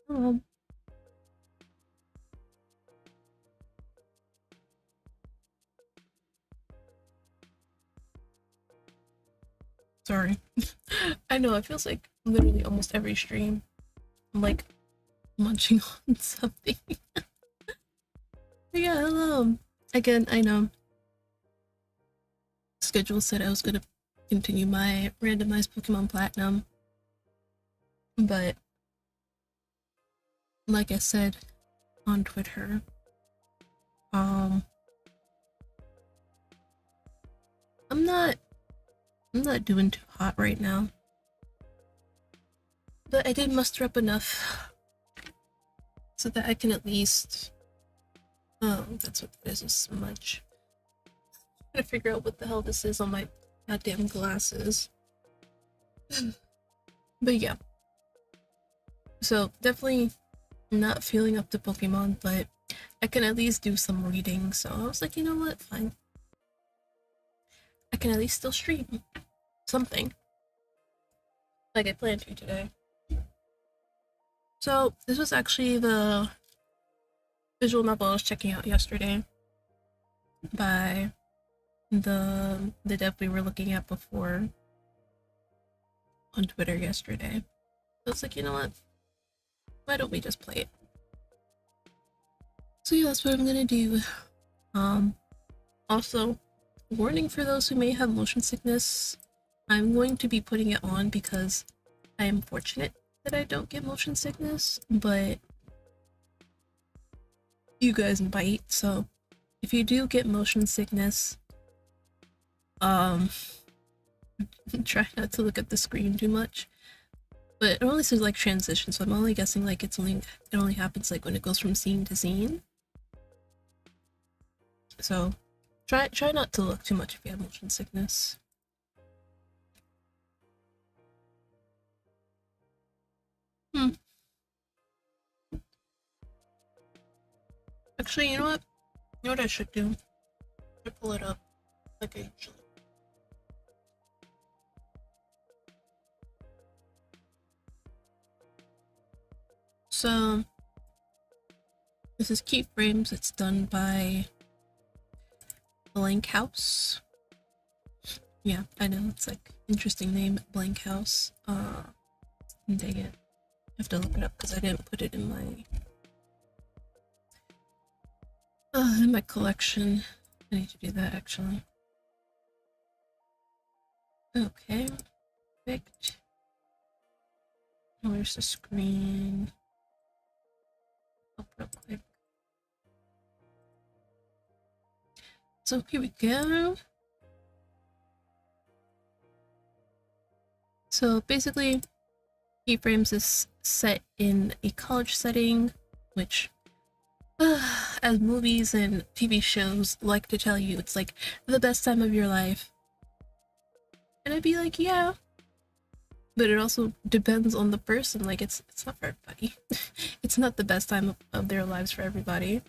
Um, Sorry. I know it feels like literally almost every stream I'm like munching on something. But yeah, hello. Again, I know schedule said I was gonna continue my randomized Pokemon Platinum, but like I said on Twitter, um, I'm not I'm not doing too hot right now. But I did muster up enough so that I can at least oh, that's what this is, smudge. I'm trying to figure out what the hell this is on my goddamn glasses. But yeah. So definitely not feeling up to Pokemon, but I can at least do some reading. So I was like, you know what? Fine. I can at least still stream something. Like I planned to today. So this was actually the visual novel I was checking out yesterday by the dev we were looking at before on Twitter yesterday. So it's like, you know what? Why don't we just play it? So yeah, that's what I'm gonna do. Also, warning for those who may have motion sickness, I'm going to be putting it on because I am fortunate that I don't get motion sickness, but you guys might, so if you do get motion sickness, try not to look at the screen too much. But it only says like transition, so I'm only guessing like it only happens like when it goes from scene to scene. So try not to look too much if you have motion sickness. Actually, you know what? You know what I should do? I should pull it up like I usually. So this is keyframes. It's done by Blank House. Yeah, I know, it's like interesting name, Blank House. Dang it. I have to look it up because I didn't put it in my collection. I need to do that actually. Okay, perfect. Where's the screen? Up real quick. So here we go. So basically, keyframes is set in a college setting, which as movies and TV shows like to tell you, it's like the best time of your life. And I'd be like, yeah. But it also depends on the person. Like it's not for everybody. It's not the best time of their lives for everybody.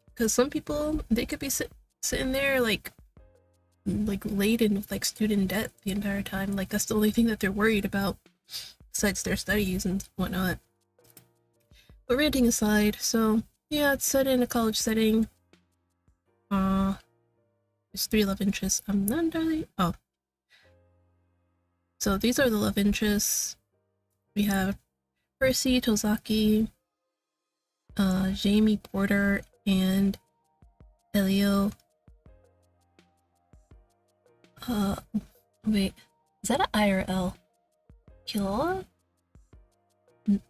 Because some people, they could be sitting there like laden with like student debt the entire time. Like that's the only thing that they're worried about besides their studies and whatnot. But ranting aside, so yeah, it's set in a college setting. There's 3 love interests. I'm not entirely. Oh, so these are the love interests. We have Percy Tozaki, Jamie Porter, and Elio. Wait, is that an I or L? Kiloa?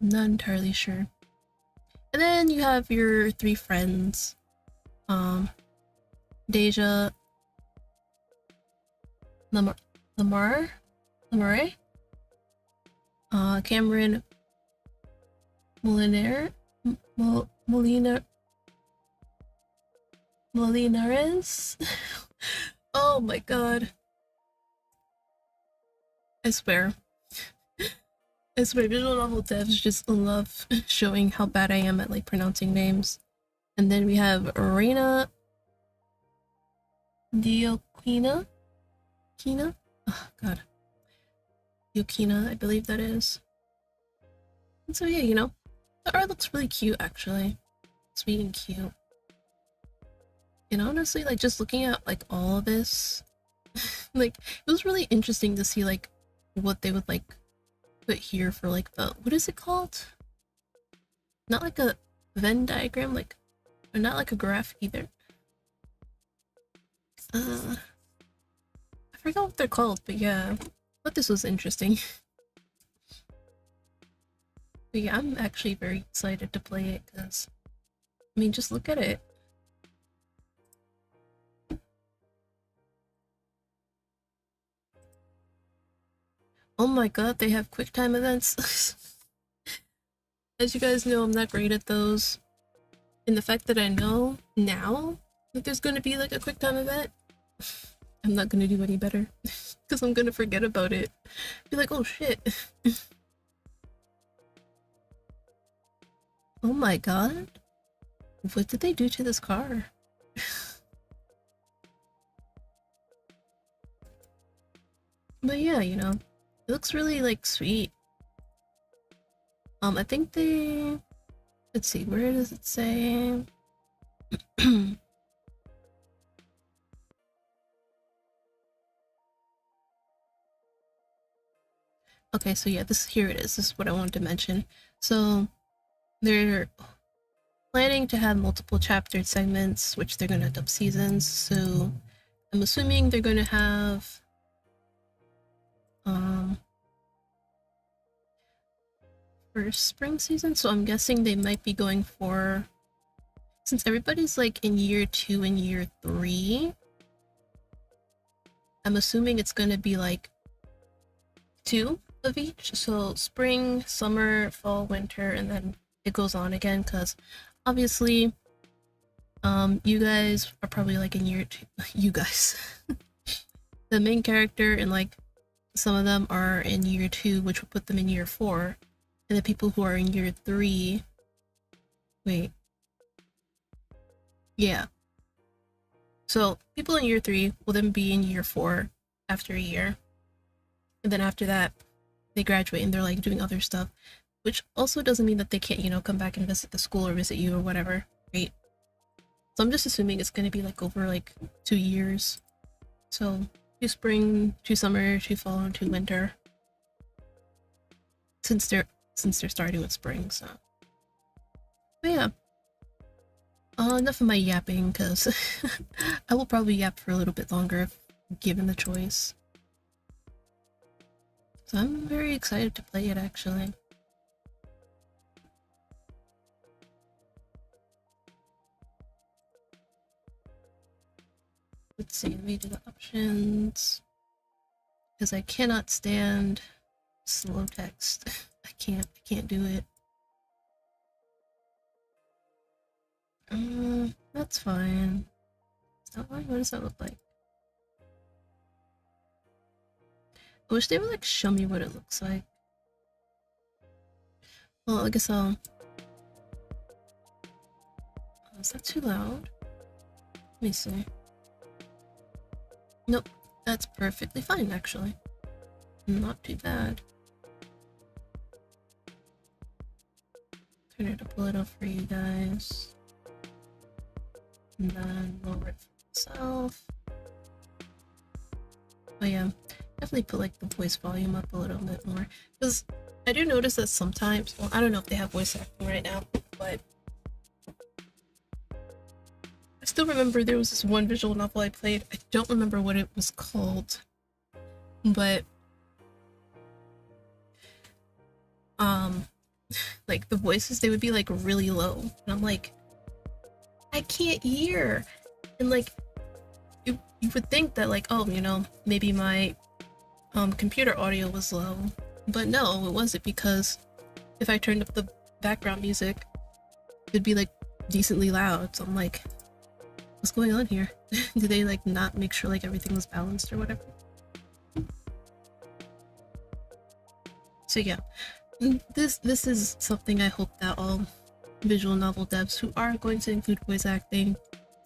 Not entirely sure. And then you have your 3 friends. Deja, Lamar, Cameron, Molinares, Molinares. Oh my god. I swear. I swear, visual novel devs just love showing how bad I am at like pronouncing names. And then we have Reina Diokina? Kina? Oh god. Diokina, I believe that is. And so yeah, you know, The art looks really cute, actually. Sweet and cute. And honestly, like, just looking at, like, all of this, like, it was really interesting to see, like, what they would, like, put here for, like, the, what is it called? Not like a Venn diagram, like, or not like a graph either. I forgot what they're called, but yeah. But this was interesting. But yeah, I'm actually very excited to play it, because, I mean, just look at it. Oh my god, they have quick time events. As you guys know, I'm not great at those. And the fact that I know now that there's going to be like a quick time event, I'm not going to do any better. Because I'm going to forget about it. Be like, oh shit. Oh my god. What did they do to this car? But yeah, you know, it looks really like sweet. I think they, let's see, where does it say? Okay, so yeah, this, here it is. This is what I wanted to mention. So they're planning to have multiple chapter segments, which they're gonna dub seasons. So I'm assuming they're gonna have first spring season. So I'm guessing they might be going for, since everybody's like in year 2 and year 3, I'm assuming it's gonna be like 2 of each. So spring, summer, fall, winter, and then it goes on again, because obviously you guys are probably like in year 2. You guys. The main character and like some of them are in year 2, which would put them in year 4. And the people who are in year 3, wait, yeah. So people in year 3 will then be in year 4 after a year. And then after that, they graduate and they're like doing other stuff, which also doesn't mean that they can't, you know, come back and visit the school or visit you or whatever, right? So I'm just assuming it's going to be like over like 2 years. So 2 spring, 2 summer, 2 fall, and 2 winter. Since they're starting with spring, so. But yeah. Enough of my yapping, because I will probably yap for a little bit longer if given the choice. So I'm very excited to play it, actually. Let's see, let me do the options. Because I cannot stand slow text. I can't do it. That's fine. Is that fine? What does that look like? I wish they would like show me what it looks like. Well, I guess I'll... Oh, is that too loud? Let me see. Nope, that's perfectly fine, actually. Not too bad. Turn it up a little for you guys. And then lower it for myself. But yeah, definitely put like the voice volume up a little bit more. Because I do notice that sometimes, well, I don't know if they have voice acting right now, but I still remember there was this one visual novel I played. I don't remember what it was called, but like the voices, they would be like really low, and I'm like, I can't hear. And like you would think that like, oh, you know, maybe my computer audio was low, but no, it wasn't, because if I turned up the background music, it'd be like decently loud. So I'm like, what's going on here? Did they like not make sure like everything was balanced or whatever? So yeah, this is something I hope that all visual novel devs who are going to include voice acting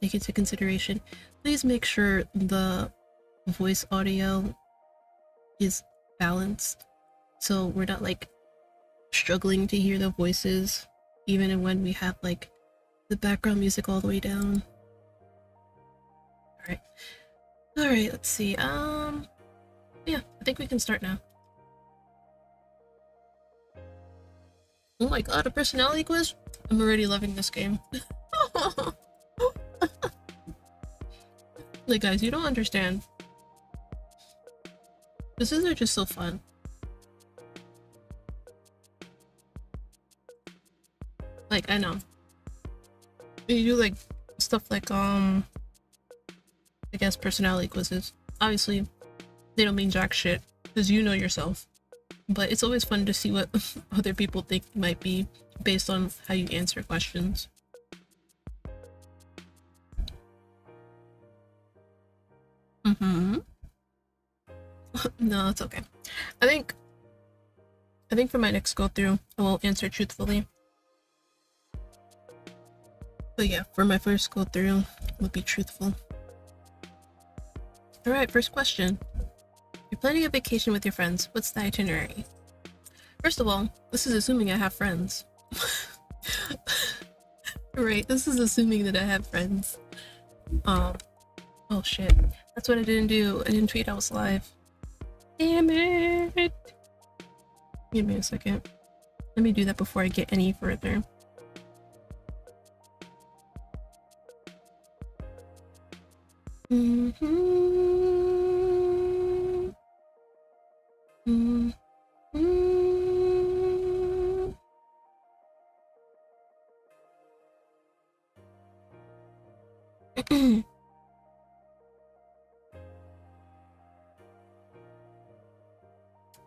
take into consideration. Please make sure the voice audio is balanced, so we're not like struggling to hear the voices even when we have like the background music all the way down. Alright. Alright, let's see. Yeah, I think we can start now. Oh my god, a personality quiz? I'm already loving this game. Like, guys, you don't understand. Quizzes are just so fun. Like, I know. You do like stuff like I guess personality quizzes. Obviously, they don't mean jack shit, because you know yourself. But it's always fun to see what other people think might be based on how you answer questions. No, it's okay. I think for my next go through, I will answer truthfully. But yeah, for my first go through, it would be truthful. Alright, first question. You're planning a vacation with your friends. What's the itinerary? First of all, this is assuming I have friends. Right, this is assuming that I have friends. Oh shit. That's what I didn't do. I didn't tweet I was live. Damn it! Give me a second. Let me do that before I get any further.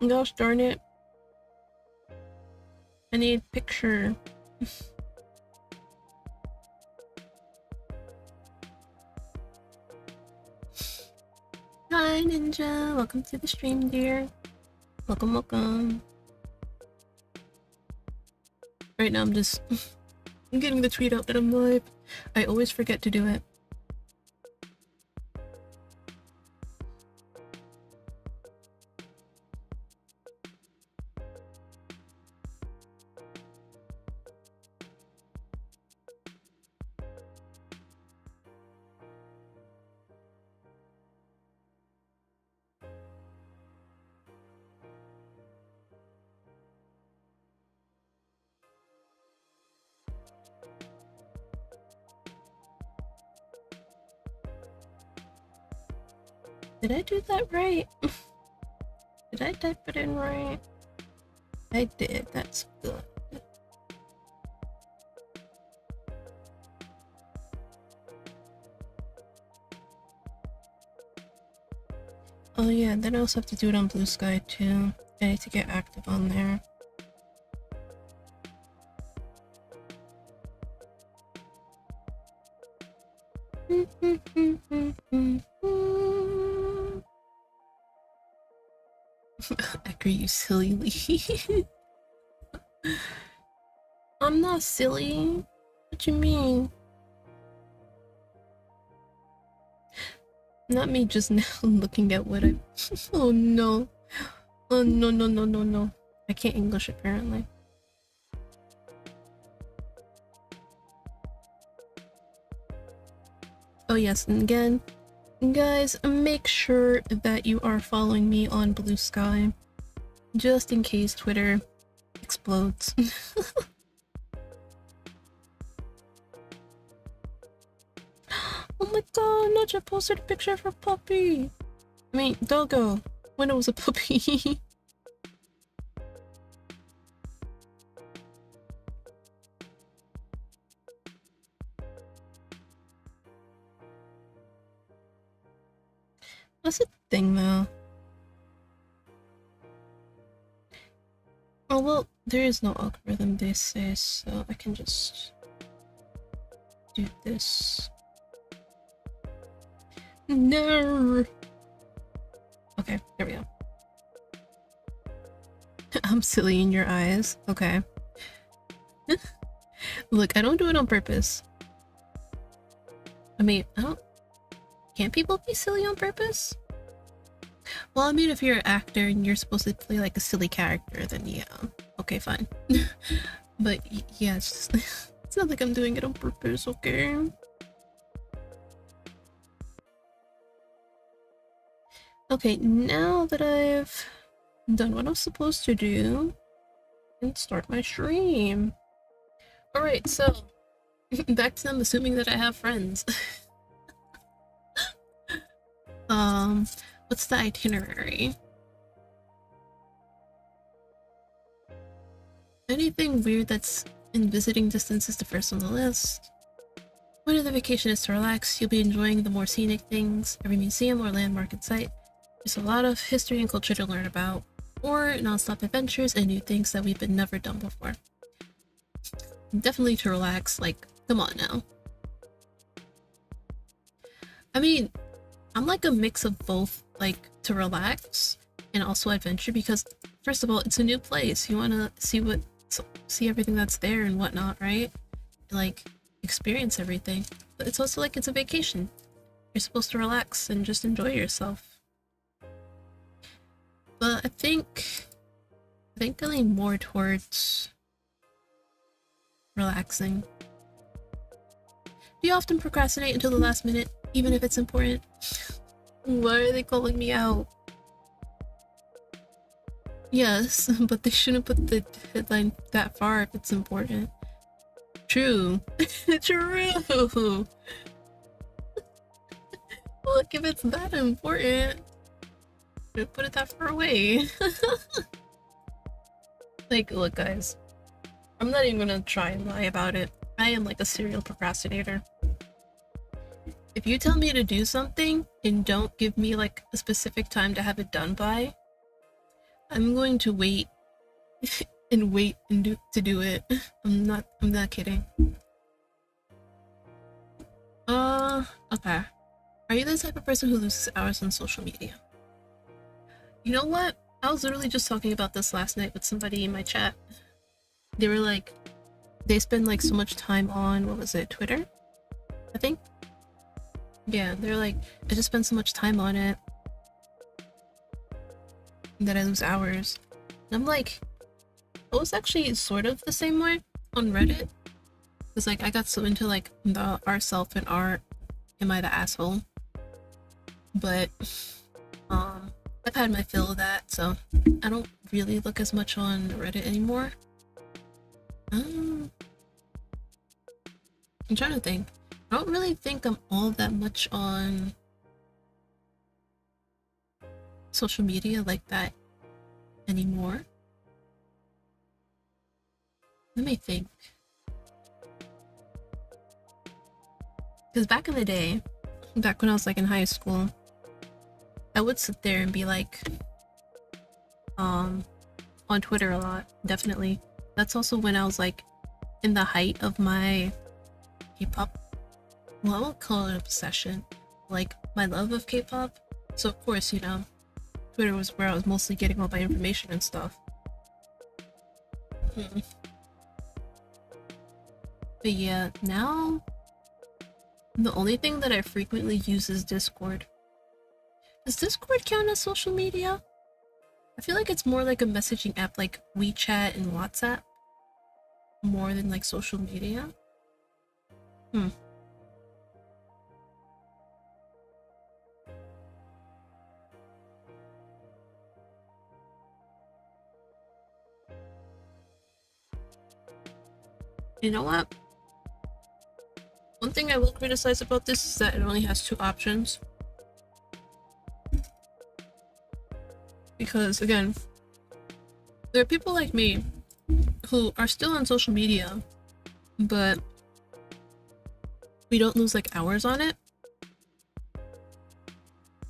Gosh darn it. I need a picture. Hi Ninja, welcome to the stream, dear. Welcome. Right now I'm just I'm getting the tweet out that I'm live. I always forget to do it. Did I do that right? Did I type it in right? I did, that's good. Oh yeah, then I also have to do it on Blue Sky too. I need to get active on there. Edgar, you silly Lee. I'm not silly. What you mean? Not me just now looking at what I... Oh no. Oh no. I can't English apparently. Oh yes, and again, guys, make sure that you are following me on Blue Sky, just in case Twitter explodes. Oh my god, Naja posted a picture of her puppy! I mean, doggo, when it was a puppy. That's a thing though. Oh well, there is no algorithm they say, so I can just do this. No. Okay, there we go. I'm silly in your eyes. Okay. Look, I don't do it on purpose. I mean, I don't... Can't people be silly on purpose? Well, I mean, if you're an actor and you're supposed to play like a silly character, then yeah. Okay, fine. But yeah, it's just it's not like I'm doing it on purpose, okay? Okay, now that I've done what I was supposed to do, I can start my stream. Alright, so back to them assuming that I have friends. What's the itinerary? Anything weird that's in visiting distance is the first on the list. Point of the vacation is to relax. You'll be enjoying the more scenic things, every museum or landmark in sight. There's a lot of history and culture to learn about, or non-stop adventures and new things that we've been never done before. Definitely to relax, like, come on now. I mean, I'm like a mix of both, like, to relax and also adventure, because first of all, it's a new place. You want to see everything that's there and whatnot, right? Like, experience everything. But it's also like it's a vacation. You're supposed to relax and just enjoy yourself. But I think I lean more towards relaxing. Do you often procrastinate until the last minute, even if it's important? Why are they calling me out? Yes, but they shouldn't put the headline that far if it's important. True. True. Look, if it's that important, put it that far away. Like, look, guys, I'm not even gonna try and lie about it. I am like a serial procrastinator. If you tell me to do something and don't give me like a specific time to have it done by, I'm going to wait and wait and to do it. I'm not kidding. Okay. Are you the type of person who loses hours on social media? You know what? I was literally just talking about this last night with somebody in my chat. They were like, they spend like so much time on, what was it, Twitter? I think? Yeah, they're like, I just spend so much time on it that I lose hours. And I'm like, I was actually sort of the same way on Reddit. Cause like I got so into like the ourself and art, am I the asshole? But I've had my fill of that, so I don't really look as much on Reddit anymore. I'm trying to think. I don't really think I'm all that much on social media like that anymore. Let me think. Because back in the day, back when I was like in high school, I would sit there and be like, on Twitter a lot, definitely. That's also when I was like in the height of my K-pop, well, I won't call it obsession, like my love of K-pop. So of course, you know, Twitter was where I was mostly getting all my information and stuff. But yeah, now the only thing that I frequently use is Discord. Does Discord count as social media? I feel like it's more like a messaging app like WeChat and WhatsApp, more than like social media. You know what? One thing I will criticize about this is that it only has 2 options. Because again, there are people like me who are still on social media, but we don't lose like hours on it.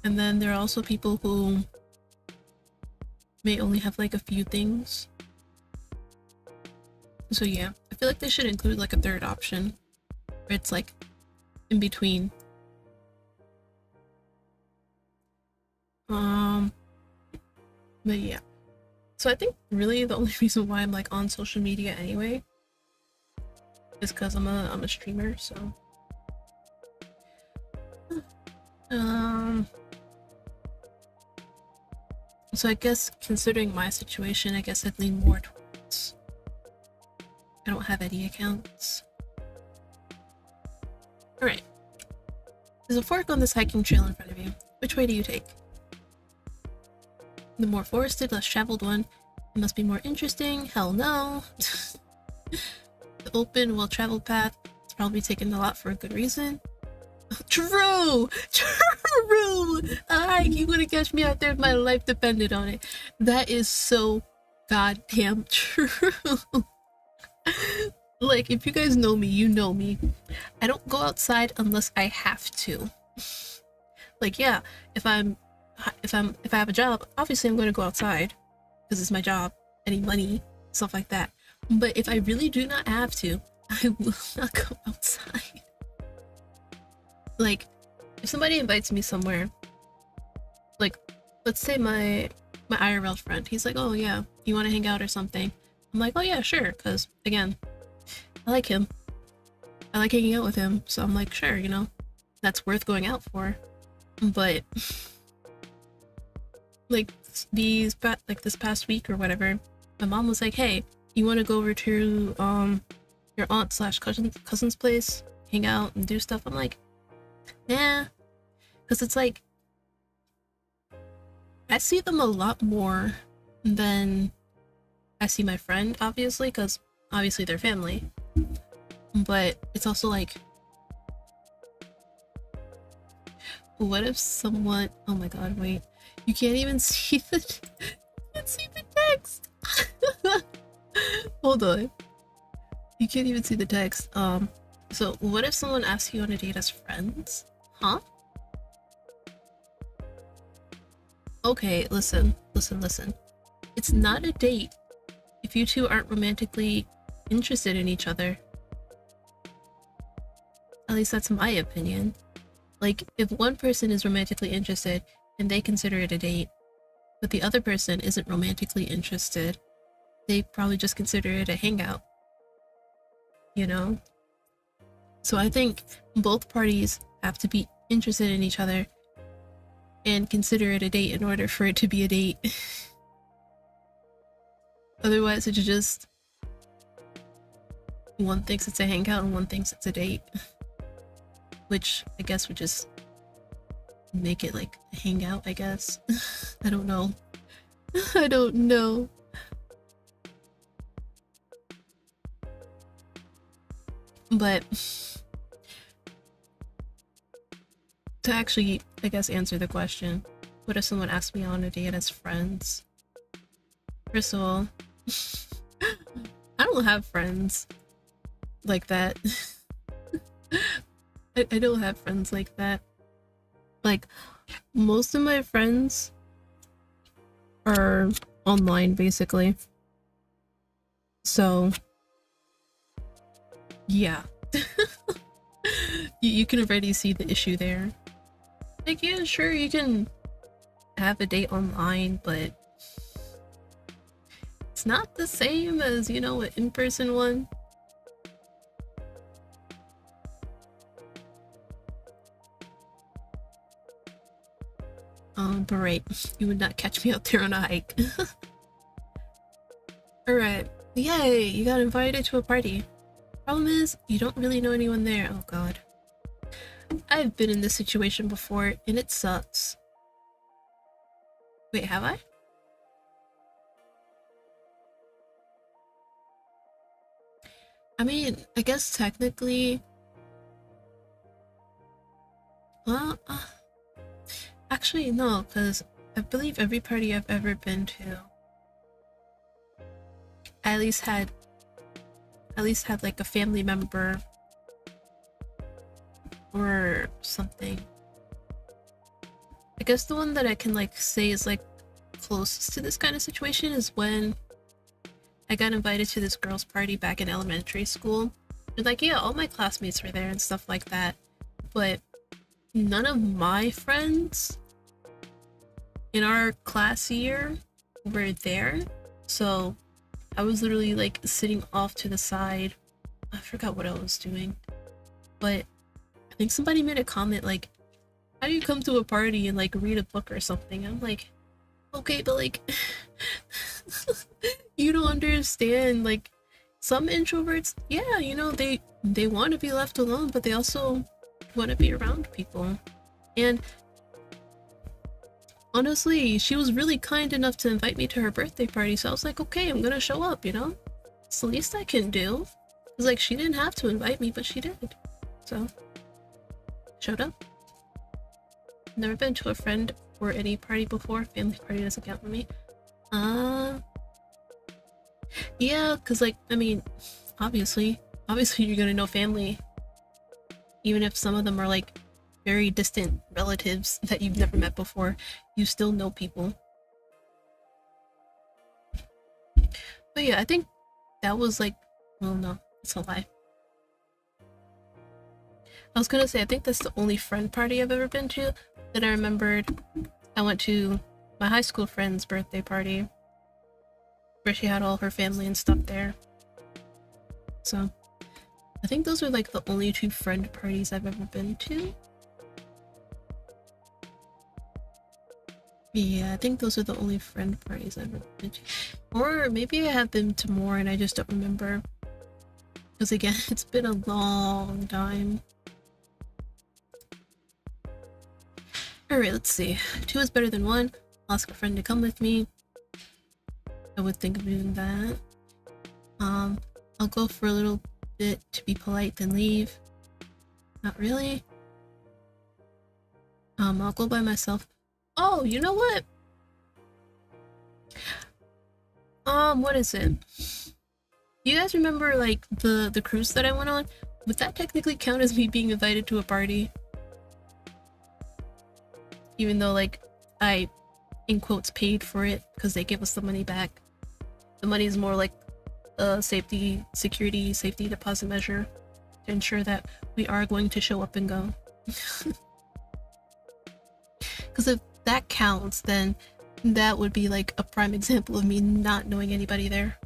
And then there are also people who may only have like a few things. So yeah, I feel like they should include like a 3rd option where it's like in between. But yeah. So I think really the only reason why I'm like on social media anyway is because I'm a streamer, so so I guess considering my situation, I guess I'd lean more towards don't have any accounts. Alright. There's a fork on this hiking trail in front of you. Which way do you take? The more forested, less traveled one. It must be more interesting. Hell no. The open, well-traveled path. It's probably taken a lot for a good reason. True! True! You wouldn't catch me out there if my life depended on it. That is so goddamn true. Like, if you guys know me, you know me. I don't go outside unless I have to. Like, yeah, if I have a job, obviously I'm going to go outside because it's my job. I need money, stuff like that. But if I really do not have to, I will not go outside. Like, if somebody invites me somewhere, like, let's say my IRL friend, he's like, oh yeah, you want to hang out or something? I'm like, oh yeah, sure, because again, I like him. I like hanging out with him, so I'm like, sure, you know, that's worth going out for. But like this past week or whatever, my mom was like, hey, you want to go over to your aunt slash cousin's place, hang out and do stuff? I'm like, nah, because it's like I see them a lot more than I see my friend, obviously, because obviously they're family. But it's also like, what if someone, oh my god, wait, you can't even see the text. Hold on, you can't even see the text. So what if someone asks you on a date as friends? Huh? Okay, listen. It's not a date if you two aren't romantically interested in each other. At least that's my opinion. Like, if one person is romantically interested and they consider it a date, but the other person isn't romantically interested, they probably just consider it a hangout. You know? So I think both parties have to be interested in each other and consider it a date in order for it to be a date. Otherwise, it's just one thinks it's a hangout and one thinks it's a date. Which I guess would just make it like a hangout, I guess. I don't know. I don't know. But to actually, I guess, answer the question, what if someone asked me on a date as friends? First of all, I don't have friends like that. I don't have friends like that. Like, most of my friends are online, basically. So, yeah. You can already see the issue there. Like, yeah, sure, you can have a date online, but it's not the same as, you know, an in-person one. But right, you would not catch me out there on a hike. Alright, yay, you got invited to a party. Problem is, you don't really know anyone there. Oh god. I've been in this situation before, and it sucks. Wait, have I? I mean, I guess technically... Well, actually, no, because I believe every party I've ever been to at least had like a family member or something. I guess the one that I can like say is like closest to this kind of situation is when I got invited to this girls' party back in elementary school. And like, yeah, all my classmates were there and stuff like that, but none of my friends in our class year were there. So I was literally like sitting off to the side. I forgot what I was doing, but I think somebody made a comment like, how do you come to a party and like read a book or something? I'm like, okay, but like you don't understand, like some introverts, yeah, you know, they want to be left alone, but they also want to be around people. And honestly, she was really kind enough to invite me to her birthday party, so I was like, okay, I'm gonna show up, you know? It's the least I can do. It's like, she didn't have to invite me, but she did. So, showed up. Never been to a friend or any party before. Family party doesn't count for me. Yeah, because, like, I mean, obviously you're gonna know family, even if some of them are, like, very distant relatives that you've never met before. You still know people. But yeah, I think that was, like, well, no, it's a lie. I was gonna say, I think that's the only friend party I've ever been to that I remembered. I went to my high school friend's birthday party where she had all her family and stuff there. So, I think those are like the only two friend parties I've ever been to. Yeah, I think those are the only friend parties I've ever been to. Or maybe I have been to more and I just don't remember. Because again, it's been a long time. Alright, let's see. 2 is better than 1. I'll ask a friend to come with me. I would think of doing that. I'll go for a little bit to be polite, then leave. Not really. I'll go by myself. Oh, you know what? What is it? Do you guys remember, like, the cruise that I went on? Would that technically count as me being invited to a party? Even though, like, I, in quotes, paid for it because they gave us the money back. The money is more like a safety deposit measure to ensure that we are going to show up and go. Because if that counts, then that would be like a prime example of me not knowing anybody there.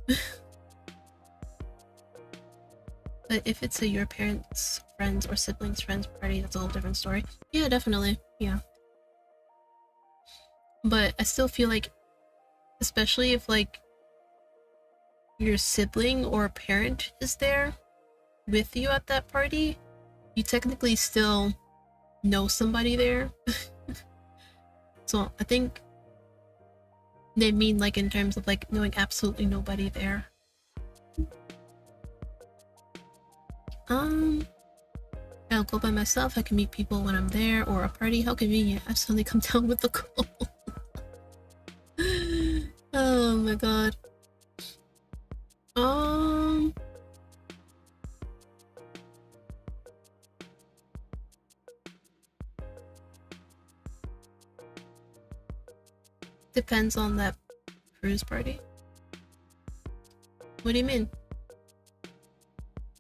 But if it's your parents' friends or siblings' friends party, that's a whole different story. Yeah, definitely. Yeah. But I still feel like, especially if like your sibling or a parent is there with you at that party, you technically still know somebody there. So I think they mean like in terms of like knowing absolutely nobody there. I'll go by myself. I can meet people when I'm there, or a party. How convenient. I've suddenly come down with the cold. Oh my god. Depends on that cruise party. What do you mean?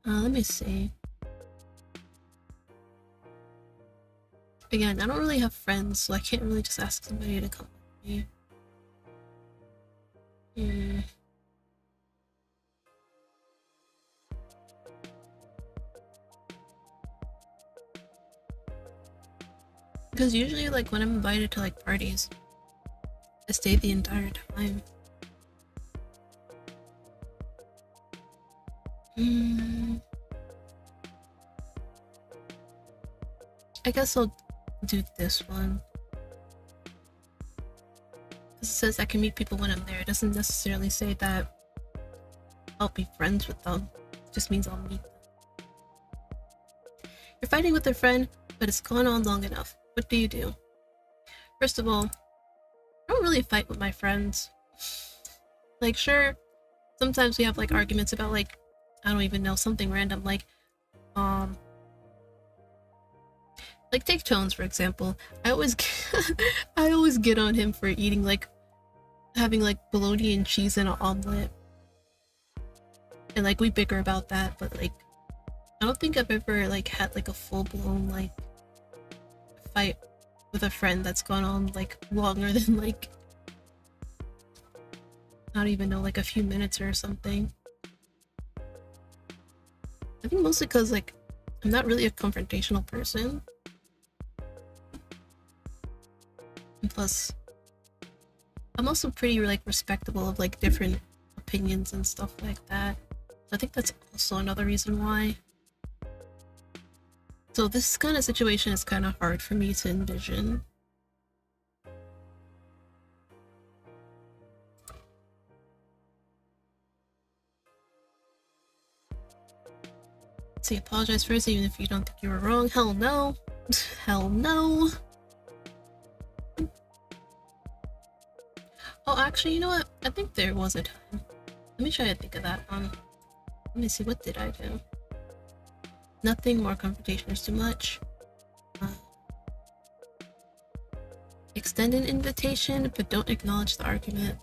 Let me see. Again, I don't really have friends, so I can't really just ask somebody to come with me. Because usually, like, when I'm invited to, like, parties, I stay the entire time. I guess I'll do this one. It says I can meet people when I'm there. It doesn't necessarily say that I'll be friends with them. It just means I'll meet them. You're fighting with a friend, but it's gone on long enough. What do you do? First of all, I don't really fight with my friends. Like, sure, sometimes we have like arguments about like, I don't even know, something random, like take Tones for example. I always get on him for eating like having like bologna and cheese in an omelet. And like we bicker about that, but like I don't think I've ever like had like a full-blown like fight with a friend that's gone on like longer than like I don't even know, like a few minutes or something. I think mostly because like I'm not really a confrontational person. And plus, I'm also pretty like respectable of like different opinions and stuff like that. I think that's also another reason why. So this kind of situation is kind of hard for me to envision. Say apologize first, even if you don't think you were wrong. Hell no. Hell no. Oh, actually, you know what? I think there was a time. Let me try to think of that one. Let me see, what did I do? Nothing, more confrontation is too much. Extend an invitation, but don't acknowledge the argument.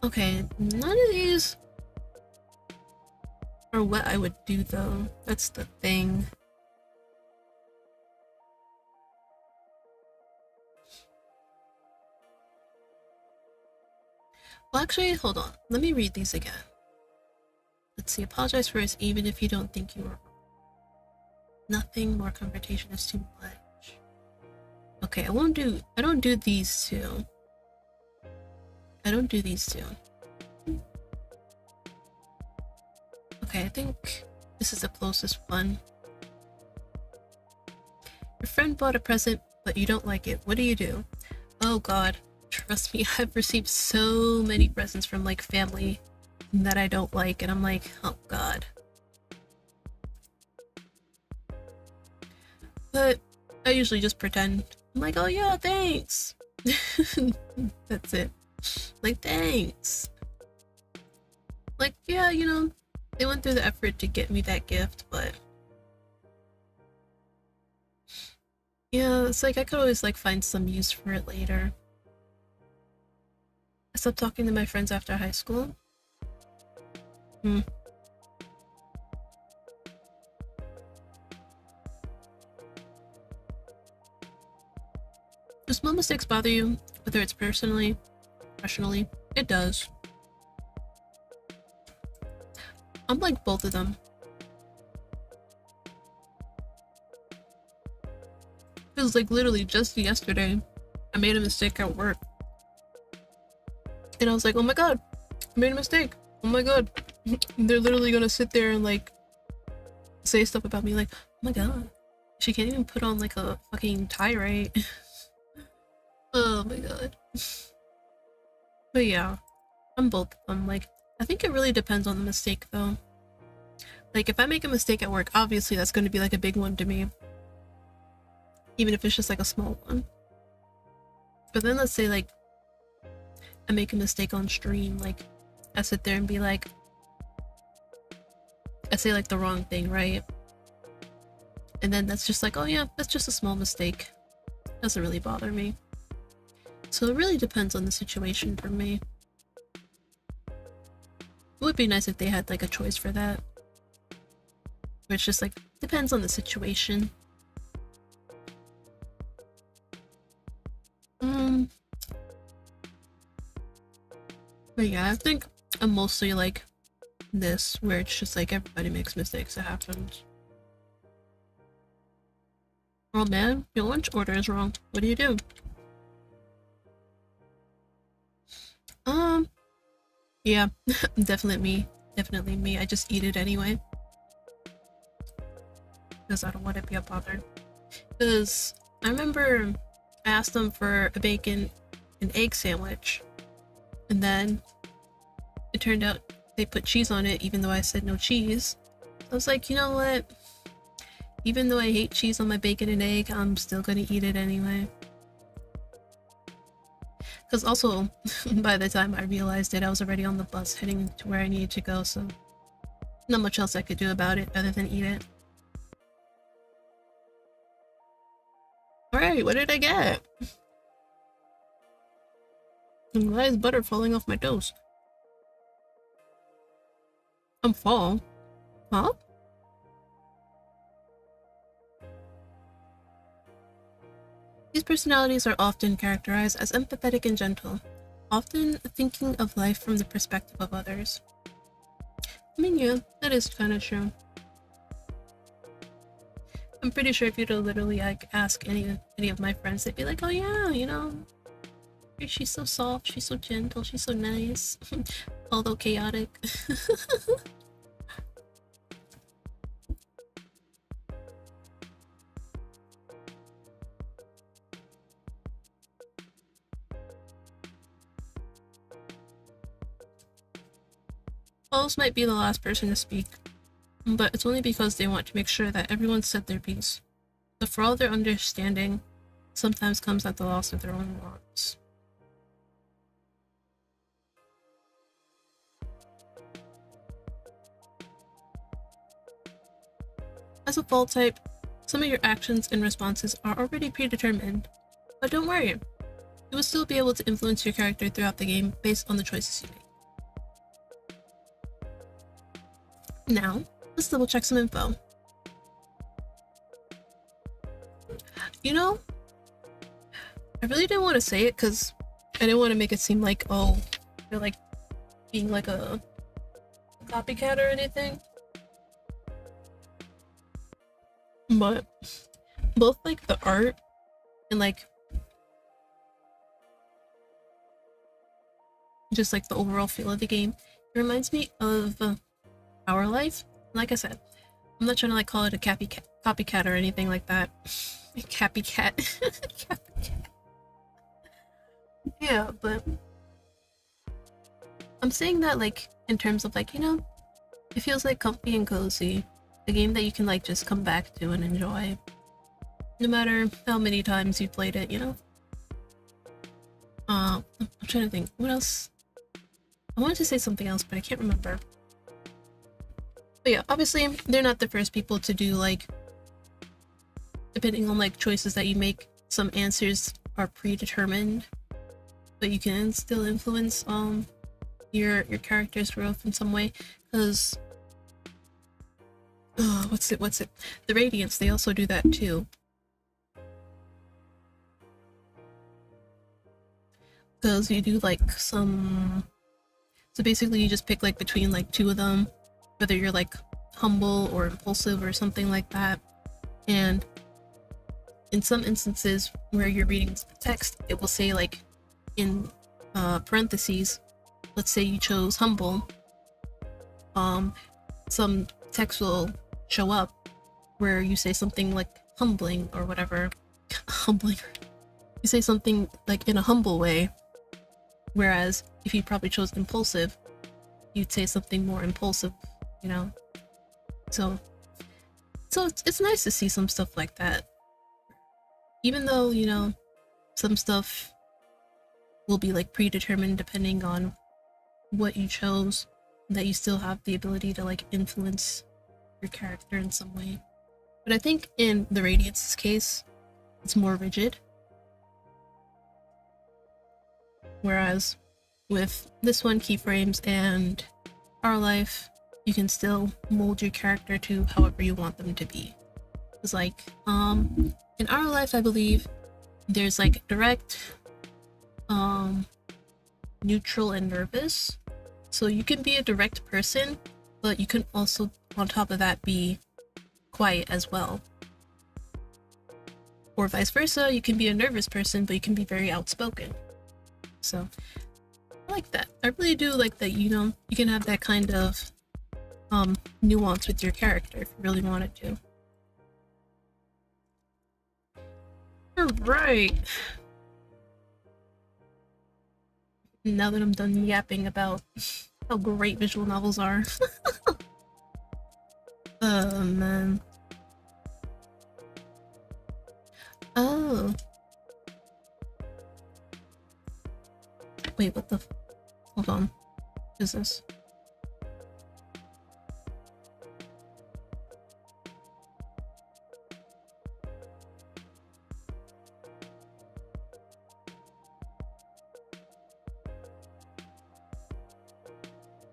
Okay, none of these are what I would do though. That's the thing. Well, actually, hold on. Let me read these again. Let's see. Apologize first, even if you don't think you were wrong. Nothing, more confrontation is too much. Okay, I don't do these two. I don't do these two. Okay, I think this is the closest one. Your friend bought a present, but you don't like it. What do you do? Oh god, trust me, I've received so many presents from like family that I don't like, and I'm like, oh god. But I usually just pretend. I'm like, oh yeah, thanks. That's it. Like, thanks. Like, yeah, you know, they went through the effort to get me that gift, but yeah, it's like I could always like find some use for it later. I stopped talking to my friends after high school. Do small mistakes bother you, whether it's personally, professionally? It does. I'm like both of them. It was like literally just yesterday, I made a mistake at work. And I was like, oh my god, I made a mistake. Oh my god. They're literally gonna sit there and like say stuff about me like, oh my god, she can't even put on like a fucking tie right. Oh my god. But yeah, I'm both of them. Like, I think it really depends on the mistake though. Like, if I make a mistake at work, obviously that's going to be like a big one to me. Even if it's just like a small one. But then let's say like I make a mistake on stream, like I sit there and be like, I say like the wrong thing, right? And then that's just like, oh yeah, that's just a small mistake. Doesn't really bother me. So it really depends on the situation for me. It would be nice if they had like a choice for that. Where it's just like, depends on the situation. But yeah, I think I'm mostly like this, where it's just like everybody makes mistakes, it happens. Oh man, your lunch order is wrong. What do you do? Yeah, definitely me. I just eat it anyway. Because I don't want to be bothered. Because I remember I asked them for a bacon and egg sandwich. And then it turned out they put cheese on it even though I said no cheese. I was like, you know what? Even though I hate cheese on my bacon and egg, I'm still gonna eat it anyway. Because also, by the time I realized it, I was already on the bus heading to where I needed to go, so not much else I could do about it other than eat it. Alright, what did I get? And why is butter falling off my toast? Fall? Huh? These personalities are often characterized as empathetic and gentle, often thinking of life from the perspective of others. I mean, yeah, that is kind of true. I'm pretty sure if you'd literally like ask any of my friends, they'd be like, oh yeah, you know, she's so soft, she's so gentle, she's so nice. although chaotic. Paul's might be the last person to speak, but it's only because they want to make sure that everyone said their piece. But for all their understanding, sometimes comes at the loss of their own wants. As a fall type, some of your actions and responses are already predetermined, but don't worry, you will still be able to influence your character throughout the game based on the choices you make. Now, let's double check some info. You know, I really didn't want to say it because I didn't want to make it seem like, oh, you're like being like a copycat or anything. But both like the art and like just like the overall feel of the game, it reminds me of Our Life. Like I said, I'm not trying to like call it a copycat or anything like that. Copycat. Copycat. Yeah, but I'm saying that like in terms of like, you know, it feels like comfy and cozy. A game that you can like just come back to and enjoy. No matter how many times you played it, you know? I'm trying to think. What else? I wanted to say something else, but I can't remember. But yeah, obviously, they're not the first people to do like, depending on like choices that you make, some answers are predetermined, but you can still influence your character's growth in some way. Because what's it? The Radiants, they also do that too. Because you do like some, so basically you just pick like between like two of them, whether you're like humble or impulsive or something like that. And in some instances where you're reading the text, it will say like in parentheses, let's say you chose humble, some text will show up where you say something like humbling or whatever. Humbling. You say something like in a humble way, whereas if you probably chose impulsive, you'd say something more impulsive, you know? So it's nice to see some stuff like that. Even though, you know, some stuff will be like predetermined depending on what you chose, that you still have the ability to like influence your character in some way. But I think in the Radiance's case, it's more rigid. Whereas with this one, keyframes, and Our Life, you can still mold your character to however you want them to be. It's like, in Our Life, I believe there's like direct, neutral, and nervous. So you can be a direct person, but you can also, on top of that, be quiet as well. Or vice versa, you can be a nervous person, but you can be very outspoken. So I like that. I really do like that, you know, you can have that kind of nuance with your character if you really wanted to. Alright. Now that I'm done yapping about how great visual novels are. Oh man. Oh. Wait, what the hold on. What is this?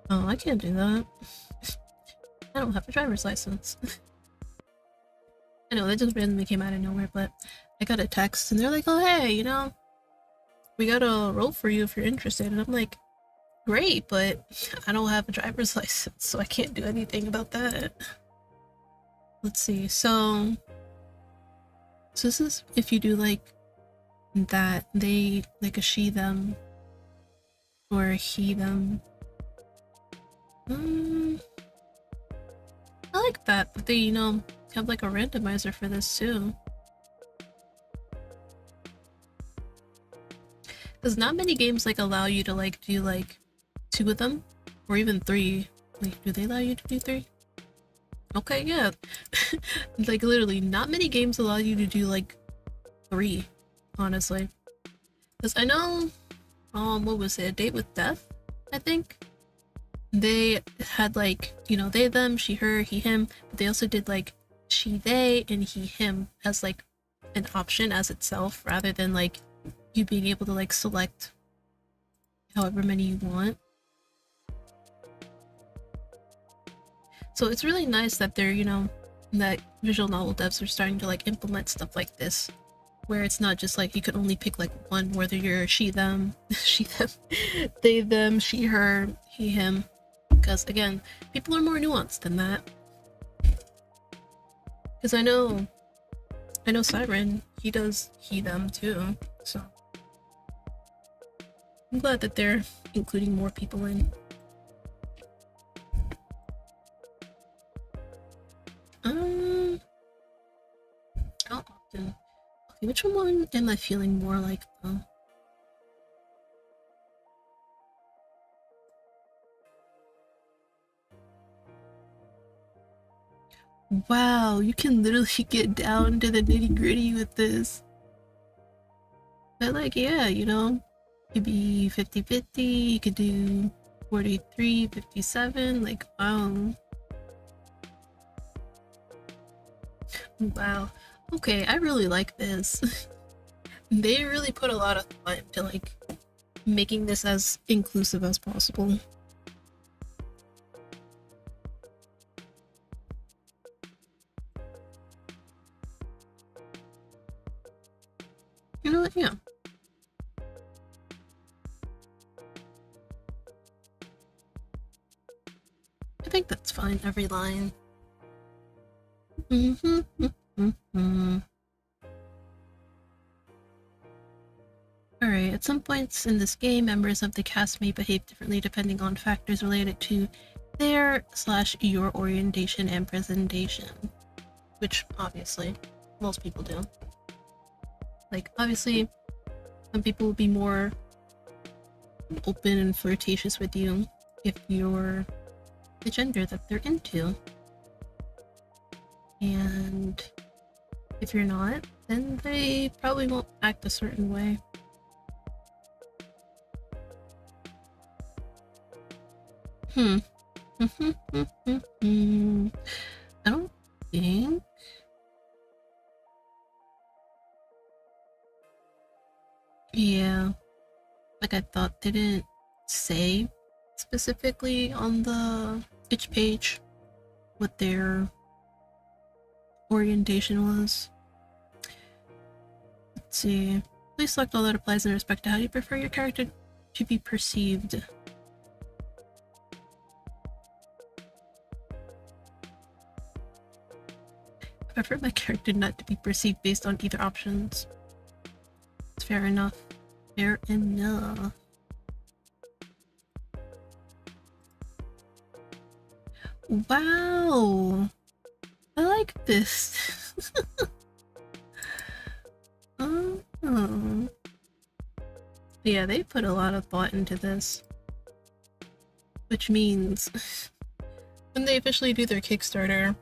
Oh, I can't do that. I don't have a driver's license. I know, that just randomly came out of nowhere, but I got a text and they're like, oh hey, you know, we got a role for you if you're interested. And I'm like, great, but I don't have a driver's license, so I can't do anything about that. Let's see, so this is if you do like that, they like a she them or a he them. Mm, I like that they, have like a randomizer for this too. Because not many games like allow you to like do like 2 of them, or even 3. Wait, do they allow you to do 3? Okay, yeah. Like literally, not many games allow you to do like 3, honestly. Because I know, what was it? A Date with Death, I think. They had like, they, them, she, her, he, him, but they also did like she, they, and he, him as like an option as itself, rather than like you being able to like select however many you want. So it's really nice that they're, that visual novel devs are starting to like implement stuff like this, where it's not just like you could only pick like one, whether you're she, them, she, them, they, them, she, her, he, him. Because again, people are more nuanced than that. Because I know Siren, he does he, them too, so I'm glad that they're including more people in. How often? Okay, which one am I feeling more like though? Wow, you can literally get down to the nitty-gritty with this. But like, yeah, it could be 50-50, you could do 43-57, like, wow. Wow. Okay, I really like this. They really put a lot of thought into like making this as inclusive as possible. You know what? Yeah. I think that's fine, every line. Alright, at some points in this game, members of the cast may behave differently depending on factors related to their/your orientation and presentation. Which, obviously, most people do. Like, obviously, some people will be more open and flirtatious with you if you're the gender that they're into. And if you're not, then they probably won't act a certain way. I don't think. Yeah, like I thought they didn't say specifically on the itch page what their orientation was. Let's see. Please select all that applies in respect to how you prefer your character to be perceived. I prefer my character not to be perceived based on either options. It's fair enough. Fair enough. Wow! I like this. Oh. Yeah, they put a lot of thought into this. Which means when they officially do their Kickstarter,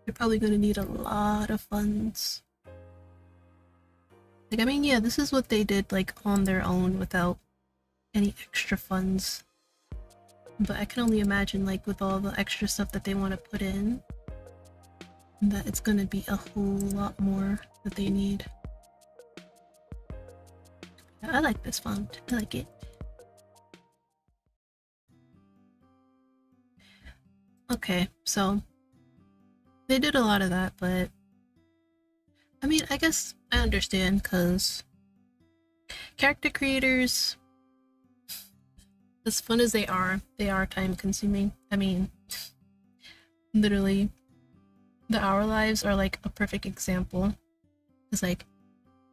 they're probably going to need a lot of funds. Like, I mean, yeah, this is what they did, like, on their own without any extra funds. But I can only imagine, like, with all the extra stuff that they want to put in, that it's gonna be a whole lot more that they need. I like this font. I like it. Okay, so they did a lot of that, but I mean, I guess I understand, because character creators, as fun as they are time consuming. I mean, literally, the Our Lives are like a perfect example. It's like,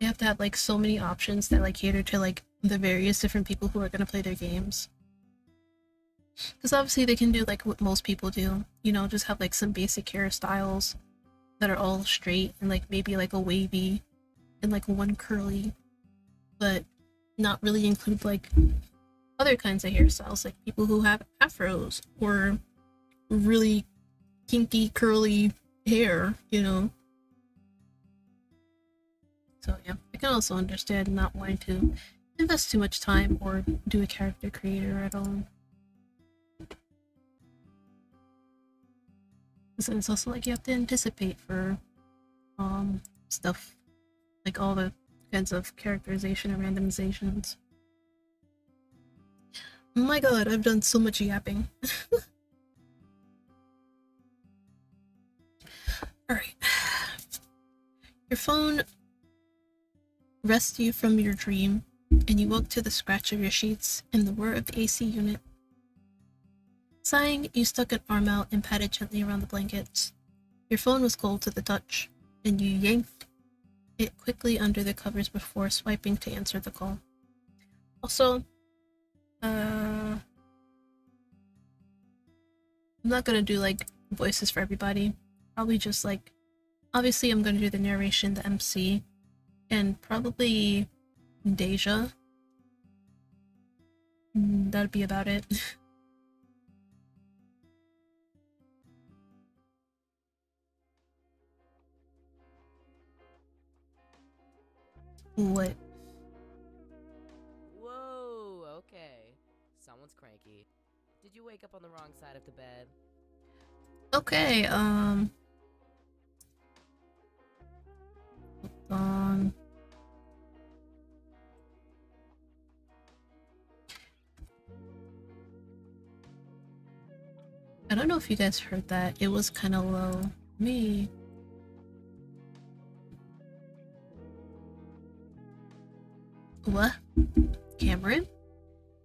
you have to have like so many options that like cater to like the various different people who are gonna play their games. Because obviously they can do like what most people do, you know, just have like some basic hairstyles that are all straight and like maybe like a wavy and like one curly, but not really include like other kinds of hairstyles, like people who have afros or really kinky curly hair, you know. So yeah, I can also understand not wanting to invest too much time or do a character creator at all. Because then it's also like you have to anticipate for stuff like all the kinds of characterization and randomizations. Oh my god, I've done so much yapping. Alright. Your phone rests you from your dream, and you woke to the scratch of your sheets and the whir of the AC unit. Sighing, you stuck an arm out and patted gently around the blankets. Your phone was cold to the touch, and you yanked it quickly under the covers before swiping to answer the call. Also, I'm not gonna do like voices for everybody. Probably just like, obviously I'm gonna do the narration, the MC, and probably Deja. That'd be about it. What? Whoa, okay. Someone's cranky. Did you wake up on the wrong side of the bed? Okay, hold on. I don't know if you guys heard that. It was kind of low. Me. What? Cameron?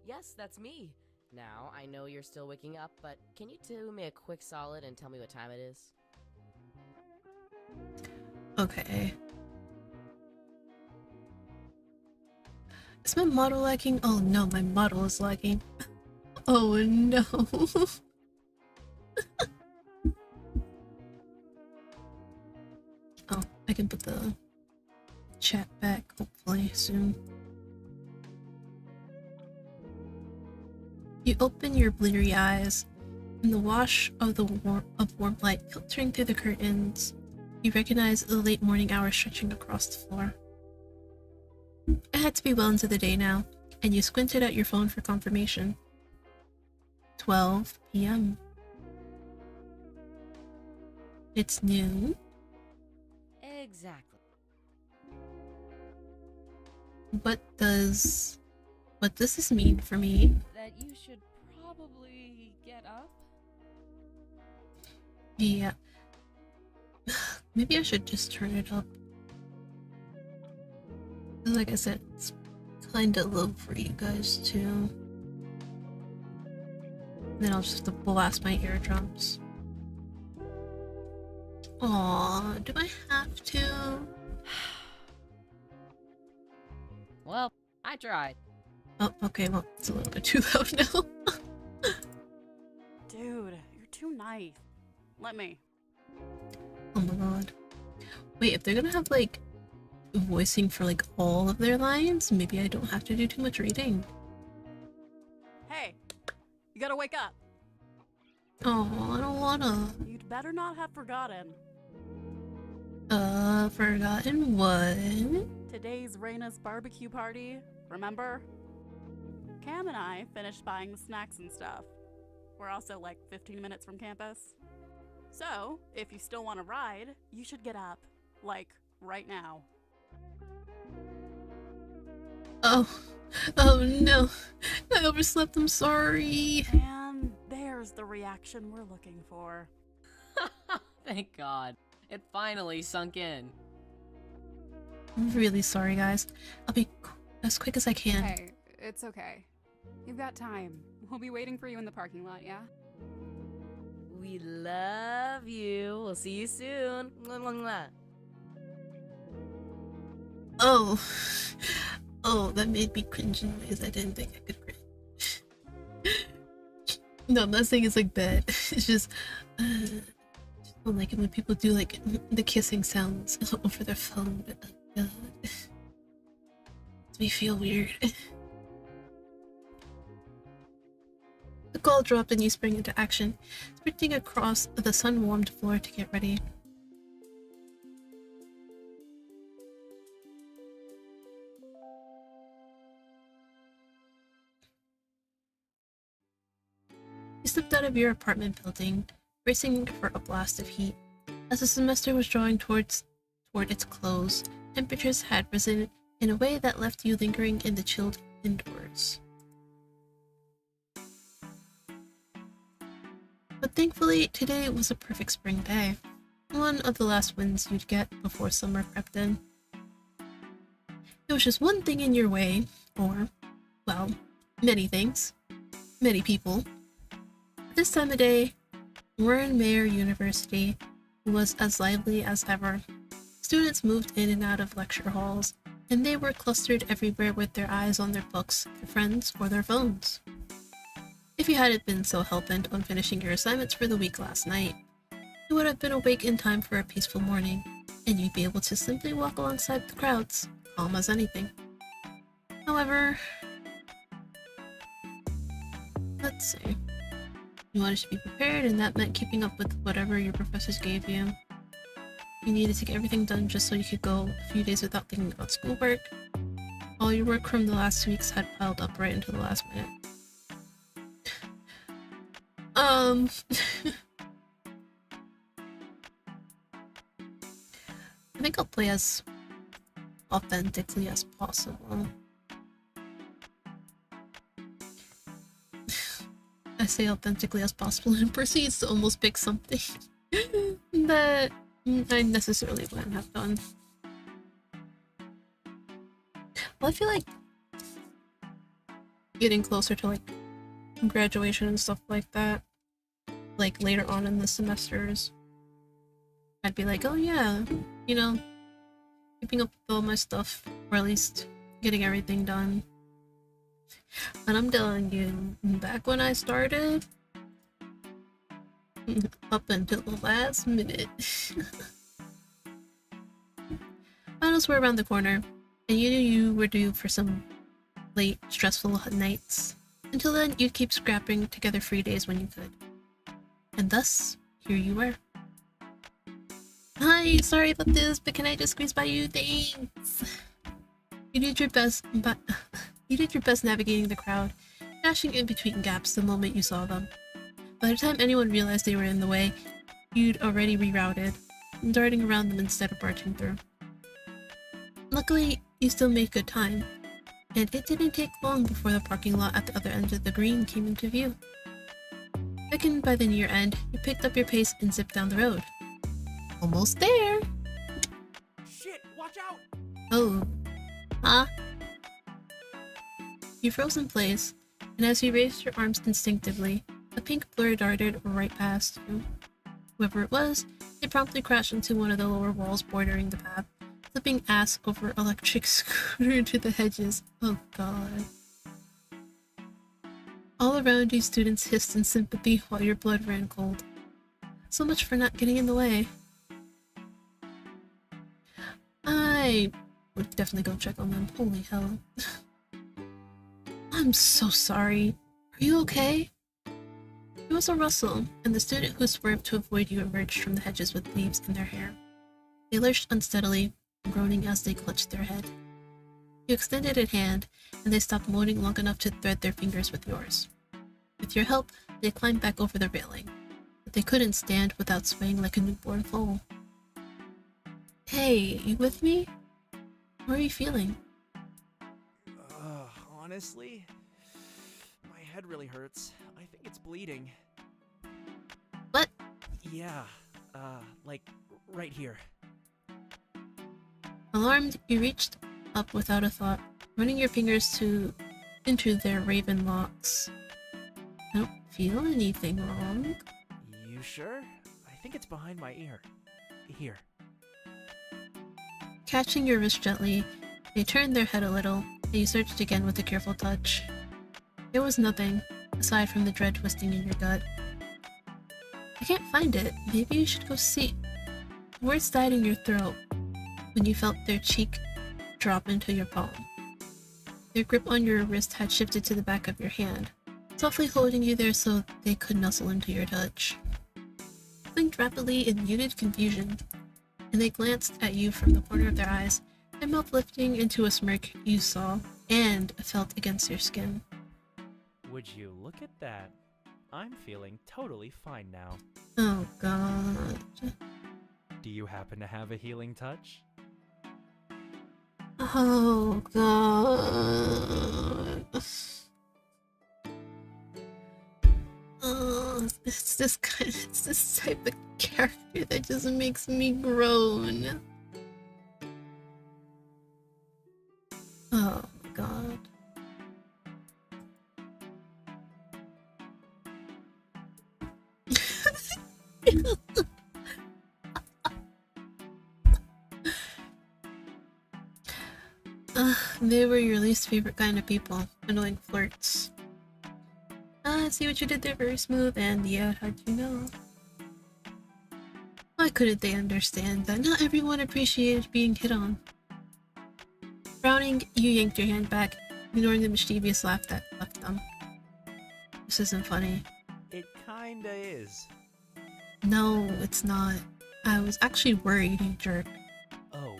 Yes, that's me. Now, I know you're still waking up, but can you do me a quick solid and tell me what time it is? Okay. Is my model lagging? Oh no, my model is lagging. Oh no. Oh, I can put the chat back hopefully soon. You open your bleary eyes. In the wash of warm light filtering through the curtains, you recognize the late morning hours stretching across the floor. It had to be well into the day now, and you squinted at your phone for confirmation. 12 p.m. It's noon? Exactly. What does this mean for me? That you should probably get up? Yeah. Maybe I should just turn it up. Like I said, it's kinda low for you guys too. Then I'll just have to blast my eardrums. Aw, do I have to? Well, I tried. Oh, okay, well, it's a little bit too loud now. Dude, you're too nice. Let me. Oh my god. Wait, if they're gonna have, like, voicing for, like, all of their lines, maybe I don't have to do too much reading. Hey, you gotta wake up. Oh, I don't wanna. You'd better not have forgotten. Forgotten what? Today's Raina's barbecue party, remember? Cam and I finished buying the snacks and stuff. We're also like 15 minutes from campus. So, if you still want to ride, you should get up. Like, right now. Oh no. I overslept, I'm sorry. And there's the reaction we're looking for. Thank God. It finally sunk in. I'm really sorry, guys. I'll be as quick as I can. Hey, it's okay. You've got time. We'll be waiting for you in the parking lot, yeah? We love you. We'll see you soon. Mwah, mwah, mwah. Oh. Oh, that made me cringe in ways I didn't think I could cringe. No, I'm not saying it's like bad. It's just don't like it when people do like the kissing sounds over their phone. God. Makes me feel weird. The call dropped and you sprang into action, sprinting across the sun-warmed floor to get ready. You stepped out of your apartment building, bracing for a blast of heat. As the semester was drawing toward its close, temperatures had risen in a way that left you lingering in the chilled indoors. But thankfully, today was a perfect spring day. One of the last winds you'd get before summer crept in. There was just one thing in your way, or, well, many things. Many people. This time of day, Warren Mayer University was as lively as ever. Students moved in and out of lecture halls, and they were clustered everywhere with their eyes on their books, their friends, or their phones. If you hadn't been so hell-bent on finishing your assignments for the week last night, you would have been awake in time for a peaceful morning, and you'd be able to simply walk alongside the crowds, calm as anything. However, let's see. You wanted to be prepared, and that meant keeping up with whatever your professors gave you. You needed to get everything done just so you could go a few days without thinking about schoolwork. All your work from the last weeks had piled up right into the last minute. I think I'll play as authentically as possible. I say authentically as possible and proceeds to almost pick something that I necessarily wouldn't have done. Well, I feel like getting closer to like graduation and stuff like that, like later on in the semesters, I'd be like, oh yeah, you know, keeping up with all my stuff, or at least getting everything done. And I'm telling you, back when I started, up until the last minute. Finals were around the corner, and you knew you were due for some late, stressful nights. Until then, you'd keep scrapping together free days when you could. And thus, here you were. Hi, sorry about this, but can I just squeeze by you? Thanks! You did your best, but you did your best navigating the crowd, dashing in between gaps the moment you saw them. By the time anyone realized they were in the way, you'd already rerouted, darting around them instead of barging through. Luckily, you still made good time, and it didn't take long before the parking lot at the other end of the green came into view. Beckoned by the near end, you picked up your pace and zipped down the road. Almost there! Shit, watch out! Oh. Huh? You froze in place, and as you raised your arms instinctively, a pink blur darted right past you. Whoever it was, it promptly crashed into one of the lower walls bordering the path, flipping ass over electric scooter into the hedges. Oh god. All around you, students hissed in sympathy while your blood ran cold. So much for not getting in the way. I would definitely go check on them. Holy hell. I'm so sorry. Are you okay? There was a rustle, and the student who swerved to avoid you emerged from the hedges with leaves in their hair. They lurched unsteadily, groaning as they clutched their head. You extended a hand, and they stopped moaning long enough to thread their fingers with yours. With your help, they climbed back over the railing, but they couldn't stand without swaying like a newborn foal. Hey, you with me? How are you feeling? Honestly, my head really hurts. I think it's bleeding. What? Yeah, like, right here. Alarmed, you reached up without a thought, running your fingers into their raven locks. I don't feel anything wrong. You sure? I think it's behind my ear. Here. Catching your wrist gently, they turned their head a little, and you searched again with a careful touch. There was nothing, aside from the dread twisting in your gut. I can't find it. Maybe you should go see. Words died in your throat when you felt their cheek drop into your palm. Their grip on your wrist had shifted to the back of your hand, softly holding you there so they could nuzzle into your touch. Blinked rapidly in muted confusion, and they glanced at you from the corner of their eyes, their mouth lifting into a smirk you saw and felt against your skin. Would you look at that? I'm feeling totally fine now. Oh god. Do you happen to have a healing touch? Oh god. Oh, it's this type of character that just makes me groan. Oh my god. They were your least favorite kind of people. Annoying flirts. I see what you did there, very smooth, and yeah, how'd you know? Why couldn't they understand that not everyone appreciated being hit on? Frowning, you yanked your hand back, ignoring the mischievous laugh that left them. This isn't funny. It kinda is. No, it's not. I was actually worried, you jerk. Oh.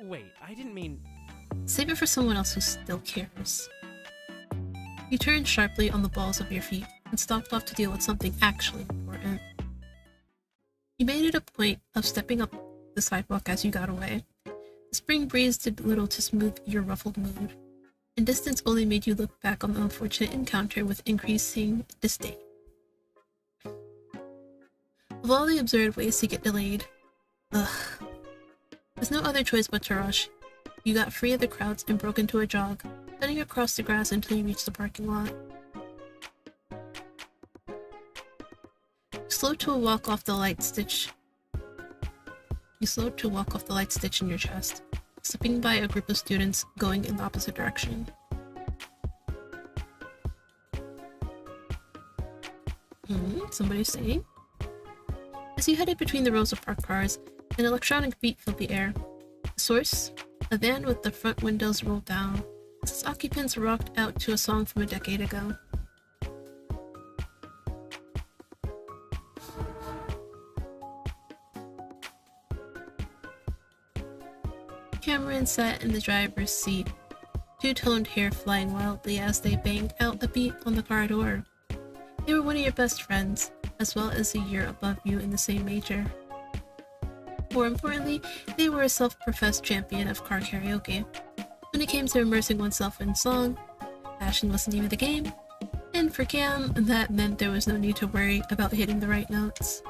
Wait, I didn't mean... Save it for someone else who still cares. You turned sharply on the balls of your feet and stalked off to deal with something actually important. You made it a point of stepping up the sidewalk as you got away. The spring breeze did little to smooth your ruffled mood, and distance only made you look back on the unfortunate encounter with increasing disdain. Of all the absurd ways to get delayed, there's no other choice but to rush. You got free of the crowds and broke into a jog, heading across the grass until you reached the parking lot. You slowed to walk off the light stitch in your chest, slipping by a group of students going in the opposite direction. Somebody's saying? As you headed between the rows of parked cars, an electronic beat filled the air. The source? A van with the front windows rolled down, as its occupants rocked out to a song from a decade ago. Cameron sat in the driver's seat, two-toned hair flying wildly as they banged out a beat on the car door. They were one of your best friends, as well as a year above you in the same major. More importantly, they were a self-professed champion of car karaoke. When it came to immersing oneself in song, passion was the name of the game, and for Cam, that meant there was no need to worry about hitting the right notes.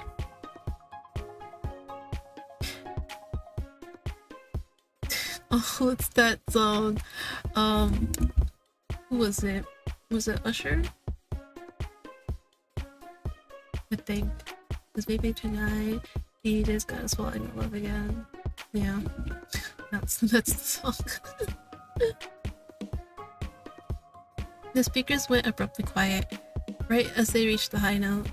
Oh, it's that song. Who was it? Was it Usher? I think. Because maybe tonight he just got us falling in love again. Yeah. That's the song. The speakers went abruptly quiet, right as they reached the high note.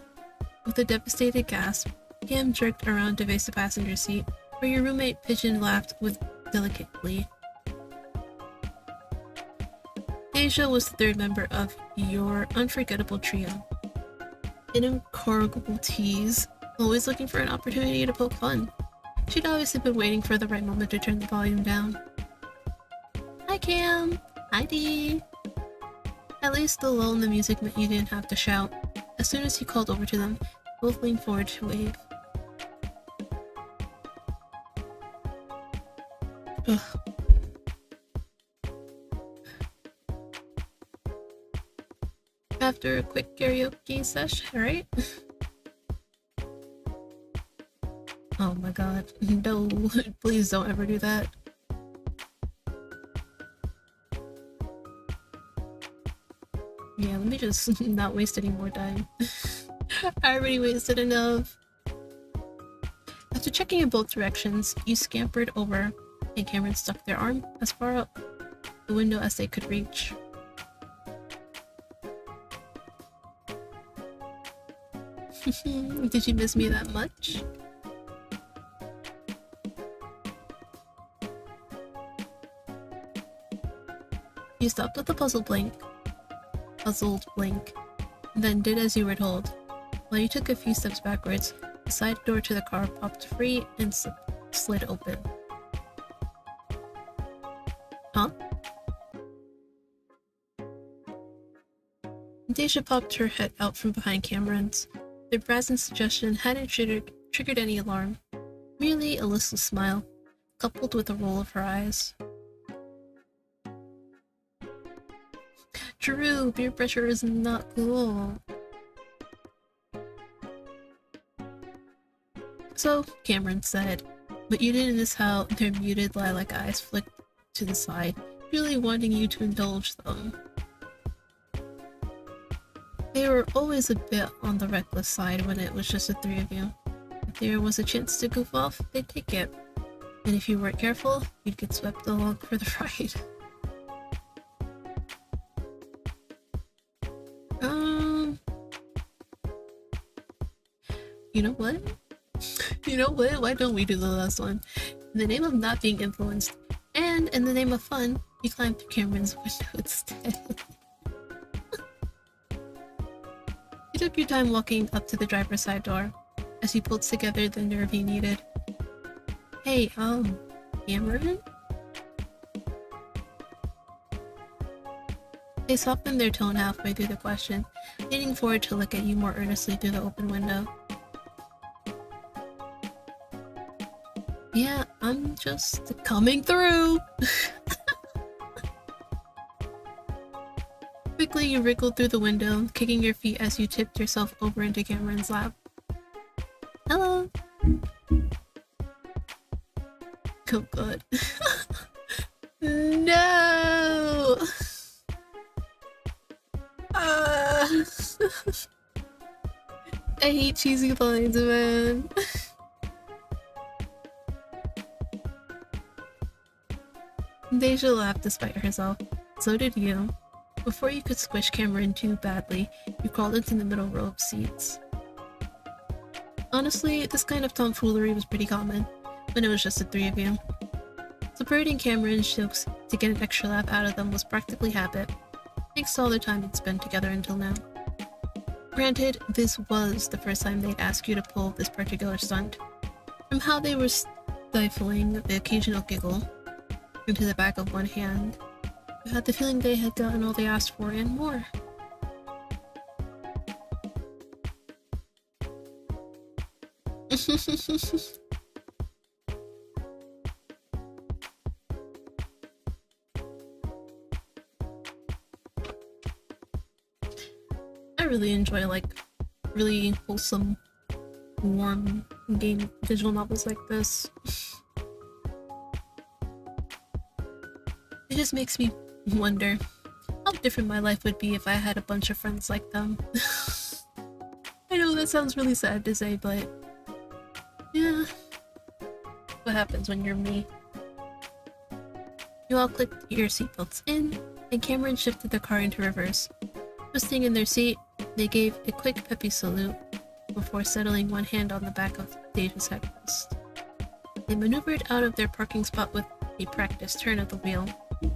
With a devastated gasp, Cam jerked around to face the passenger seat, where your roommate Pigeon laughed with delicate glee. Deja was the third member of your unforgettable trio. An incorrigible tease, always looking for an opportunity to poke fun. She'd obviously been waiting for the right moment to turn the volume down. Hi Cam! Hi Dee! At least the lull in the music meant you didn't have to shout. As soon as he called over to them, both leaned forward to wave. Ugh. After a quick karaoke sesh, right? Oh my god, no, please don't ever do that. Yeah, let me just not waste any more time. I already wasted enough. After checking in both directions, you scampered over, and Cameron stuck their arm as far out the window as they could reach. Did you miss me that much? You stopped with a puzzled blink, and then did as you were told. While you took a few steps backwards, the side door to the car popped free and slid open. Huh? Deja popped her head out from behind Cameron's. Their brazen suggestion hadn't triggered any alarm, merely a listless smile, coupled with a roll of her eyes. True, peer pressure is not cool. So, Cameron said, but you didn't miss how their muted lilac eyes flicked to the side, really wanting you to indulge them. They were always a bit on the reckless side when it was just the three of you. If there was a chance to goof off, they'd take it. And if you weren't careful, you'd get swept along for the ride. You know what? You know what? Why don't we do the last one? In the name of not being influenced, and in the name of fun, you climbed through Cameron's window instead. You took your time walking up to the driver's side door, as you pulled together the nerve you needed. Hey, Cameron? They softened their tone halfway through the question, leaning forward to look at you more earnestly through the open window. Yeah, I'm just coming through! Quickly, you wriggled through the window, kicking your feet as you tipped yourself over into Cameron's lap. Hello! Oh god. No! I hate cheesy lines, man. Deja laughed despite herself. So did you. Before you could squish Cameron too badly, you crawled into the middle row of seats. Honestly, this kind of tomfoolery was pretty common, when it was just the three of you. Separating Cameron's jokes to get an extra laugh out of them was practically habit, thanks to all the time you'd spent together until now. Granted, this was the first time they'd ask you to pull this particular stunt. From how they were stifling the occasional giggle into the back of one hand, you had the feeling they had gotten all they asked for and more. I really enjoy like really wholesome, warm game visual novels like this. It just makes me wonder how different my life would be if I had a bunch of friends like them. I know that sounds really sad to say, but yeah, what happens when you're me? You all clicked your seatbelts in, and Cameron shifted the car into reverse. Twisting in their seat, they gave a quick peppy salute before settling one hand on the back of Deja's headrest. They maneuvered out of their parking spot with a practiced turn of the wheel,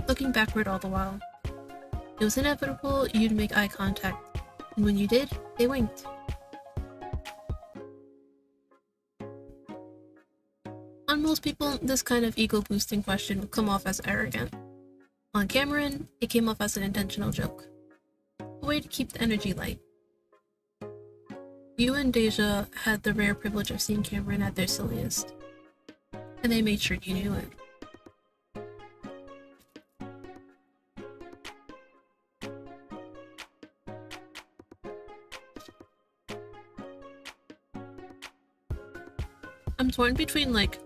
looking backward all the while. It was inevitable you'd make eye contact, and when you did, they winked. On most people, this kind of ego-boosting question would come off as arrogant. On Cameron, it came off as an intentional joke. A way to keep the energy light. You and Deja had the rare privilege of seeing Cameron at their silliest, and they made sure you knew it. I'm torn between like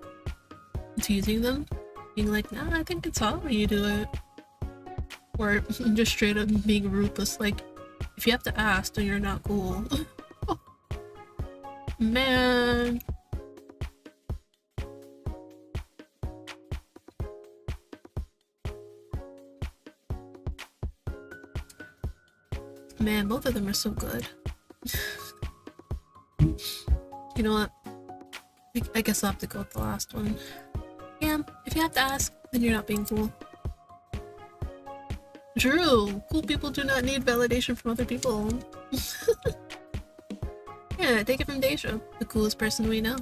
teasing them, being like, nah, I think it's hot when you do it, or just straight up being ruthless, like, if you have to ask, then you're not cool. Man. Man, both of them are so good. You know what? I guess I'll have to go with the last one. Cam, if you have to ask, then you're not being cool. True! Cool people do not need validation from other people. Yeah, take it from Deja, the coolest person we know.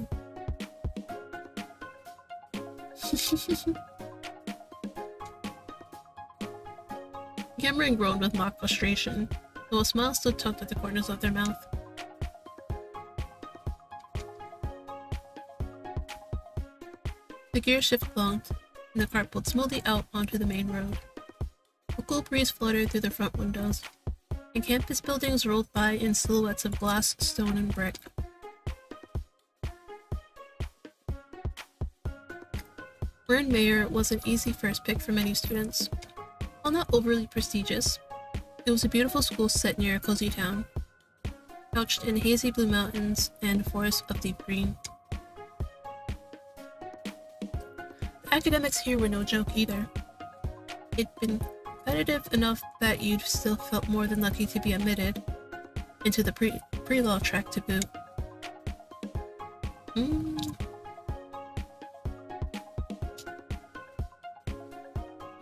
Cameron groaned with mock frustration, though a smile still tugged at the corners of their mouth. The gear shift clunked, and the cart pulled smoothly out onto the main road. A cool breeze fluttered through the front windows, and campus buildings rolled by in silhouettes of glass, stone, and brick. Warren Mayer was an easy first pick for many students. While not overly prestigious, it was a beautiful school set near a cozy town, couched in hazy blue mountains and forests of deep green. The academics here were no joke either. It'd been competitive enough that you'd still felt more than lucky to be admitted into the pre-law track to boot.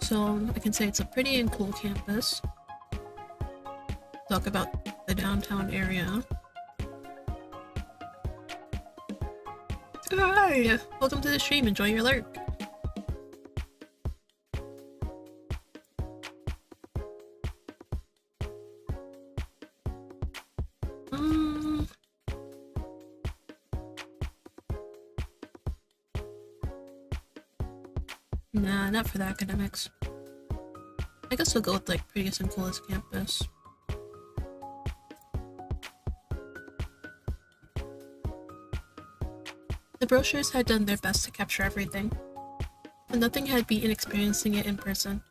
So I can say it's a pretty and cool campus. Talk about the downtown area. Hi! Welcome to the stream, enjoy your lurk. Nah, not for the academics. I guess we'll go with like prettiest and coolest campus. The brochures had done their best to capture everything, but nothing had beaten experiencing it in person.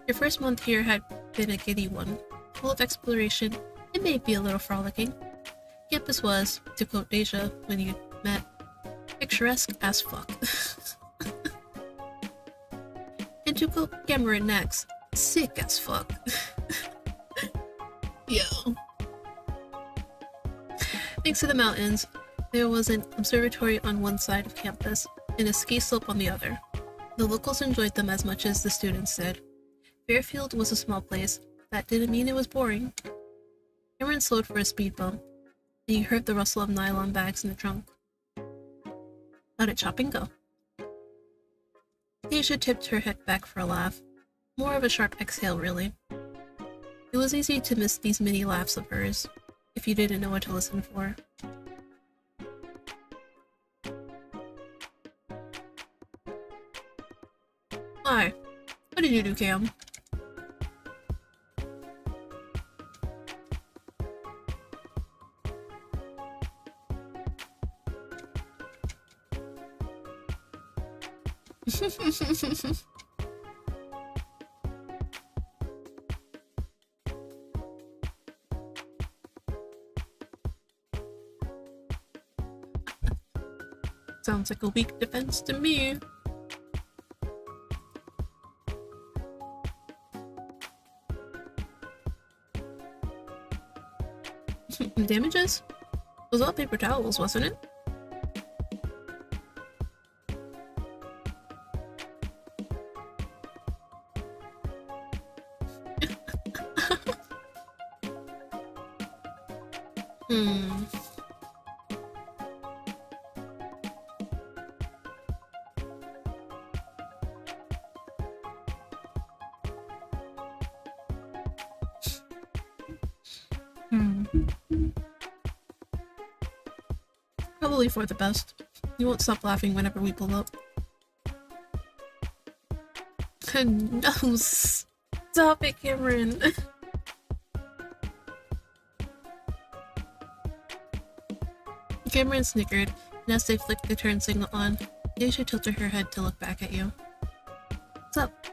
Your first month here had been a giddy one, full of exploration and maybe a little frolicking. Campus was, to quote Deja when you met, picturesque as fuck. And to quote Cameron next, sick as fuck. Yo. Thanks to the mountains, there was an observatory on one side of campus and a ski slope on the other. The locals enjoyed them as much as the students did. Fairfield was a small place. That didn't mean it was boring. Cameron slowed for a speed bump, and you heard the rustle of nylon bags in the trunk. How'd it chopping go? Deja tipped her head back for a laugh. More of a sharp exhale, really. It was easy to miss these mini laughs of hers, if you didn't know what to listen for. Hi. What did you do, Cam? Sounds like a weak defense to me. Damages? It was all paper towels, wasn't it? Probably for the best. You won't stop laughing whenever we pull up. No, stop it, Cameron. Cameron snickered, and as they flicked the turn signal on, Deja tilted her head to look back at you. What's up?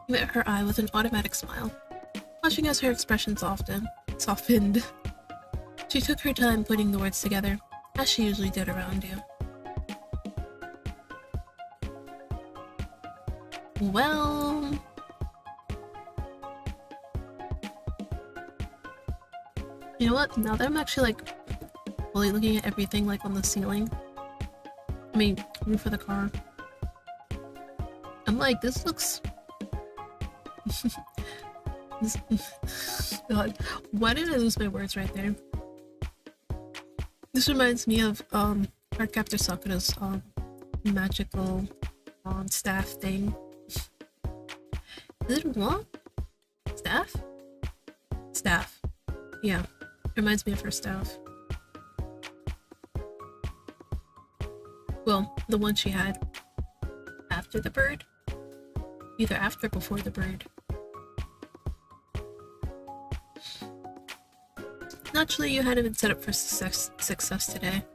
You met her eye with an automatic smile, watching as her expression softened. She took her time putting the words together, as she usually did around you. Well... You know what? Now that I'm actually like while you're looking at everything like on the ceiling. I mean, roof of the car. I'm like, this looks... God, why did I lose my words right there? This reminds me of Cardcaptor Sakura's magical staff thing. Is it what? Staff? Staff. Yeah. Reminds me of her staff. Well, the one she had after the bird. Either after or before the bird. Naturally, you hadn't been set up for success today.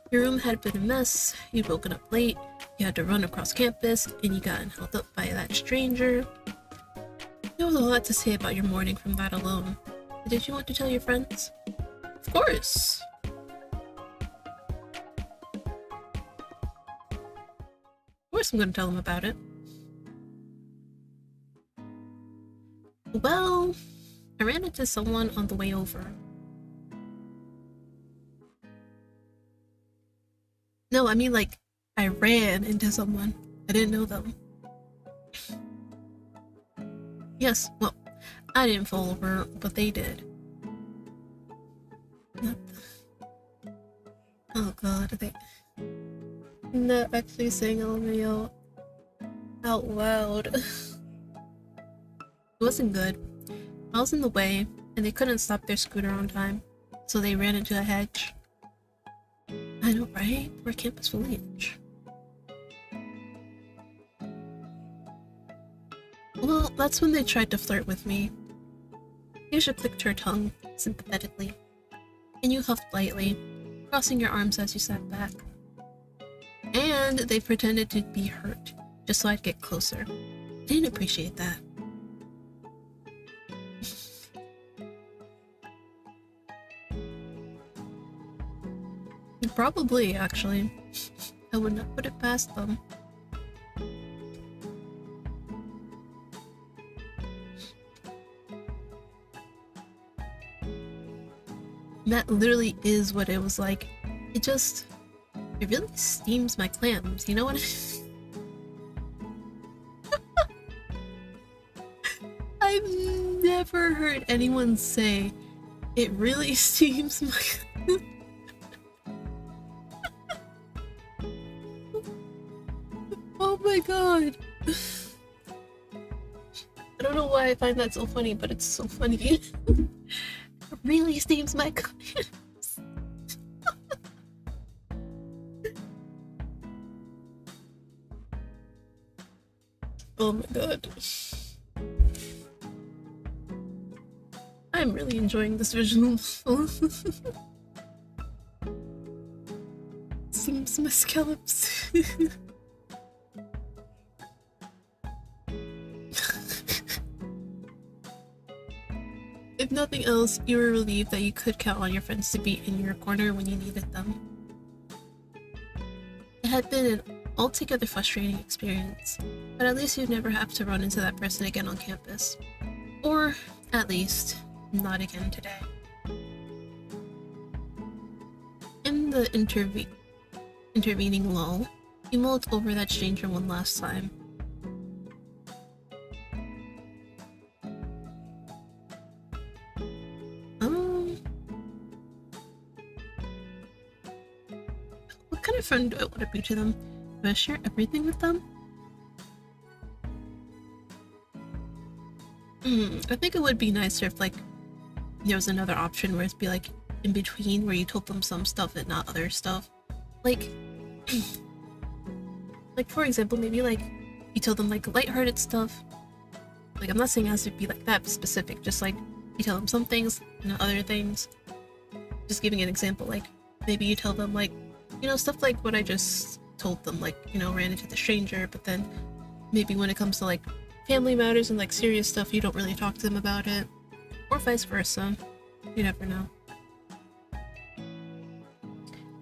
Your room had been a mess, you'd woken up late, you had to run across campus, and you got held up by that stranger. There was a lot to say about your morning from that alone. Did you want to tell your friends? Of course! Of course I'm gonna tell them about it. Well, I ran into someone on the way over. No, I mean like, I ran into someone. I didn't know them. Yes, well, I didn't fall over, but they did. Oh god, they... Not actually saying LMAO out loud. It wasn't good. I was in the way, and they couldn't stop their scooter on time, so they ran into a hedge. I know, right? We're campus foliage. Well, that's when they tried to flirt with me. Asia clicked her tongue sympathetically, and you huffed lightly, crossing your arms as you sat back. And they pretended to be hurt, just so I'd get closer. I didn't appreciate that. Probably, actually. I would not put it past them. That literally is what it was like. It really steams my clams, you know what I've never heard anyone say, it really steams my clams. Oh my god. I don't know why I find that so funny, but it's so funny. It really steams my clams. Oh my god. I'm really enjoying this visual novel. Seems my scallops. If nothing else, you were relieved that you could count on your friends to be in your corner when you needed them. It had been an altogether frustrating experience, but at least you'd never have to run into that person again on campus. Or, at least, not again today. In the intervening lull, you mulled over that stranger one last time. What kind of friend do I want to be to them? Do I share everything with them? I think it would be nicer if, like, there was another option where it'd be, like, in between, where you told them some stuff and not other stuff. Like, like, for example, maybe, like, you tell them, like, lighthearted stuff. Like, I'm not saying it has to be, like, that specific, just, like, you tell them some things and not other things. Just giving an example, like, maybe you tell them, like, you know, stuff like what I just told them, like, you know, ran into the stranger, but then maybe when it comes to, like, family matters and, like, serious stuff, you don't really talk to them about it. Or vice versa. You never know.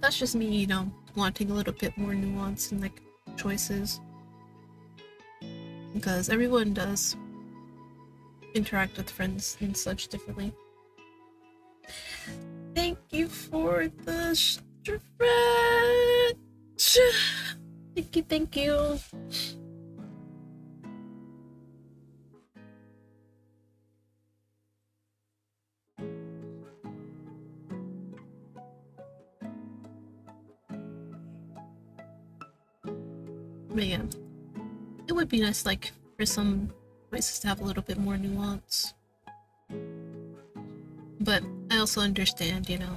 That's just me, you know, wanting a little bit more nuance and, like, choices. Because everyone does interact with friends and such differently. Thank you for the stretch. Thank you. But yeah, it would be nice, like, for some voices to have a little bit more nuance. But I also understand, you know,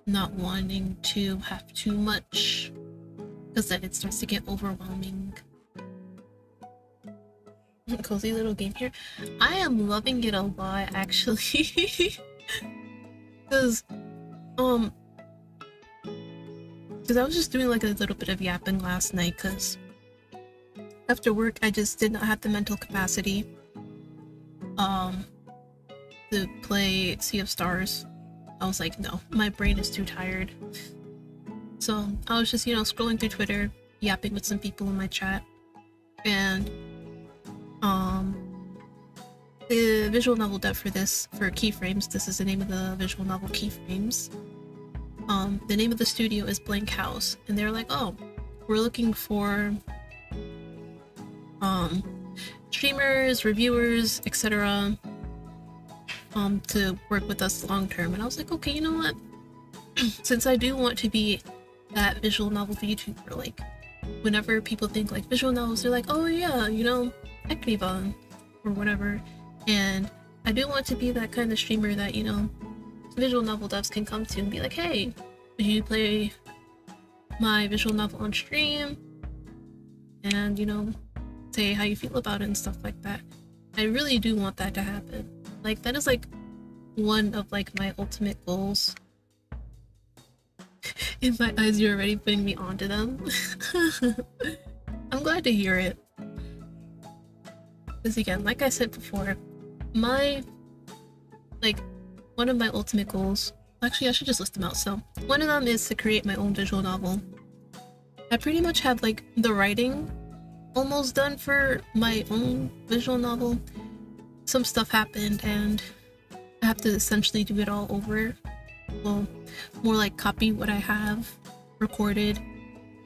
not wanting to have too much, because then it starts to get overwhelming. Cozy little game here. I am loving it a lot, actually. Because I was just doing like a little bit of yapping last night, because after work I just did not have the mental capacity to play Sea of Stars. I was like, no, my brain is too tired. So I was just, you know, scrolling through Twitter, yapping with some people in my chat, and the visual novel dev for this, for Keyframes, this is the name of the visual novel, Keyframes. The name of the studio is Blank House, and they're like, oh, we're looking for streamers, reviewers, etc. To work with us long term. And I was like, okay, you know what? Since I do want to be that visual novel VTuber, like, whenever people think like visual novels, they're like, oh yeah, you know, Ekrivan or whatever. And I do want to be that kind of streamer that, you know, visual novel devs can come to and be like, hey, would you play my visual novel on stream? And, you know, say how you feel about it and stuff like that. I really do want that to happen. Like, that is like one of like my ultimate goals. In my eyes, you're already putting me onto them. I'm glad to hear it. Because again, like I said before, one of my ultimate goals, actually I should just list them out. So one of them is to create my own visual novel. I pretty much have like the writing almost done for my own visual novel. Some stuff happened and I have to essentially do it all over. Well, more like copy what I have recorded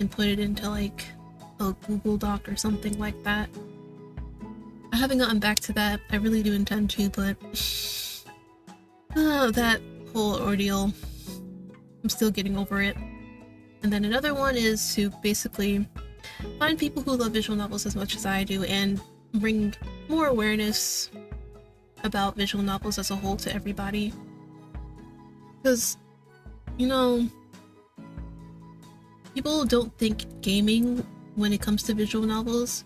and put it into like a Google Doc or something like that. I haven't gotten back to that. I really do intend to, but that whole ordeal, I'm still getting over it. And then another one is to basically find people who love visual novels as much as I do and bring more awareness about visual novels as a whole to everybody. Because, you know, people don't think gaming when it comes to visual novels.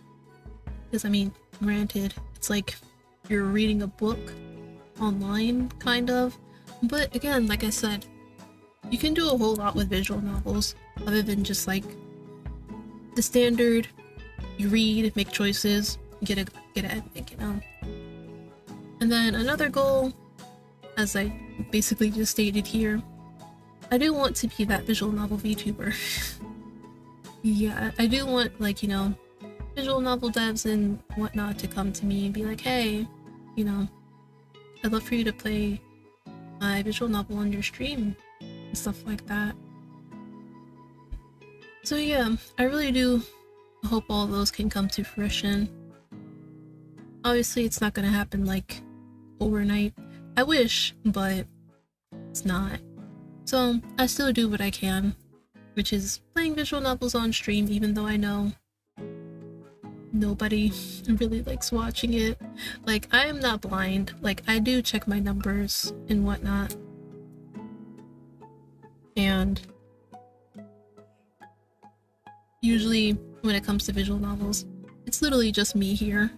Because, I mean, granted, it's like you're reading a book online, kind of. But again, like I said, you can do a whole lot with visual novels other than just like the standard, you read, make choices, get an ending, you know. And then another goal, as I basically just stated here, I do want to be that visual novel VTuber. Yeah, I do want, like, you know, visual novel devs and whatnot to come to me and be like, hey, you know, I'd love for you to play my visual novel on your stream and stuff like that. So yeah, I really do hope all those can come to fruition. Obviously, it's not gonna happen like overnight. I wish, but it's not. So I still do what I can, which is playing visual novels on stream, even though I know nobody really likes watching it. Like, I am not blind. Like, I do check my numbers and whatnot. And usually when it comes to visual novels, it's literally just me here.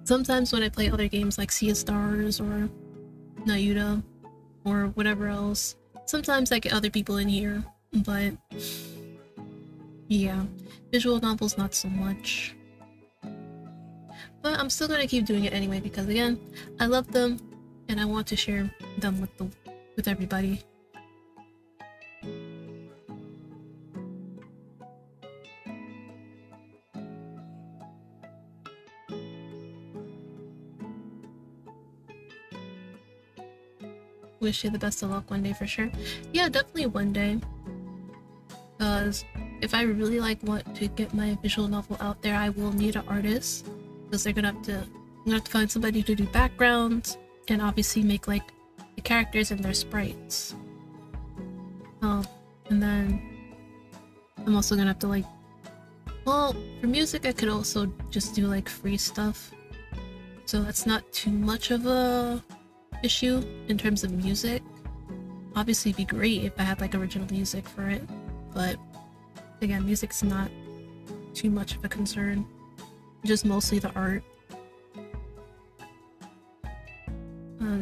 Sometimes when I play other games like Sea of Stars or Nayuta or whatever else, sometimes I get other people in here, but yeah, visual novels not so much. But I'm still gonna keep doing it anyway because again, I love them and I want to share them with everybody. wish you the best of luck one day for sure. Yeah, definitely one day. Because if I really like want to get my visual novel out there, I will need an artist. Because I'm gonna have to find somebody to do backgrounds and obviously make like the characters and their sprites. And then I'm also gonna have to like, well, for music I could also just do like free stuff. So that's not too much of a issue in terms of music. Obviously it'd be great if I had like original music for it, but again, music's not too much of a concern. Just mostly the art.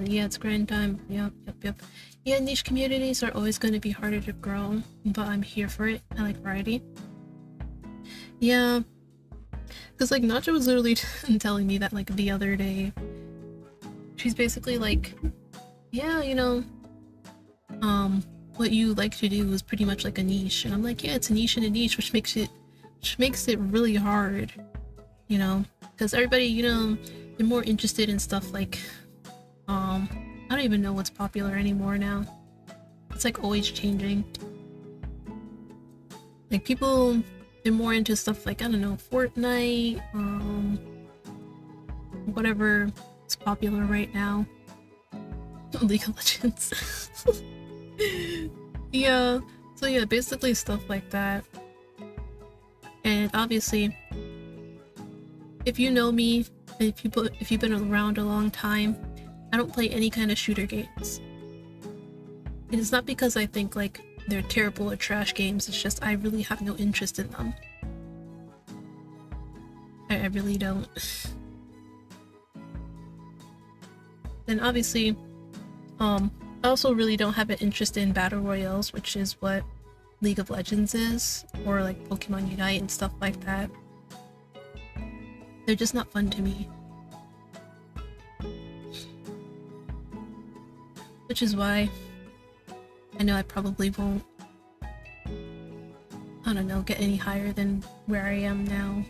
Yeah, it's grind time. Yep. Yeah, niche communities are always going to be harder to grow, but I'm here for it. I like variety. Yeah, because like Nacho was literally telling me that like the other day. She's basically like, yeah, you know, what you like to do is pretty much like a niche, and I'm like, yeah, it's a niche and a niche, which makes it really hard, you know, because everybody, you know, they're more interested in stuff like, I don't even know what's popular anymore now. It's like always changing. Like people, they're more into stuff like, I don't know, Fortnite, whatever is popular right now. League of Legends. Yeah, so yeah, basically stuff like that. And obviously, if you know me, if you've been around a long time, I don't play any kind of shooter games. And it's not because I think like they're terrible or trash games, it's just I really have no interest in them. I really don't. Then obviously, I also really don't have an interest in battle royales, which is what League of Legends is, or like Pokemon Unite and stuff like that. They're just not fun to me. Which is why I know I probably won't, I don't know, get any higher than where I am now.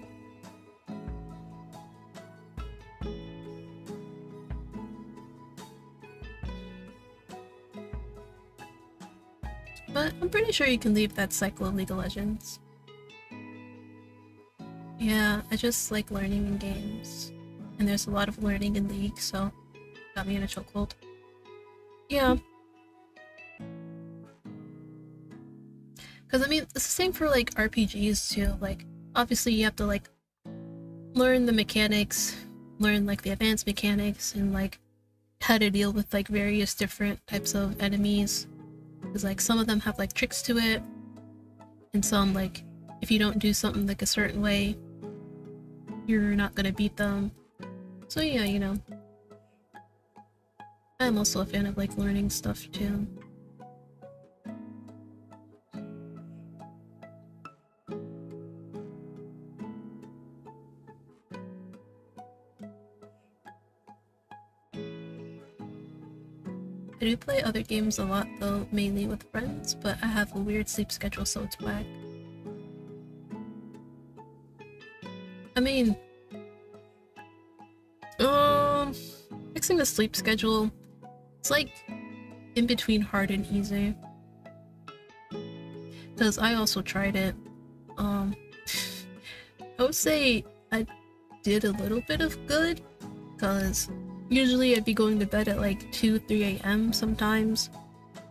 But I'm pretty sure you can leave that cycle of League of Legends. Yeah, I just like learning in games. And there's a lot of learning in League, so got me in a chokehold. Yeah. Because I mean, it's the same for like RPGs too. Like, obviously you have to like learn the mechanics, learn like the advanced mechanics, and like how to deal with like various different types of enemies. Because like some of them have like tricks to it, and some like if you don't do something like a certain way, you're not gonna beat them. So yeah, you know. I'm also a fan of like learning stuff too. I do play other games a lot though, mainly with friends, but I have a weird sleep schedule, so it's whack. I mean, fixing the sleep schedule, it's like in between hard and easy. Because I also tried it. I would say I did a little bit of good, because usually I'd be going to bed at like 2-3 a.m. sometimes.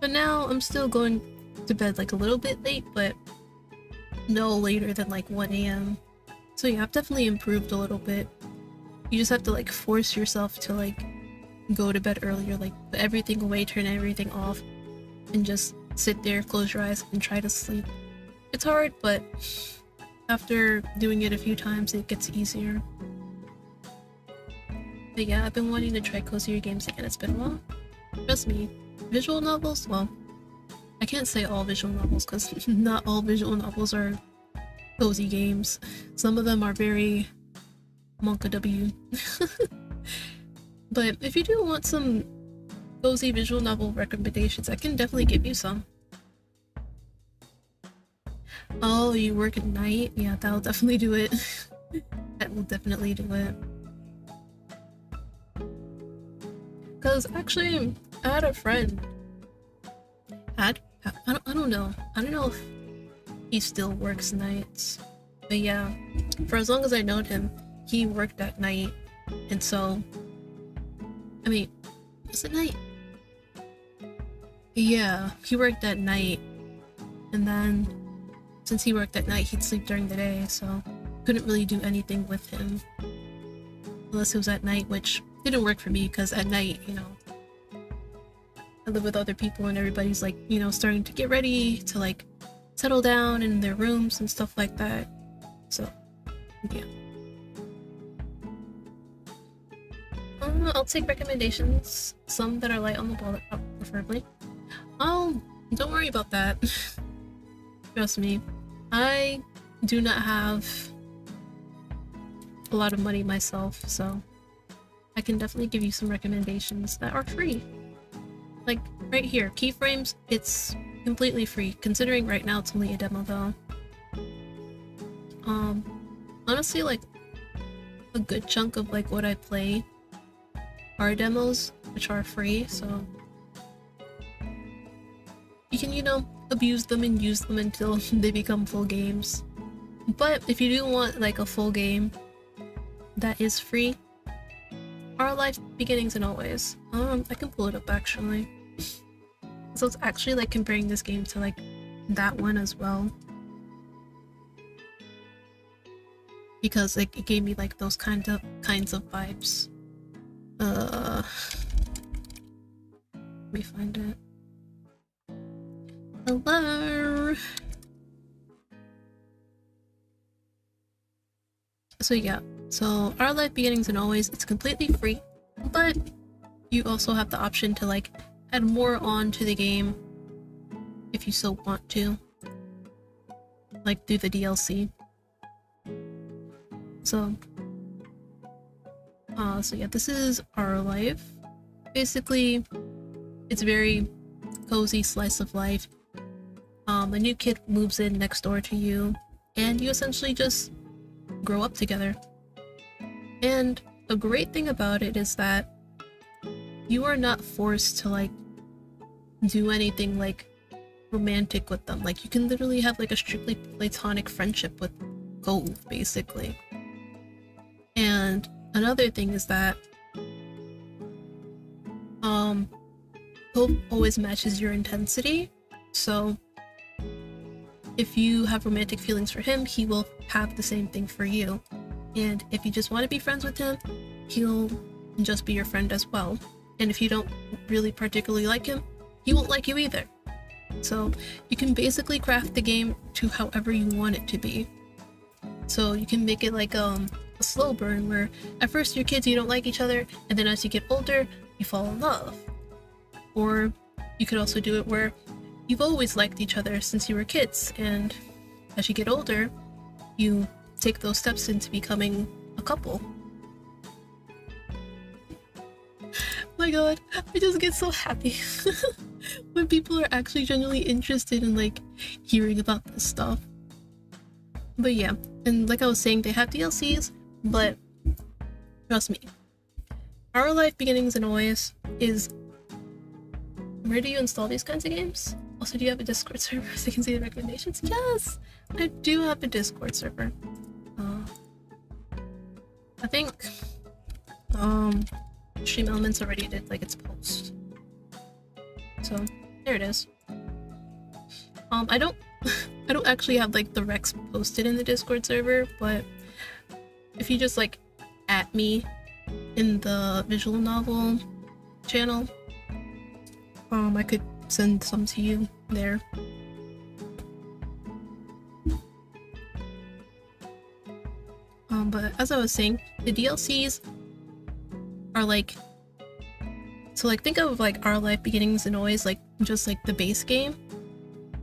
But now I'm still going to bed like a little bit late, but no later than like 1 a.m. So yeah, I've definitely improved a little bit. You just have to like force yourself to like go to bed earlier, like put everything away, turn everything off, and just sit there, close your eyes, and try to sleep. It's hard, but after doing it a few times, it gets easier. But yeah, I've been wanting to try cozier games again. It's been a while. Trust me. Visual novels? Well, I can't say all visual novels because not all visual novels are cozy games. Some of them are very Monka W. But if you do want some cozy visual novel recommendations, I can definitely give you some. Oh, you work at night? Yeah, that'll definitely do it. That will definitely do it. Because actually, I had a friend I don't know. I don't know if he still works nights. But yeah, for as long as I known him, he worked at night. And so, I mean, is it night? Yeah, he worked at night. And then, since he worked at night, he'd sleep during the day, so couldn't really do anything with him. Unless it was at night, which didn't work for me, because at night, you know, I live with other people and everybody's like, you know, starting to get ready to like settle down in their rooms and stuff like that. So, yeah. I'll take recommendations, some that are light on the bullet, preferably. Oh, don't worry about that. Trust me, I do not have a lot of money myself, so I can definitely give you some recommendations that are free. Like, right here, keyframes, it's completely free, considering right now it's only a demo though. Honestly, like, a good chunk of like what I play are demos, which are free, so you can, you know, abuse them and use them until they become full games. But if you do want like a full game that is free, Our Life Beginnings and Always. I can pull it up actually. So it's actually like comparing this game to like that one as well. Because like it gave me like those kinds of vibes. Let me find it. Hello. So yeah, so Our Life Beginnings and Always, it's completely free, but you also have the option to like add more on to the game if you so want to, like through the DLC. So yeah, this is Our Life. Basically, it's very cozy slice of life. A new kid moves in next door to you, and you essentially just grow up together. And a great thing about it is that you are not forced to like do anything like romantic with them. Like you can literally have like a strictly platonic friendship with Cove, basically. And another thing is that Cove always matches your intensity. So if you have romantic feelings for him, he will have the same thing for you. And if you just want to be friends with him, he'll just be your friend as well. And if you don't really particularly like him, he won't like you either. So you can basically craft the game to however you want it to be. So you can make it like a slow burn where at first you're kids, you don't like each other, and then as you get older, you fall in love. Or you could also do it where you've always liked each other since you were kids, and as you get older, you take those steps into becoming a couple. My god, I just get so happy when people are actually genuinely interested in like hearing about this stuff. But yeah, and like I was saying, they have DLCs, but trust me, Our Life Beginnings and Always is... Where do you install these kinds of games? Also, do you have a Discord server so you can see the recommendations? Yes! I do have a Discord server. I think Stream Elements already did like its post. So there it is. I don't I don't actually have like the recs posted in the Discord server, but if you just like at me in the visual novel channel, I could send some to you there. But as I was saying, the DLCs are like, so like think of like Our Life Beginnings and Always like just like the base game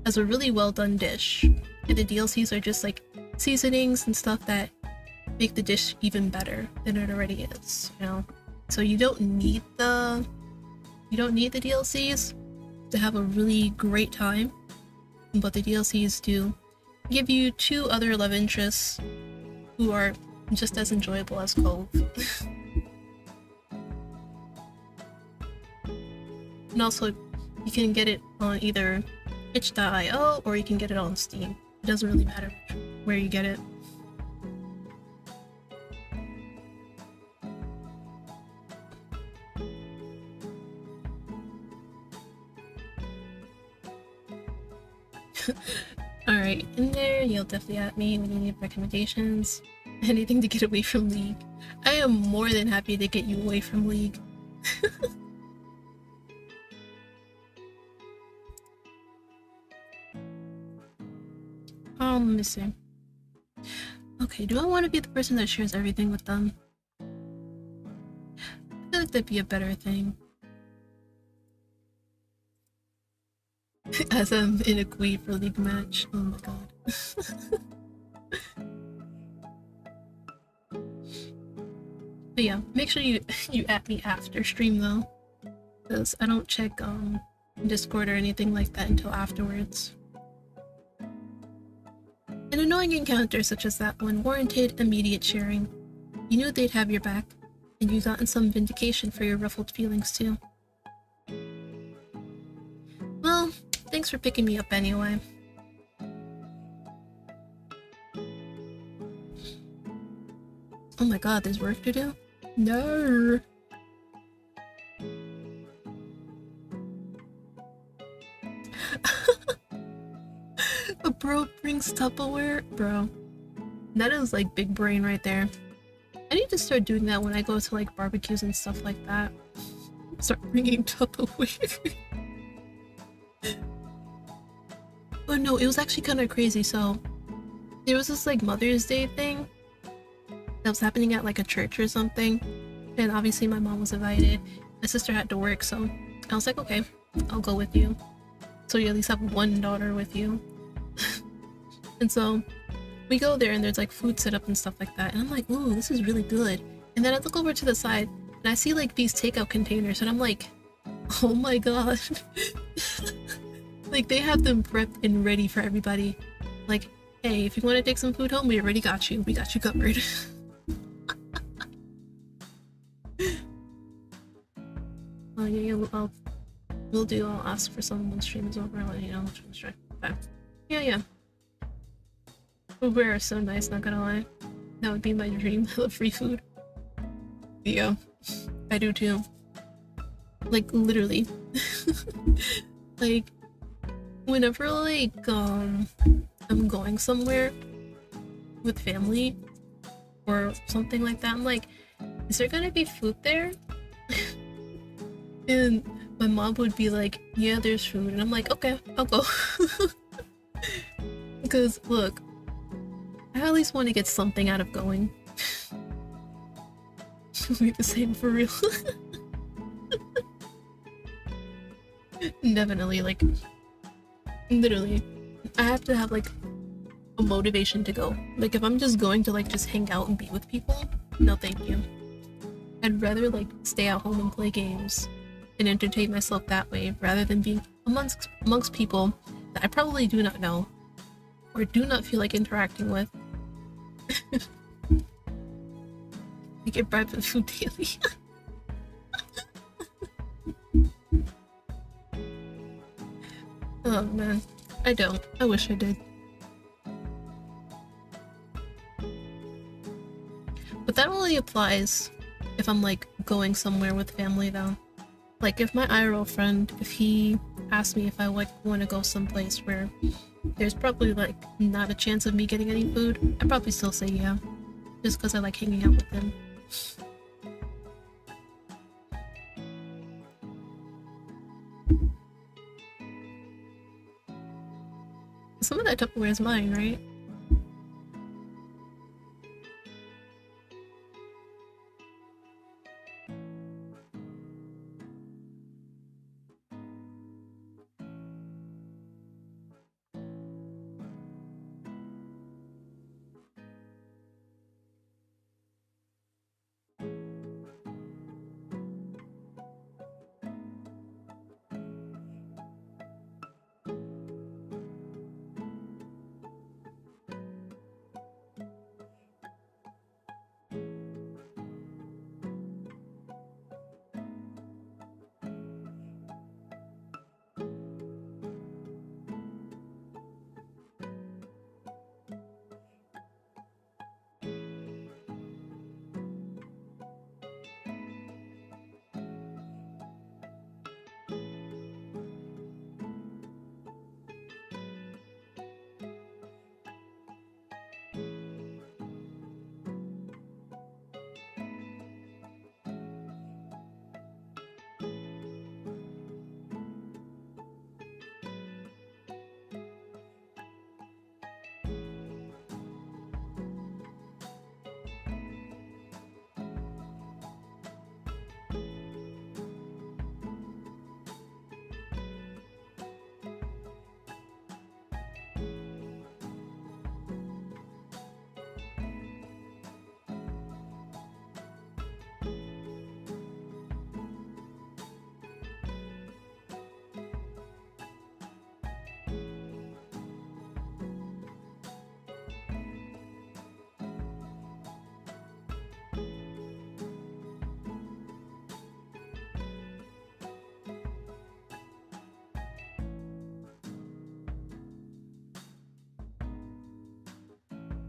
as a really well done dish, and the DLCs are just like seasonings and stuff that make the dish even better than it already is, you know? So you don't need the DLCs to have a really great time, but the DLCs do give you two other love interests who are just as enjoyable as Cove. And also, you can get it on either itch.io, or you can get it on Steam. It doesn't really matter where you get it. Alright, in there, you'll definitely at me when you need recommendations. Anything to get away from League. I am more than happy to get you away from League. Let me see. Okay, do I want to be the person that shares everything with them? I feel like that'd be a better thing. As I'm in a queue for League match. Oh my god. But yeah, make sure you at me after stream though. Because I don't check Discord or anything like that until afterwards. An annoying encounter such as that one warranted immediate sharing. You knew they'd have your back, and you gotten some vindication for your ruffled feelings too. Well, thanks for picking me up anyway. Oh my god, there's work to do? No. A bro brings Tupperware? Bro. That is like big brain right there. I need to start doing that when I go to like barbecues and stuff like that. Start bringing Tupperware. Oh no, it was actually kind of crazy. So there was this like Mother's Day thing that was happening at like a church or something, and obviously my mom was invited. My sister had to work, so I was like, okay, I'll go with you, so you at least have one daughter with you. And so we go there and there's like food set up and stuff like that, and I'm like, ooh, this is really good. And then I look over to the side and I see like these takeout containers, and I'm like, oh my god. Like they have them prepped and ready for everybody. Like, hey, if you want to take some food home, we already got you. We got you covered. Oh yeah, we'll do. I'll ask for someone when stream is over. I'll let you know which one's trying. Okay. Yeah. Uber is so nice, not gonna lie. That would be my dream. I love free food. Yeah, I do too. Like literally. Like whenever like I'm going somewhere with family or something like that, I'm like, is there gonna be food there? And my mom would be like, yeah, there's food, and I'm like, okay, I'll go. Because look, I at least want to get something out of going. Be the same for real. Definitely, like, literally, I have to have like a motivation to go. Like if I'm just going to like just hang out and be with people, no thank you. I'd rather like stay at home and play games and entertain myself that way rather than being amongst people that I probably do not know or do not feel like interacting with. I get bribed with food daily. Oh man, I don't. I wish I did. But that only applies if I'm like going somewhere with family though. Like if my IRL friend, if he asked me if I like want to go someplace where there's probably like not a chance of me getting any food, I'd probably still say yeah. Just because I like hanging out with him. Some of that Tupperware is mine, right?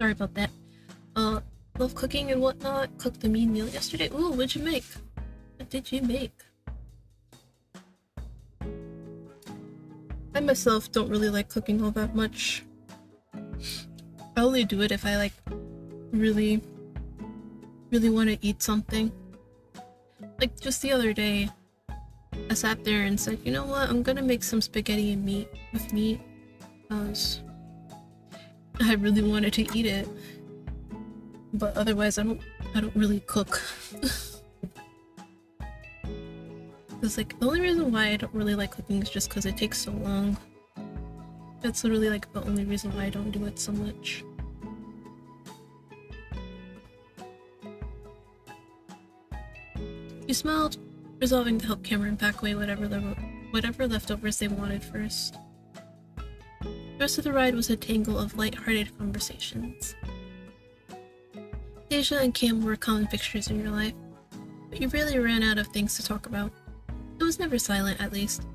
Sorry about that. Love cooking and whatnot. Cooked a mean meal yesterday. Ooh, what'd you make? What did you make? I myself don't really like cooking all that much. I only do it if I like really want to eat something. Like just the other day, I sat there and said, you know what, I'm gonna make some spaghetti and meat because I really wanted to eat it. But otherwise I don't really cook. It's like the only reason why I don't really like cooking is just because it takes so long. That's literally like the only reason why I don't do it so much. You smiled, resolving to help Cameron pack away whatever leftovers they wanted first. The rest of the ride was a tangle of light-hearted conversations. Deja and Cam were common fixtures in your life, but you rarely ran out of things to talk about. It was never silent, at least.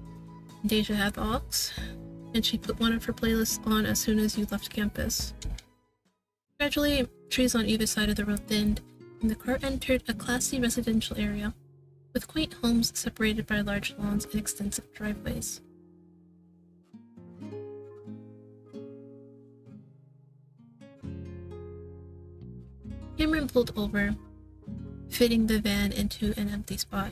Deja had the aux, and she put one of her playlists on as soon as you left campus. Gradually, trees on either side of the road thinned, and the car entered a classy residential area, with quaint homes separated by large lawns and extensive driveways. Cameron pulled over, fitting the van into an empty spot.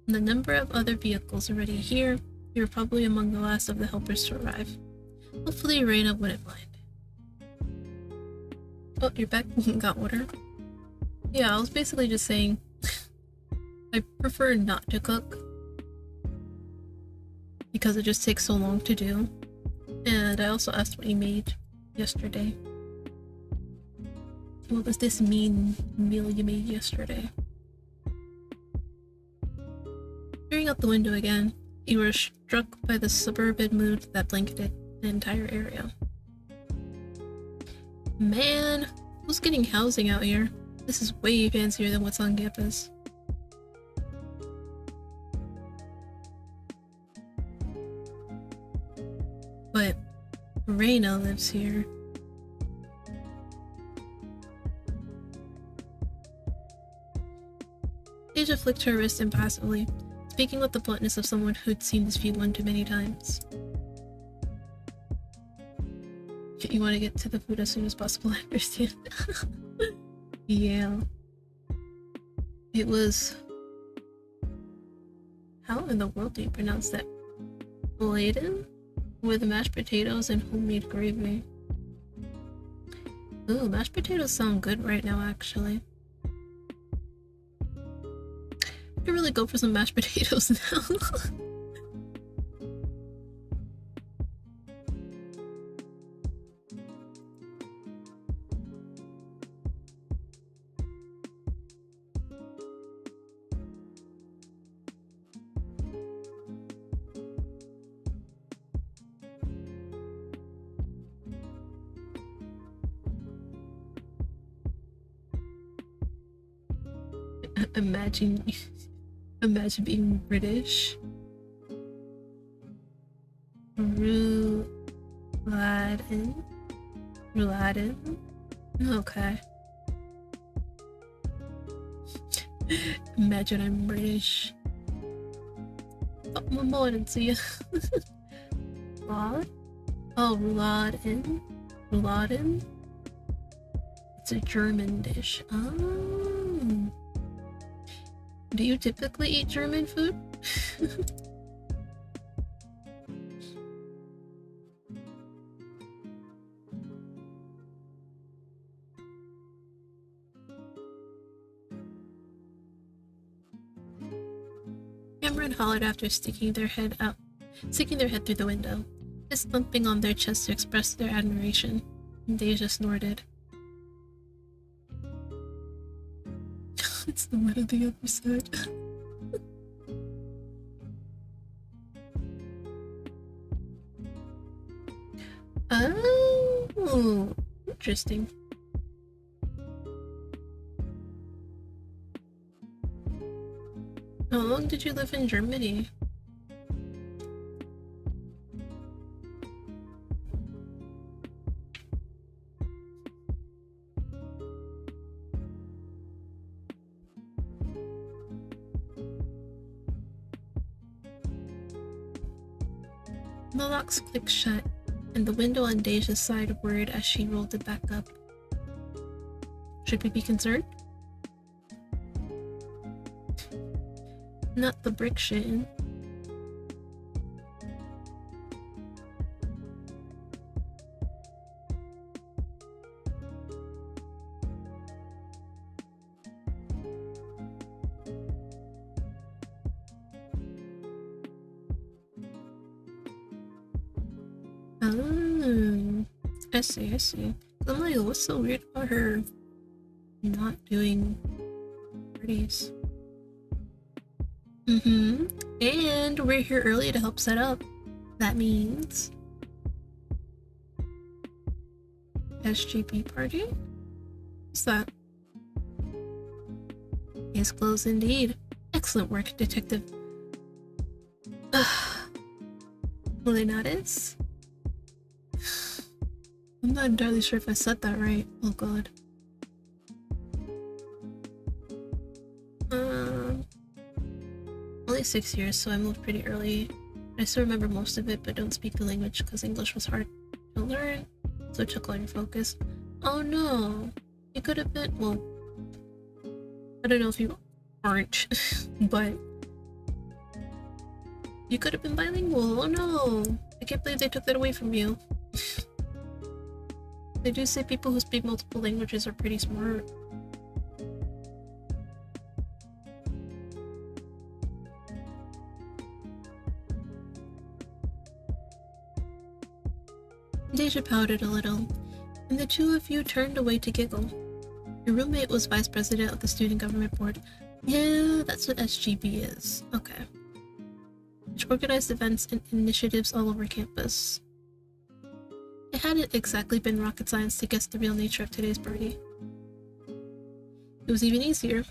And the number of other vehicles already here, you were probably among the last of the helpers to arrive. Hopefully Reina wouldn't mind. Oh, you're back. Got water? Yeah, I was basically just saying I prefer not to cook because it just takes so long to do. And I also asked what you made yesterday. What was this mean meal you made yesterday? Peering out the window again, you were struck by the suburban mood that blanketed the entire area. Man, who's getting housing out here? This is way fancier than what's on campus. But Reina lives here. Deja flicked her wrist impassively, speaking with the bluntness of someone who'd seen this view one too many times. You want to get to the food as soon as possible, I understand. Yeah. It was... How in the world do you pronounce that? Laden? With mashed potatoes and homemade gravy. Ooh, mashed potatoes sound good right now, actually. I could really go for some mashed potatoes now. Imagine being British. Rouladen? Okay. Imagine I'm British. Oh, morning to you. What? Oh, rouladen? Rouladen? It's a German dish. Oh. Do you typically eat German food? Cameron hollered after sticking their head through the window, fist thumping on their chest to express their admiration. Deja snorted. It's the one on the other side. Oh, interesting. How long did you live in Germany? The locks clicked shut, and the window on Deja's side whirred as she rolled it back up. Should we be concerned? Not the brick shit. Oh, I see, I see. I'm like, what's so weird about her not doing parties? And we're here early to help set up. That means SGP party? What's that? Case closed indeed. Excellent work, detective. Lenatus? I'm not entirely sure if I said that right. Oh god. Only 6 years, so I moved pretty early. I still remember most of it, but don't speak the language because English was hard to learn, so it took all your focus. Oh no! You could have been— well, I don't know if you aren't, but you could have been bilingual. Oh no! I can't believe they took that away from you. They do say people who speak multiple languages are pretty smart. Deja pouted a little, and the two of you turned away to giggle. Your roommate was vice president of the student government board. Yeah, that's what SGB is. Okay. Which organized events and initiatives all over campus. It hadn't exactly been rocket science to guess the real nature of today's party. It was even easier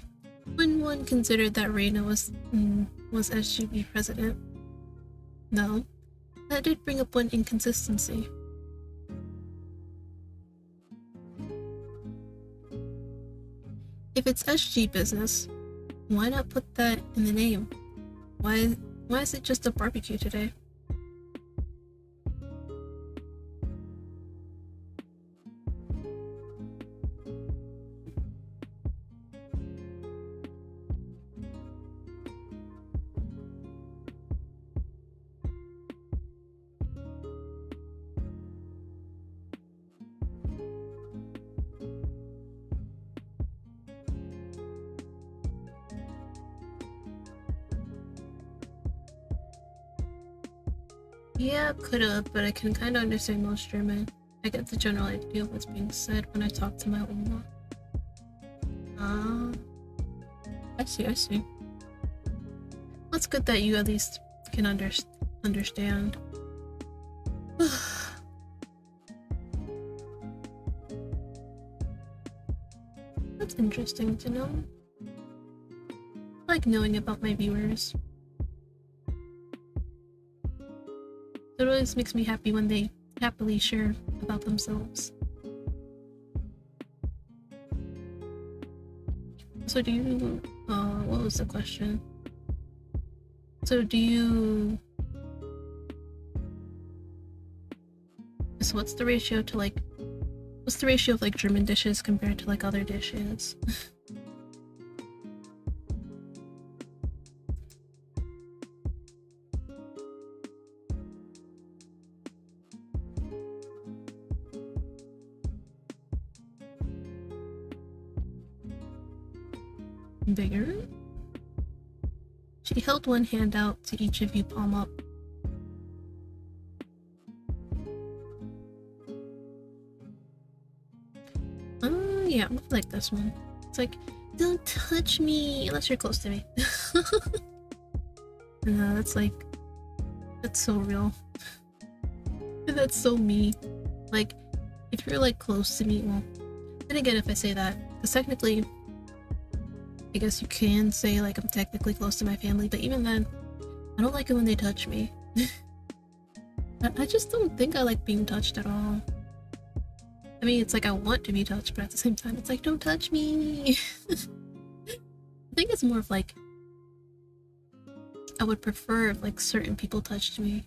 when one considered that Reina was SGB president. No, that did bring up one inconsistency. If it's SG business, why not put that in the name? Why is it just a barbecue today? Yeah, could've, but I can kinda understand most German. I get the general idea of what's being said when I talk to my Oma. Ah, I see, I see. Well, it's good that you at least can understand. That's interesting to know. I like knowing about my viewers. It always makes me happy when they happily share about themselves. So do you, what was the question? So do you, so what's the ratio to like, what's the ratio of like German dishes compared to like other dishes? Bigger? She held one hand out to each of you, palm up. Oh yeah, I like this one. It's like, don't touch me unless you're close to me. No, that's like, that's so real. That's so me. Like, if you're like close to me, well, then again, if I say that, because technically, I guess you can say like I'm technically close to my family, but even then, I don't like it when they touch me. I just don't think I like being touched at all. I mean, it's like I want to be touched, but at the same time, it's like, don't touch me. I think it's more of like, I would prefer if like certain people touched me.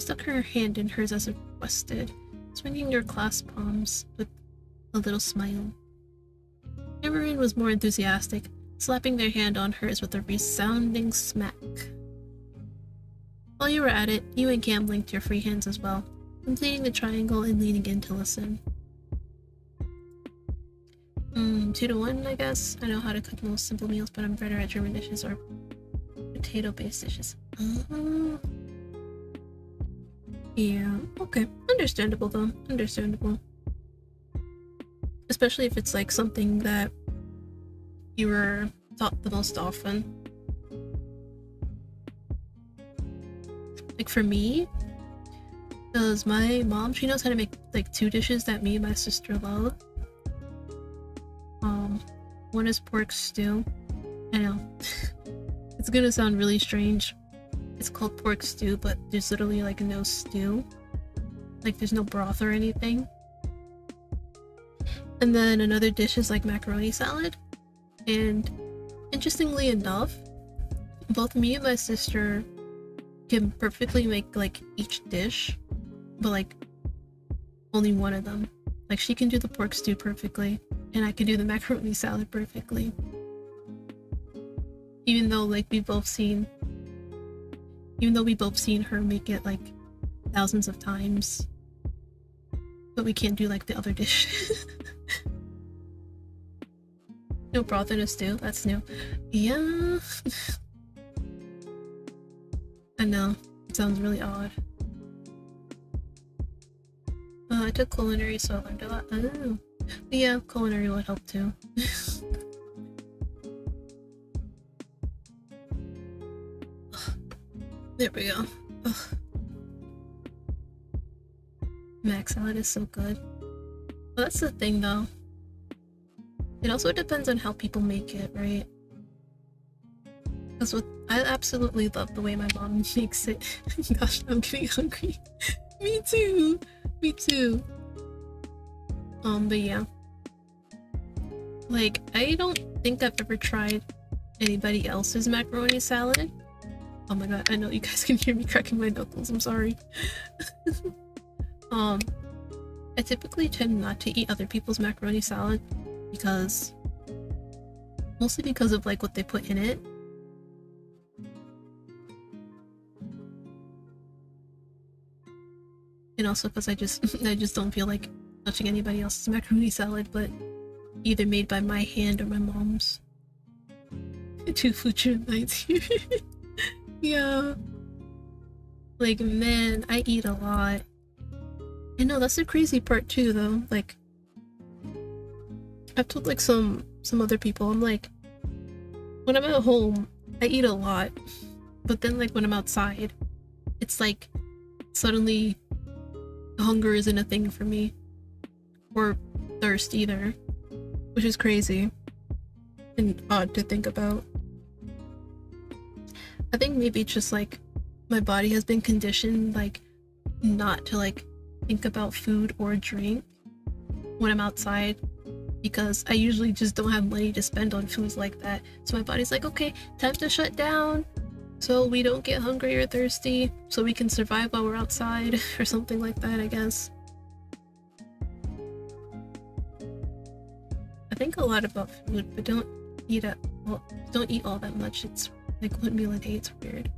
stuck her hand in hers as requested, swinging her clasped palms with a little smile. Cameron was more enthusiastic, slapping their hand on hers with a resounding smack. While you were at it, you and Cam linked your free hands as well, completing the triangle and leaning in to listen. 2-to-1, I guess. I know how to cook most simple meals, but I'm better at German dishes or potato-based dishes. Yeah, okay. Understandable, though. Understandable. Especially if it's, like, something that you were taught the most often. Like, for me, because my mom, she knows how to make, like, 2 dishes that me and my sister love. One is pork stew. I know. It's gonna sound really strange. It's called pork stew, but there's literally like no stew. Like there's no broth or anything. And then another dish is like macaroni salad. And interestingly enough, both me and my sister can perfectly make like each dish, but like only one of them. Like she can do the pork stew perfectly, and I can do the macaroni salad perfectly. Even though like we both seen her make it like thousands of times, but we can't do like the other dish. No broth in a stew, that's new. Yeah. I know, it sounds really odd. I took culinary, so I learned a lot. Oh. But yeah, culinary would help too. There we go. Ugh. Mac salad is so good. Well, that's the thing though. It also depends on how people make it, right? Because I absolutely love the way my mom makes it. Gosh, I'm getting hungry. Me too. Me too. But yeah. Like, I don't think I've ever tried anybody else's macaroni salad. Oh my god, I know you guys can hear me cracking my knuckles, I'm sorry. I typically tend not to eat other people's macaroni salad because... mostly because of like what they put in it. And also because I just don't feel like touching anybody else's macaroni salad, but either made by my hand or my mom's. 2 future nights here. Yeah. Like, man, I eat a lot. I know, that's the crazy part too, though. Like, I've told like some other people, I'm like, when I'm at home, I eat a lot. But then like when I'm outside, it's like, suddenly hunger isn't a thing for me. Or thirst either. Which is crazy. And odd to think about. I think maybe it's just like my body has been conditioned like not to like think about food or drink when I'm outside, because I usually just don't have money to spend on foods like that. So my body's like, okay, time to shut down so we don't get hungry or thirsty, so we can survive while we're outside or something like that, I guess. I think a lot about food, but don't eat all that much. It's like 1 meal a day, it's weird.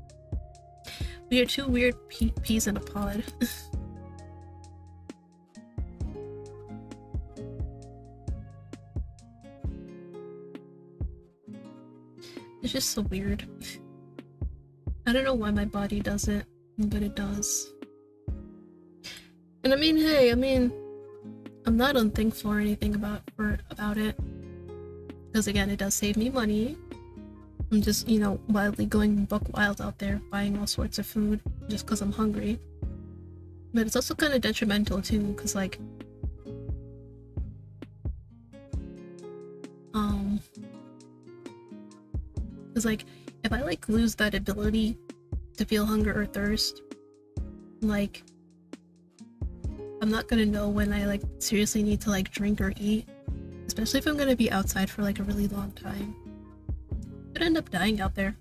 We are 2 weird peas in a pod. It's just so weird. I don't know why my body does it, but it does. And I mean, hey, I'm not unthankful or anything about it. Because again, it does save me money. I'm just, you know, wildly going buck wild out there, buying all sorts of food just because I'm hungry. But it's also kind of detrimental too, because like, if I like lose that ability to feel hunger or thirst, like, I'm not gonna know when I like seriously need to like drink or eat, especially if I'm gonna be outside for like a really long time. Could end up dying out there.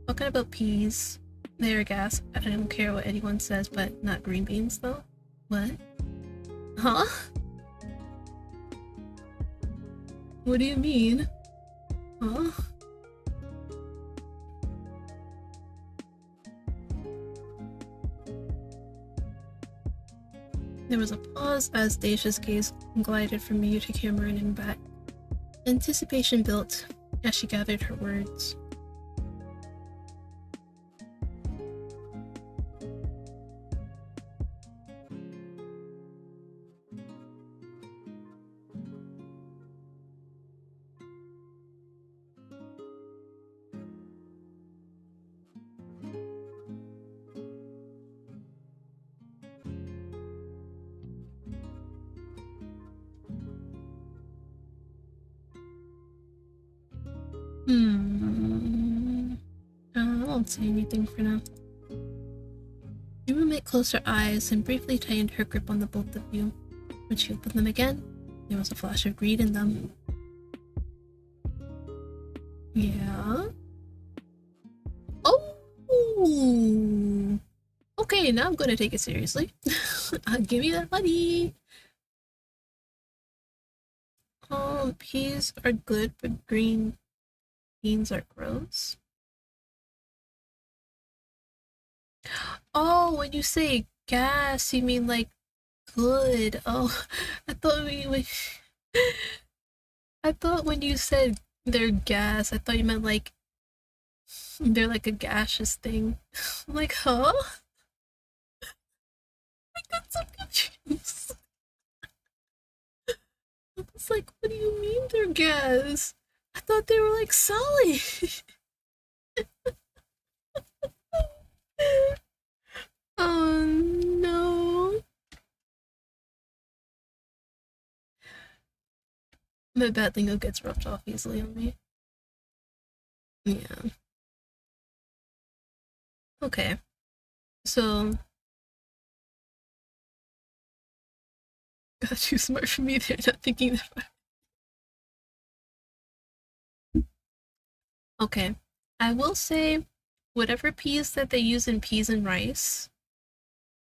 What kind about peas. They are gas. I don't care what anyone says, but not green beans though. What? Huh? What do you mean? Huh? There was a pause as Dacia's gaze glided from me to Cameron and back. Anticipation built as she gathered her words. I won't say anything for now. Your roommate closed her eyes and briefly tightened her grip on the both of you. When she opened them again, there was a flash of greed in them. Yeah? Oh! Okay, now I'm gonna take it seriously. Give me that money! Peas are good, but green beans are gross. Oh, when you say gas, you mean like good. Oh, I thought I thought when you said they're gas, I thought you meant like they're like a gaseous thing. I'm like, huh? I got so confused. I was like, what do you mean they're gas? I thought they were like solid. Oh no. My bad lingo gets rubbed off easily on me. Yeah. Okay. So got too smart for me there, not thinking that far. Okay. I will say whatever peas that they use in peas and rice,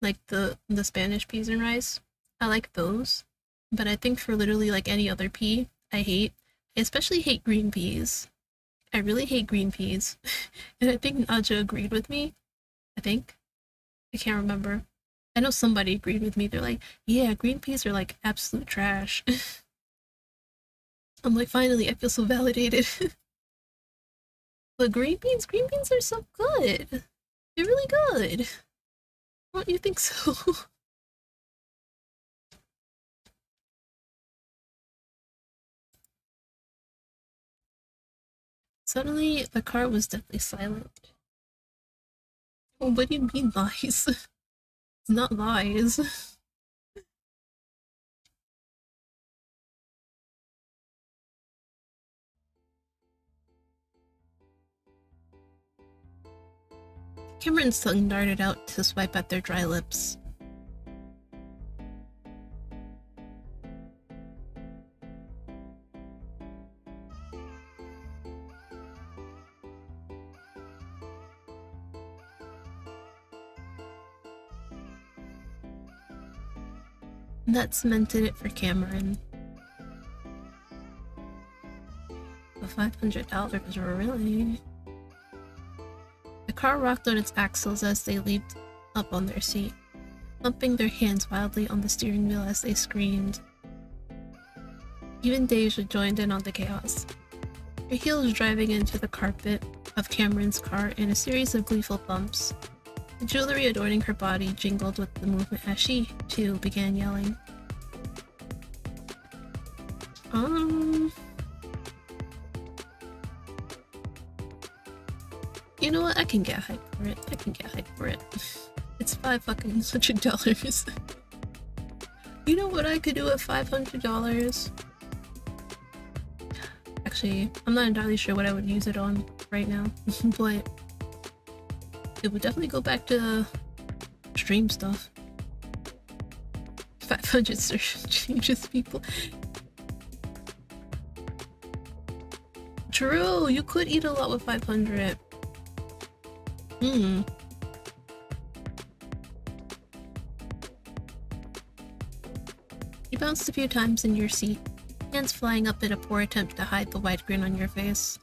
like the Spanish peas and rice, I like those. But I think for literally like any other pea, I hate. I especially hate green peas. I really hate green peas. And I think Naja agreed with me. I think. I can't remember. I know somebody agreed with me. They're like, yeah, green peas are like absolute trash. I'm like, finally, I feel so validated. But green beans are so good. They're really good. Don't you think so? Suddenly, the car was deathly silent. Oh, what do you mean lies? It's not lies. Cameron's tongue darted out to swipe at their dry lips. That cemented it for Cameron. The $500 were really... The car rocked on its axles as they leaped up on their seat, thumping their hands wildly on the steering wheel as they screamed. Even Deja joined in on the chaos, her heels driving into the carpet of Cameron's car in a series of gleeful bumps. The jewelry adorning her body jingled with the movement as she, too, began yelling. You know what? I can get hyped for it. It's $500. You know what I could do at $500? Actually, I'm not entirely sure what I would use it on right now, but it would definitely go back to stream stuff. 500 search changes people. True, you could eat a lot with 500. Hmm. You bounced a few times in your seat, hands flying up in a poor attempt to hide the wide grin on your face.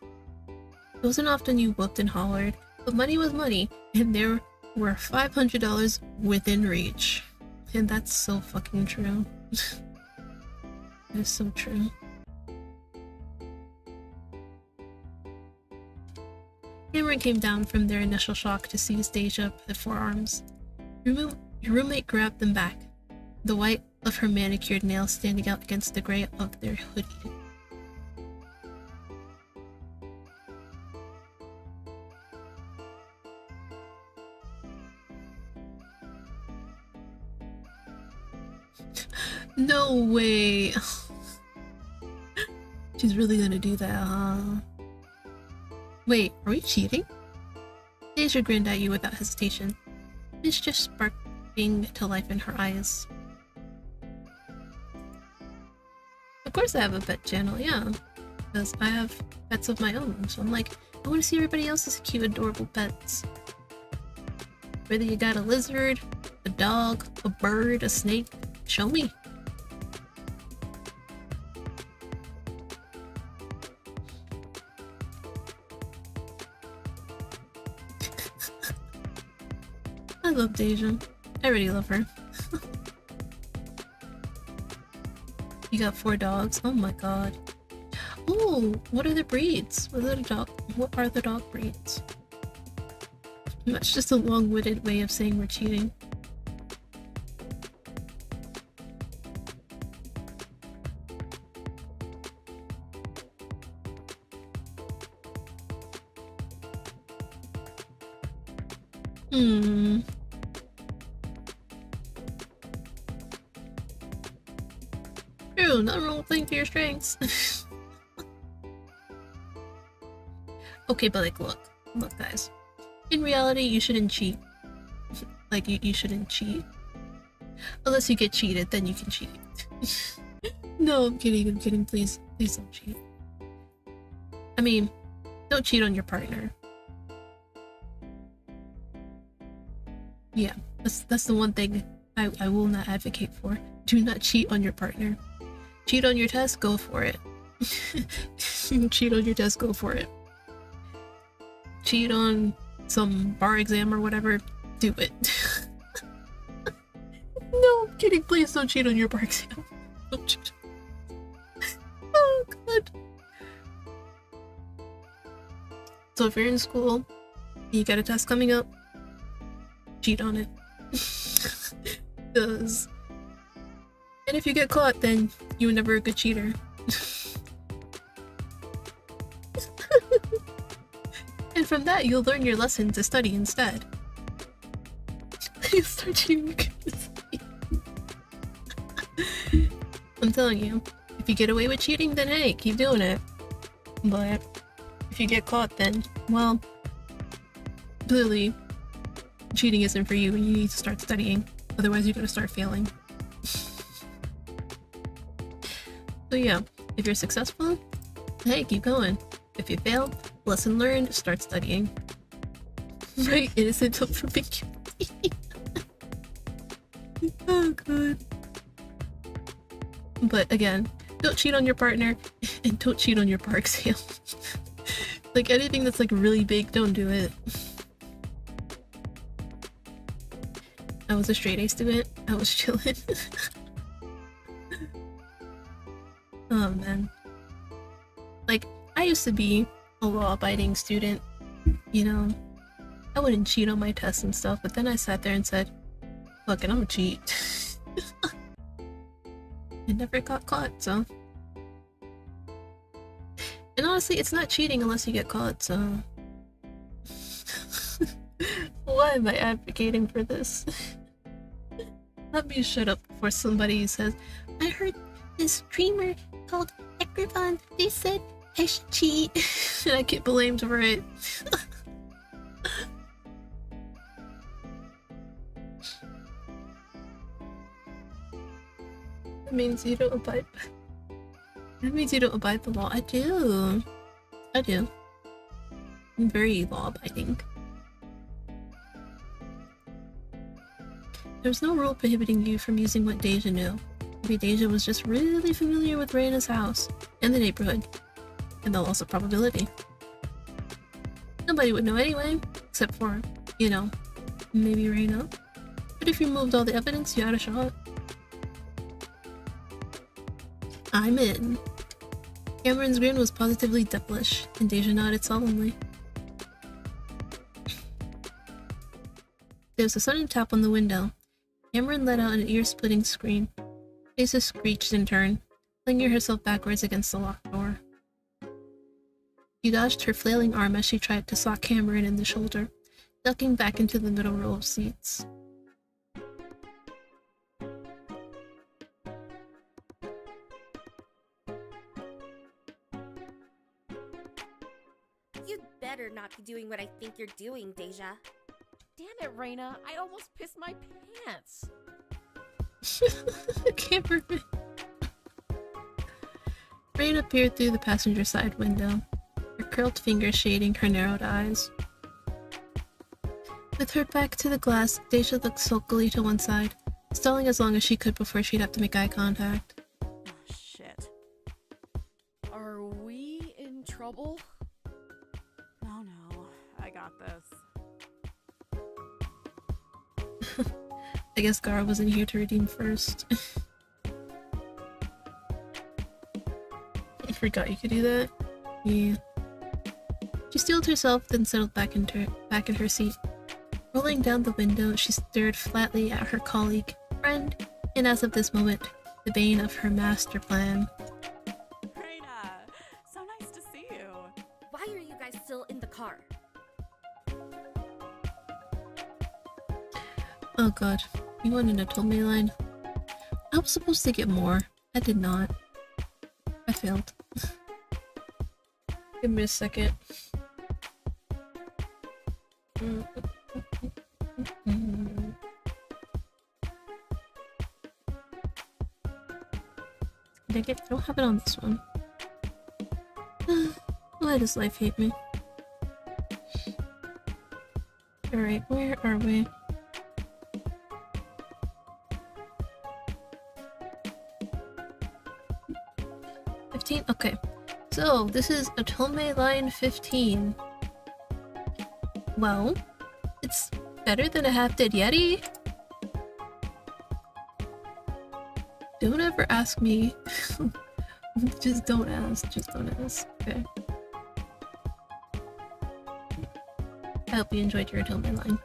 It wasn't often you whooped and hollered, but money was money, and there were $500 within reach. And that's so fucking true. It is so true. Cameron came down from their initial shock to seize Deja by the forearms. Your roommate grabbed them back, the white of her manicured nails standing out against the gray of their hoodie. No way! She's really gonna do that, huh? Wait, are we cheating? Deja grinned at you without hesitation. Mischief sparking to life in her eyes. Of course I have a pet channel, yeah. Because I have pets of my own, so I'm like, I want to see everybody else's cute, adorable pets. Whether you got a lizard, a dog, a bird, a snake, show me. I love Deja. I already love her. You got 4 dogs? Oh my god. Ooh, what are the breeds? What are the dog breeds? That's just a long-winded way of saying we're cheating. True, nothing wrong with playing to your strengths. Okay, but like, look guys. In reality, you shouldn't cheat. Like, you shouldn't cheat. Unless you get cheated, then you can cheat. No, I'm kidding, please don't cheat. I mean, don't cheat on your partner. Yeah, that's the one thing I will not advocate for. Do not cheat on your partner. Cheat on your test, go for it. Cheat on your test, go for it. Cheat on some bar exam or whatever, do it. No, I'm kidding, please don't cheat on your bar exam. Don't cheat. Oh god. So if you're in school, you got a test coming up, cheat on it. Because... And if you get caught, then you were never a good cheater. And from that, you'll learn your lesson to study instead. You start cheating. I'm telling you, if you get away with cheating, then hey, keep doing it. But if you get caught, then, well, clearly, cheating isn't for you and you need to start studying. Otherwise, you're gonna start failing. So yeah, if you're successful, hey, keep going. If you fail, lesson learned, start studying. Right, innocent until proven guilty. Oh god. But again, don't cheat on your partner and don't cheat on your bar exam. Like anything that's like really big, don't do it. I was a straight A student. I was chilling. Oh man. Like, I used to be a law-abiding student, you know? I wouldn't cheat on my tests and stuff, but then I sat there and said, fuck it, I'm gonna cheat. I never got caught, so... And honestly, it's not cheating unless you get caught, so... Why am I advocating for this? Let me shut up before somebody says, I heard this streamer called Ekrivon, they said I should cheat, and I get blamed for it. That means you don't abide by... That means you don't abide the law. I do. I do. I'm very law-abiding. There's no rule prohibiting you from using what Deja knew. Maybe Deja was just really familiar with Reina's house and the neighborhood, and the loss of probability. Nobody would know anyway, except for, you know, maybe Reina. But if you moved all the evidence, you had a shot. I'm in. Cameron's grin was positively devilish, and Deja nodded solemnly. There was a sudden tap on the window. Cameron let out an ear-splitting scream. Deja screeched in turn, flinging herself backwards against the locked door. She dodged her flailing arm as she tried to sock Cameron in the shoulder, ducking back into the middle row of seats. You'd better not be doing what I think you're doing, Deja. Damn it, Reina. I almost pissed my pants. Cameron. Reina peered through the passenger side window, her curled fingers shading her narrowed eyes. With her back to the glass, Deja looked sulkily to one side, stalling as long as she could before she'd have to make eye contact. Oh, shit. Are we in trouble? Oh no, I got this. I guess Gara wasn't here to redeem first. I forgot you could do that. Yeah. She steeled herself, then settled back in her seat. Rolling down the window, she stared flatly at her colleague, friend, and as of this moment, the bane of her master plan. Reina, so nice to see you. Why are you guys still in the car? Oh god, you wanted a Tome line? I was supposed to get more. I did not. I failed. Give me a second. Dang it, I don't have it on this one. Why does life hate me? Alright, where are we? Okay, so this is Atome line 15. Well, it's better than a half-dead Yeti. Don't ever ask me. Just don't ask, okay? I hope you enjoyed your Atome line.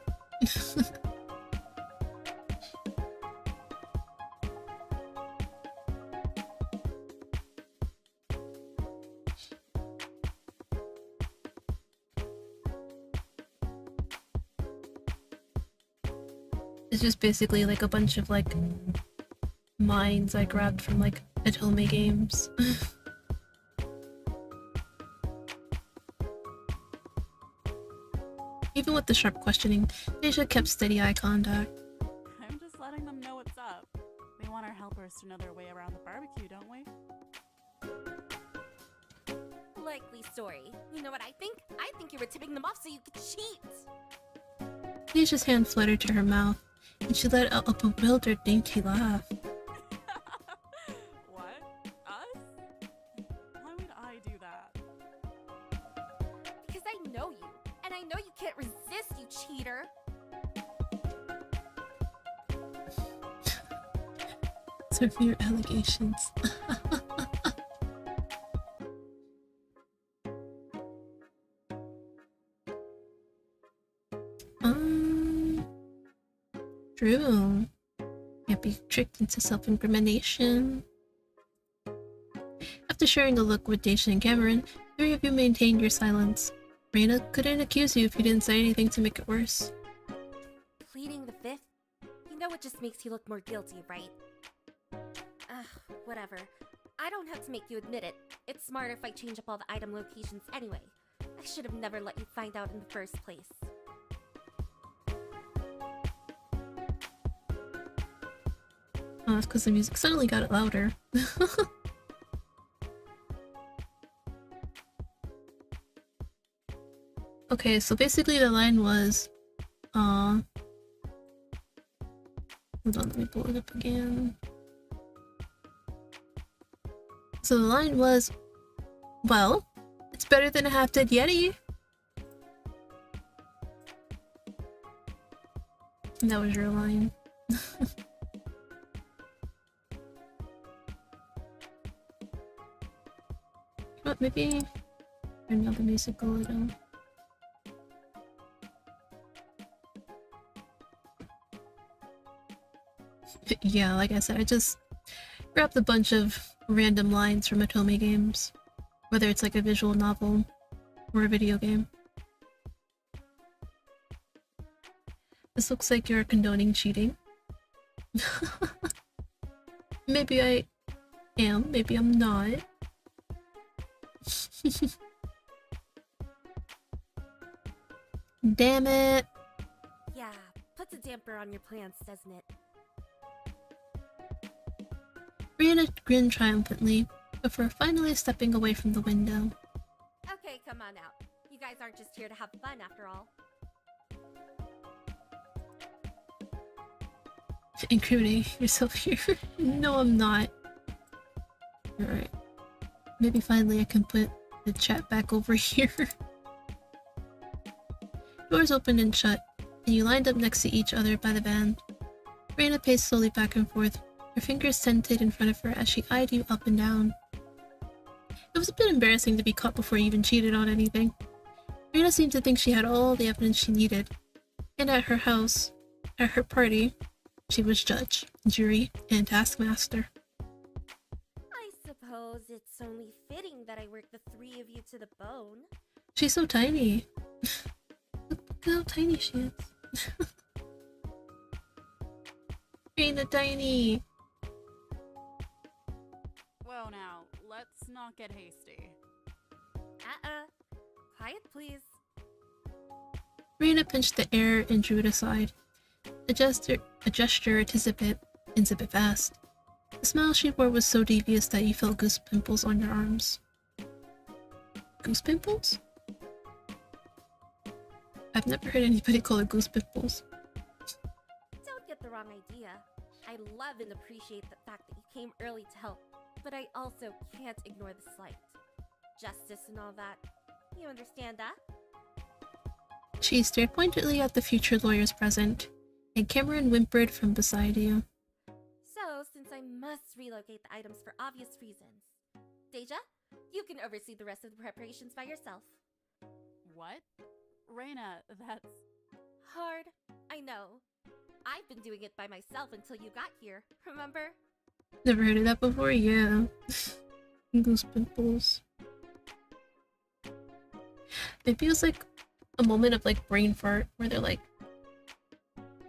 It's just basically like a bunch of like mines I grabbed from like Atome games. Even with the sharp questioning, Deja kept steady eye contact. I'm just letting them know what's up. We want our helpers to know their way around the barbecue, don't we? Likely story. You know what I think? I think you were tipping them off so you could cheat. Deja's hand fluttered to her mouth, and she let out a bewildered, dainty laugh. What? Us? Why would I do that? Because I know you, and I know you can't resist, you cheater. Sorry for your allegations. True. Can't be tricked into self-incrimination. After sharing a look with Daisha and Cameron, the three of you maintained your silence. Reina couldn't accuse you if you didn't say anything to make it worse. Pleading the fifth? You know it just makes you look more guilty, right? Whatever. I don't have to make you admit it. It's smarter if I change up all the item locations anyway. I should have never let you find out in the first place. Oh, that's because the music suddenly got louder. Okay, so basically the line was, Hold on, let me pull it up again. So the line was, well, it's better than a half-dead Yeti. And that was your line. What, maybe turn out the music a little. Yeah, like I said, I just grabbed a bunch of random lines from Otome games, whether it's like a visual novel or a video game. This looks like you're condoning cheating. Maybe I am, maybe I'm not. Damn it! Yeah, puts a damper on your plans, doesn't it? Rihanna grinned triumphantly before finally stepping away from the window. Okay, come on out. You guys aren't just here to have fun after all. Incriminating yourself here. No, I'm not. Alright. Maybe finally I can put the chat back over here. Doors opened and shut, and you lined up next to each other by the van. Raina paced slowly back and forth, her fingers tented in front of her as she eyed you up and down. It was a bit embarrassing to be caught before you even cheated on anything. Raina seemed to think she had all the evidence she needed, and at her house, at her party, she was judge, jury, and taskmaster. I suppose it's only fitting that I work the three of you to the bone. She's so tiny. Look at how tiny she is. Raina tiny. Whoa now, let's not get hasty. Quiet, please. Raina pinched the air and drew it aside. A gesture to zip it, and zip it fast. The smile she wore was so devious that you felt goose pimples on your arms. Goose pimples? I've never heard anybody call it goose pimples. Don't get the wrong idea. I love and appreciate the fact that you came early to help, but I also can't ignore the slight. Justice and all that. You understand that? She stared pointedly at the future lawyers present, and Cameron whimpered from beside you. So, since I must relocate the items for obvious reasons, Deja, you can oversee the rest of the preparations by yourself. What? Raina, that's... Hard, I know. I've been doing it by myself until you got here, remember? Never heard of that before? Yeah. Goose pimples. Maybe it was like a moment of like brain fart where they're like,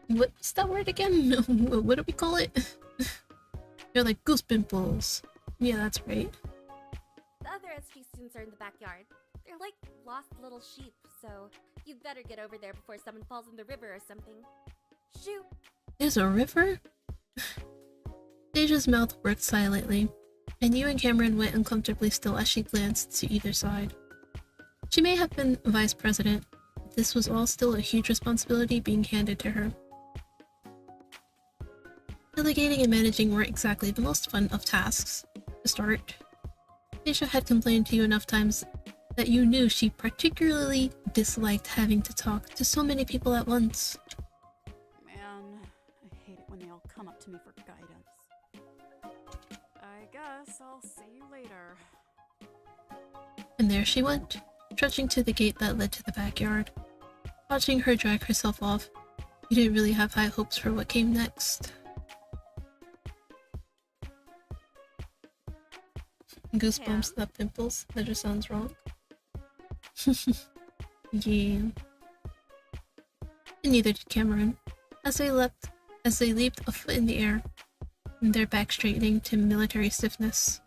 what's that word again? What do we call it? They're like goose pimples. Yeah, that's right. The other SG students are in the backyard. They're like lost little sheep, so you'd better get over there before someone falls in the river or something. Shoot! There's a river? Deja's mouth worked silently, and you and Cameron went uncomfortably still as she glanced to either side. She may have been vice president, but this was all still a huge responsibility being handed to her. Delegating and managing weren't exactly the most fun of tasks to start. Deja had complained to you enough times that you knew she particularly disliked having to talk to so many people at once. Man, I hate it when they all come up to me for guidance. I guess I'll see you later. And there she went, trudging to the gate that led to the backyard. Watching her drag herself off, you didn't really have high hopes for what came next. Goosebumps, not pimples. That just sounds wrong. Yeah. And neither did Cameron, as they leaped a foot in the air, their back straightening to military stiffness.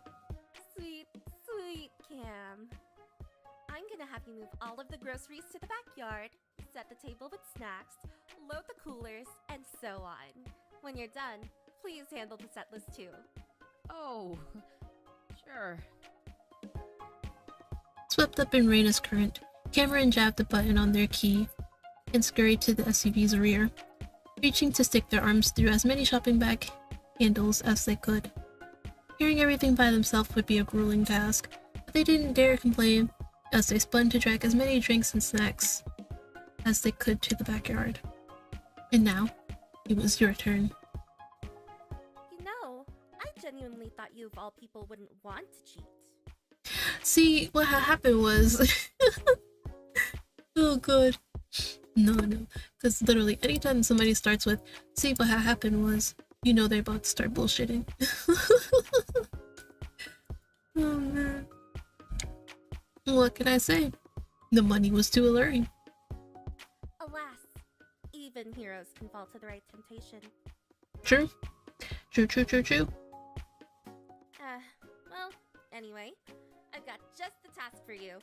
Sweet, sweet Cam. I'm gonna have you move all of the groceries to the backyard, set the table with snacks, load the coolers, and so on. When you're done, please handle the set list too. Oh, sure. Swept up in Raina's current, Cameron jabbed the button on their key and scurried to the SUV's rear. reaching to stick their arms through as many shopping bag handles as they could. Carrying everything by themselves would be a grueling task, but they didn't dare complain as they spun to drag as many drinks and snacks as they could to the backyard. And now, it was your turn. You know, I genuinely thought you of all people wouldn't want to cheat. See, what happened was... oh god. No, because literally anytime somebody starts with, see what happened was, you know they're about to start bullshitting. Oh man. What can I say? The money was too alluring. Alas, even heroes can fall to the right temptation. True. True. Well, anyway, I've got just the task for you.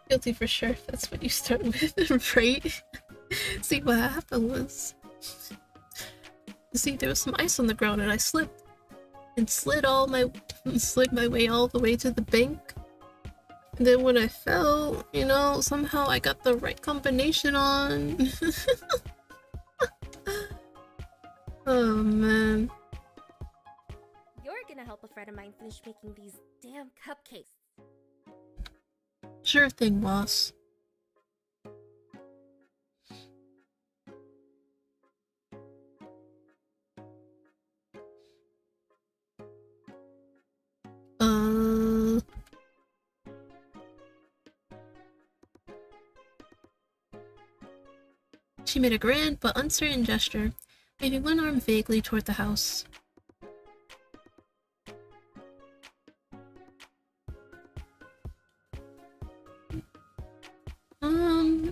Guilty for sure, if that's what you start with, right? See, what happened was... See, there was some ice on the ground and I slipped. And slid my way all the way to the bank. And then when I fell, you know, somehow I got the right combination on. Oh man. You're gonna help a friend of mine finish making these damn cupcakes. Sure thing, boss. She made a grand but uncertain gesture, waving one arm vaguely toward the house.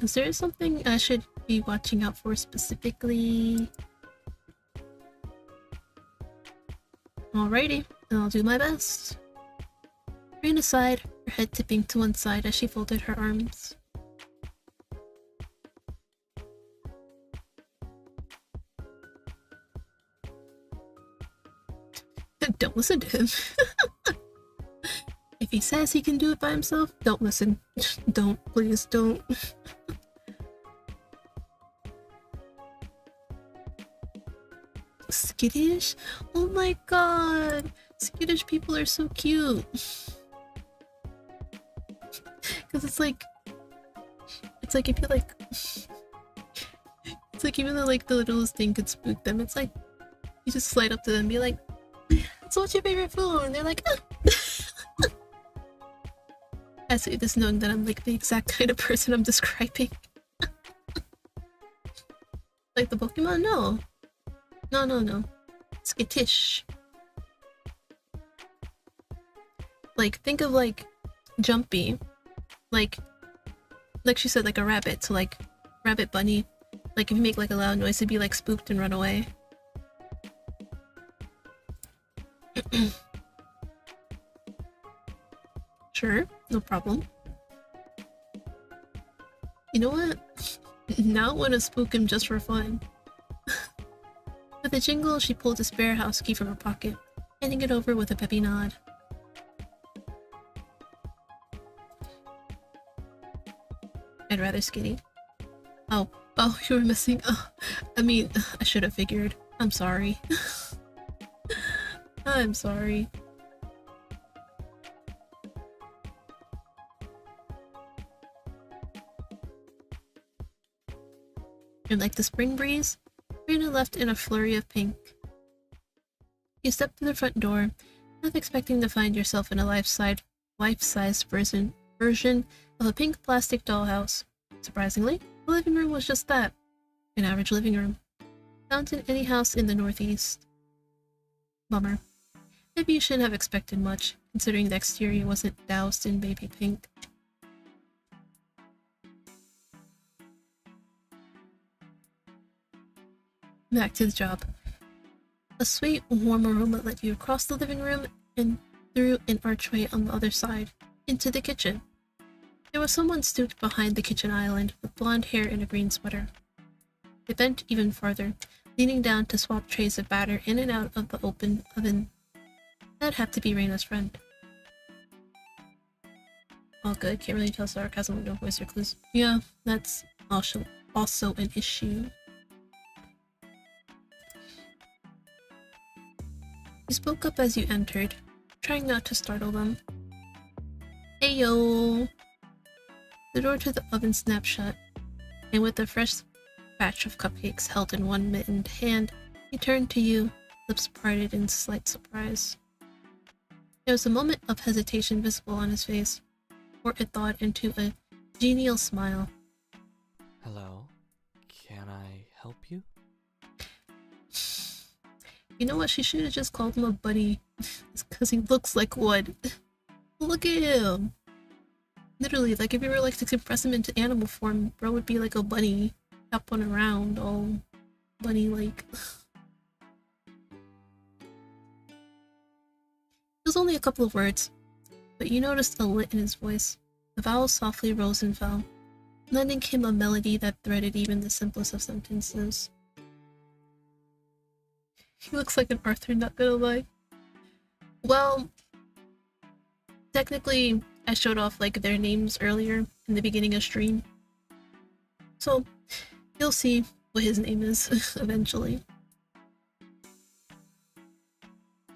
Is there something I should be watching out for specifically? Alrighty, I'll do my best. Ran aside, her head tipping to one side as she folded her arms. Don't listen to him. If he says he can do it by himself, don't listen. Don't, please don't. Skittish? Oh my god! Skittish people are so cute. Cause it's like if you like, it's like even though like the littlest thing could spook them, it's like you just slide up to them and be like, so what's your favorite food? And they're like, ah. I say this knowing that I'm like the exact kind of person I'm describing. Like the Pokemon? No. No. Skittish. Like, think of like Jumpy. Like she said, like a rabbit. So like rabbit bunny. Like if you make like a loud noise, it'd be like spooked and run away. Sure, no problem. You know what? Now I want to spook him just for fun. With a jingle, she pulled a spare house key from her pocket, handing it over with a peppy nod. I'd rather Skitty. Oh, you were missing. Oh, I mean, I should have figured. I'm sorry. I'm sorry. And like the spring breeze, Rena left in a flurry of pink. You stepped through the front door, half expecting to find yourself in a life-sized version of a pink plastic dollhouse. Surprisingly, the living room was just that. An average living room. Found in any house in the Northeast. Bummer. Maybe you shouldn't have expected much, considering the exterior wasn't doused in baby pink. Back to the job. A sweet, warm aroma led you across the living room and through an archway on the other side, into the kitchen. There was someone stooped behind the kitchen island with blonde hair and a green sweater. They bent even farther, leaning down to swap trays of batter in and out of the open oven. That'd have to be Reina's friend. All good, can't really tell sarcasm with no voice or clues. Yeah, that's also an issue. She spoke up as you entered, trying not to startle them. Heyo! The door to the oven snapped shut, and with a fresh batch of cupcakes held in one mittened hand, he turned to you, lips parted in slight surprise. There was a moment of hesitation visible on his face, before it thawed into a genial smile. Hello. Can I help you? You know what? She should have just called him a bunny. It's because he looks like one. Look at him! Literally, like if you were like to compress him into animal form, bro would be like a bunny. Hopping around all bunny-like. It was only a couple of words, but you noticed a lilt in his voice. The vowels softly rose and fell. And then came a melody that threaded even the simplest of sentences. He looks like an Arthur, not gonna lie. Well, technically, I showed off like their names earlier in the beginning of stream. So, you'll see what his name is eventually.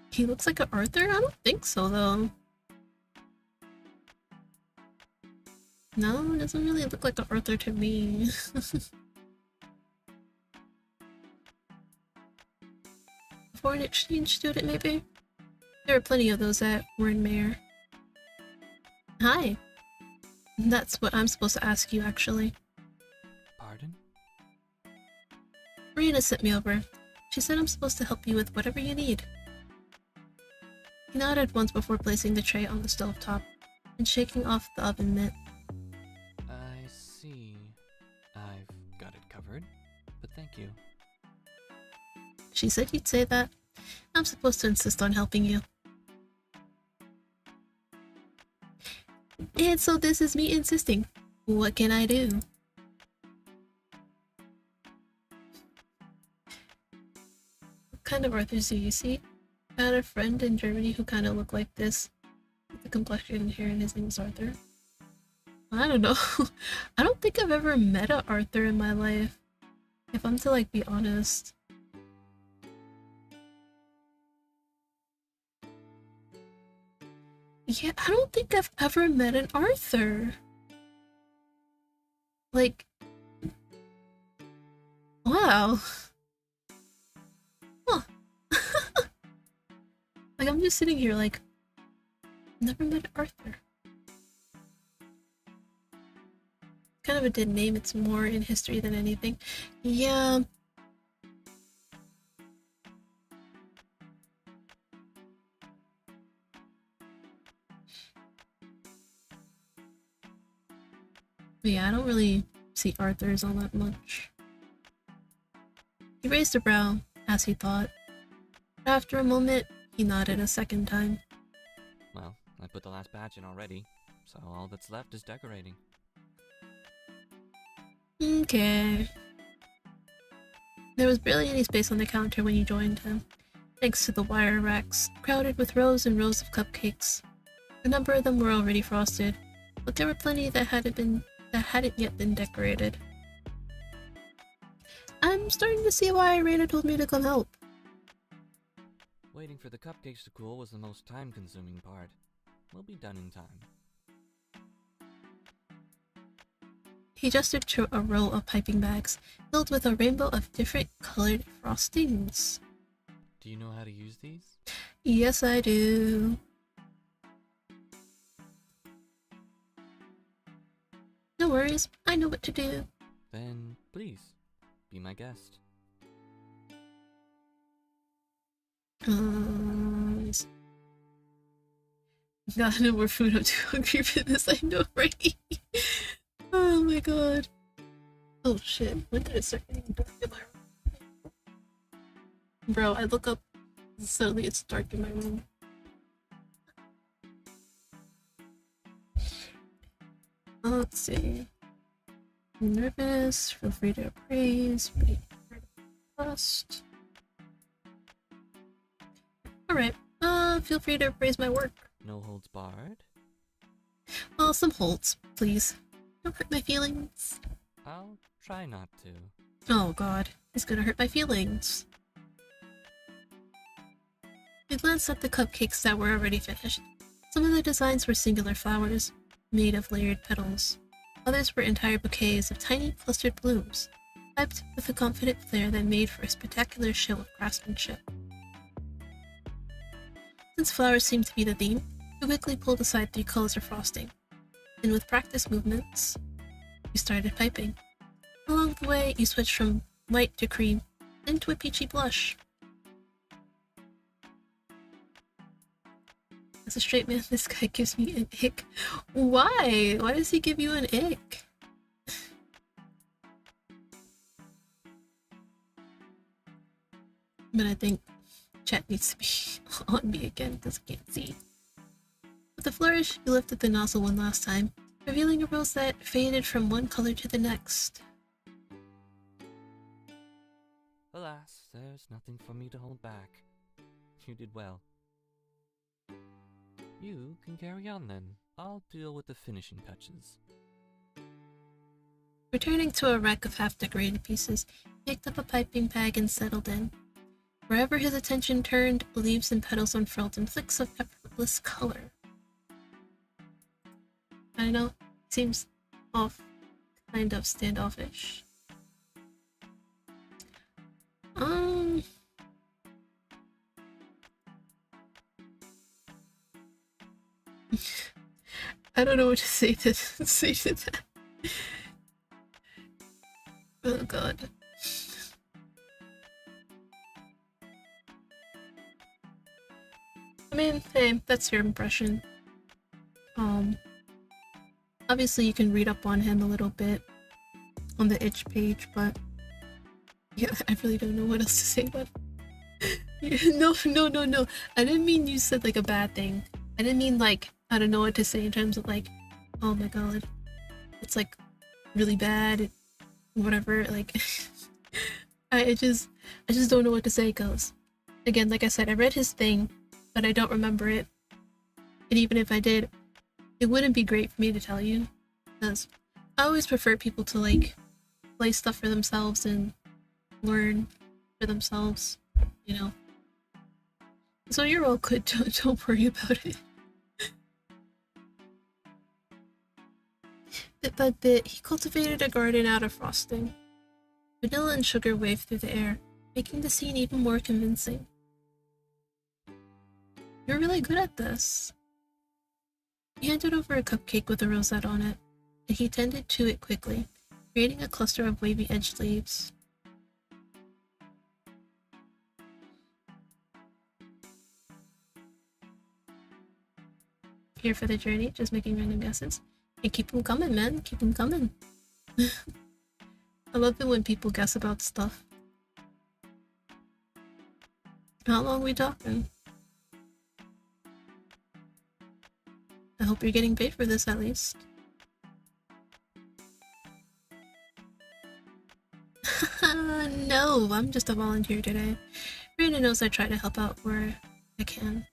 He looks like an Arthur? I don't think so, though. No, it doesn't really look like an Arthur to me. A foreign exchange student, maybe? There are plenty of those at Warren Mayer. Hi. That's what I'm supposed to ask you, actually. Pardon? Marina sent me over. She said I'm supposed to help you with whatever you need. He nodded once before placing the tray on the stovetop and shaking off the oven mitt. I see. I've got it covered, but thank you. She said you'd say that. I'm supposed to insist on helping you. And so this is me insisting. What can I do? What kind of Arthurs do you see? I had a friend in Germany who kind of looked like this. With the complexion and hair, and his name was Arthur. I don't know. I don't think I've ever met a Arthur in my life. If I'm to like be honest. Yeah, I don't think I've ever met an Arthur. Like, wow. Huh. Like, I'm just sitting here like, never met an Arthur. Kind of a dead name, it's more in history than anything. Yeah. But yeah, I don't really see Arthurs all that much. He raised a brow, as he thought. But after a moment, he nodded a second time. Well, I put the last batch in already, so all that's left is decorating. Okay. There was barely any space on the counter when you joined him, thanks to the wire racks, crowded with rows and rows of cupcakes. A number of them were already frosted, but there were plenty that hadn't yet been decorated. I'm starting to see why Raina told me to come help. Waiting for the cupcakes to cool was the most time-consuming part. We'll be done in time. He gestured to a row of piping bags, filled with a rainbow of different colored frostings. Do you know how to use these? Yes, I do. No worries, I know what to do. Then, please, be my guest. God, no more food. I'm too hungry for this. I know, right? Oh my god. Oh shit. When did it start getting dark in my room? Bro, I look up. Suddenly it's dark in my room. Let's see. I'm nervous. Feel free to praise. Trust. Alright. Feel free to praise my work. No holds barred? Some holds, please. Don't hurt my feelings. I'll try not to. Oh god, it's gonna hurt my feelings. We glanced at the cupcakes that were already finished. Some of the designs were singular flowers, made of layered petals. Others were entire bouquets of tiny clustered blooms, piped with a confident flair that made for a spectacular show of craftsmanship. Since flowers seemed to be the theme, we quickly pulled aside 3 colors of frosting, and with practiced movements, we started piping. Along the way, you switched from white to cream, then to a peachy blush. As a straight man, this guy gives me an ick. Why? Why does he give you an ick? But I think chat needs to be on me again because I can't see. With a flourish, you lifted the nozzle one last time, revealing a rose that faded from one color to the next. Alas, there's nothing for me to hold back. You did well. You can carry on then. I'll deal with the finishing touches. Returning to a rack of half-decorated pieces, he picked up a piping bag and settled in. Wherever his attention turned, leaves and petals unfurled in flicks of effortless color. I don't know, seems off, kind of standoffish. I don't know what to say to that. Oh god. I mean, hey, that's your impression. Obviously you can read up on him a little bit on the itch page, but yeah, I really don't know what else to say about it. No. I didn't mean you said like a bad thing. I didn't mean like, I don't know what to say in terms of like, oh my god, it's like really bad, whatever, like, I just don't know what to say, cause, again, like I said, I read his thing, but I don't remember it, and even if I did, it wouldn't be great for me to tell you, because I always prefer people to like, play stuff for themselves and learn for themselves, you know, so you're all good, don't worry about it. Bit by bit, he cultivated a garden out of frosting. Vanilla and sugar waved through the air, making the scene even more convincing. You're really good at this. He handed over a cupcake with a rosette on it, and he tended to it quickly, creating a cluster of wavy-edged leaves. Here for the journey, just making random guesses. And keep them coming, man. Keep them coming. I love it when people guess about stuff. How long are we talking? I hope you're getting paid for this at least. No, I'm just a volunteer today. Raina knows I try to help out where I can.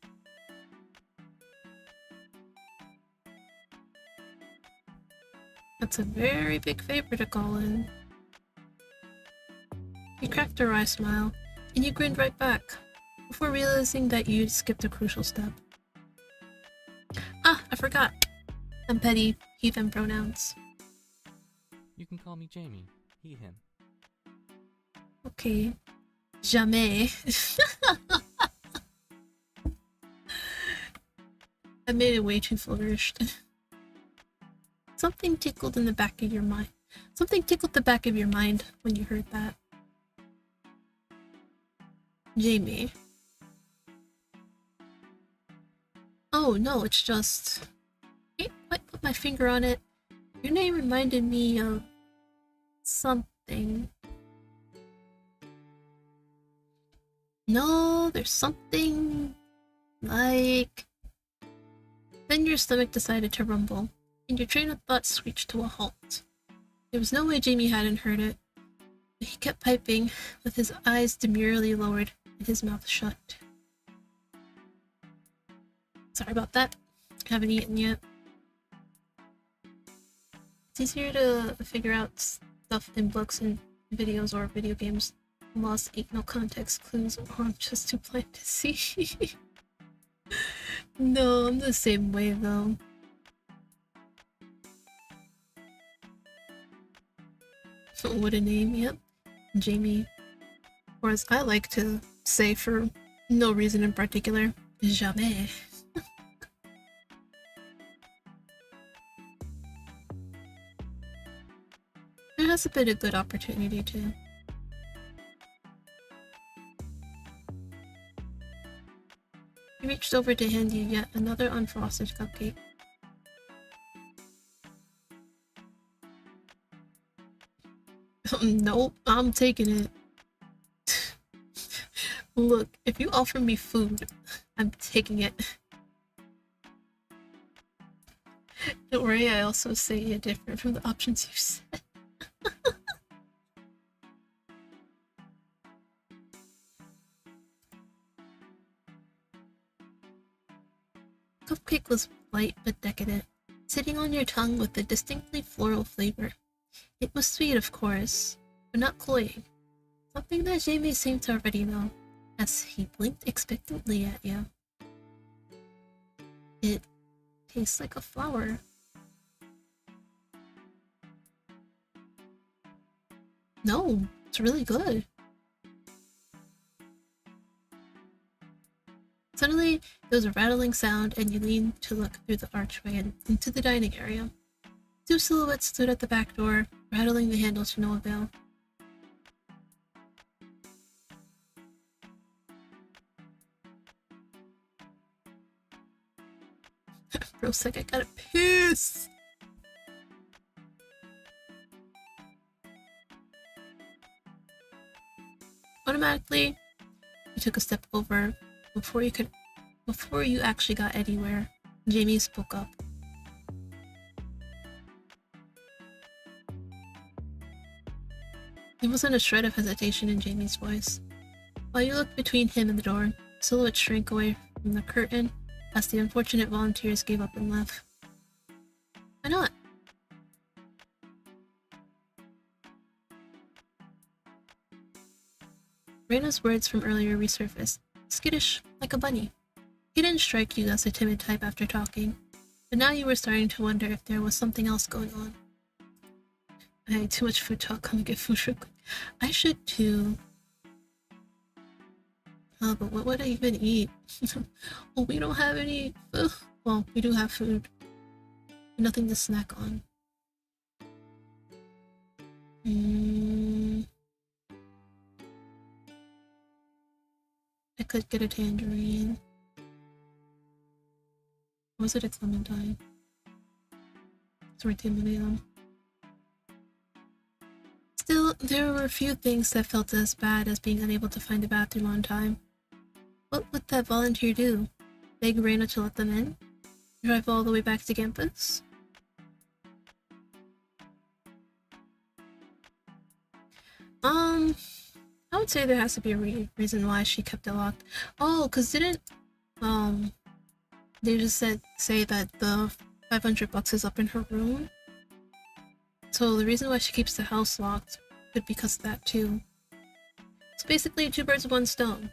That's a very big favor to call in. You cracked a wry smile, and you grinned right back, before realizing that you'd skipped a crucial step. Ah, I forgot. I'm petty, he them pronouns. You can call me Jamie. He, him. Okay. Jamais. I made it way too flourished. Something tickled in the back of your mind. Something tickled the back of your mind when you heard that. Jamie. Oh no, it's just... I can't quite put my finger on it. Your name reminded me of... something. No, there's something... like... Then your stomach decided to rumble, and your train of thought screeched to a halt. There was no way Jamie hadn't heard it, but he kept piping, with his eyes demurely lowered and his mouth shut. Sorry about that. Haven't eaten yet. It's easier to figure out stuff in books and videos or video games. Lost ate no context clues, or I'm just too blind to see. No, I'm the same way though. What a name, yep. Jamie. Or as I like to say for no reason in particular, jamais. There has been a good opportunity too. He reached over to hand you yet another unfrosted cupcake. Nope, I'm taking it. Look, if you offer me food, I'm taking it. Don't worry, I also say it different from the options you said. Cupcake was light but decadent, sitting on your tongue with a distinctly floral flavor. It was sweet, of course, but not cloying. Something that Jamie seemed to already know, as he blinked expectantly at you. It tastes like a flower. No, it's really good. Suddenly, there was a rattling sound, and you leaned to look through the archway and into the dining area. Two silhouettes stood at the back door, rattling the handle to no avail. Bro's like, I gotta piss! Automatically, you took a step over before you actually got anywhere. Jamie spoke up. There wasn't a shred of hesitation in Jamie's voice. While you looked between him and the door, silhouettes shrank away from the curtain as the unfortunate volunteers gave up and left. Why not? Reina's words from earlier resurfaced, skittish like a bunny. He didn't strike you as a timid type after talking, but now you were starting to wonder if there was something else going on. I ate too much food talk, come and get food real quick. I should too. Oh, but what would I even eat? Well, we don't have any food. Well, we do have food. But nothing to snack on. I could get a tangerine. Or was it a clementine? It's right there. Still, there were a few things that felt as bad as being unable to find a bathroom on time. What would that volunteer do? Beg Reina to let them in? Drive all the way back to campus? I would say there has to be a reason why she kept it locked. Oh, cause didn't they just say that the $500 is up in her room? So the reason why she keeps the house locked could be because of that too. So basically, two birds with one stone.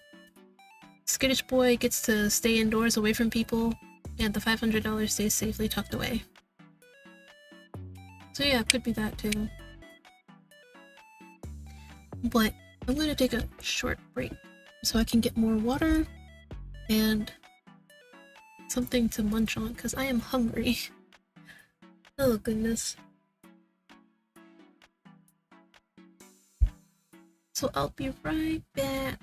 Skittish boy gets to stay indoors away from people, and the $500 stays safely tucked away. So yeah, it could be that too. But I'm going to take a short break so I can get more water and something to munch on because I am hungry. Oh goodness. So I'll be right back.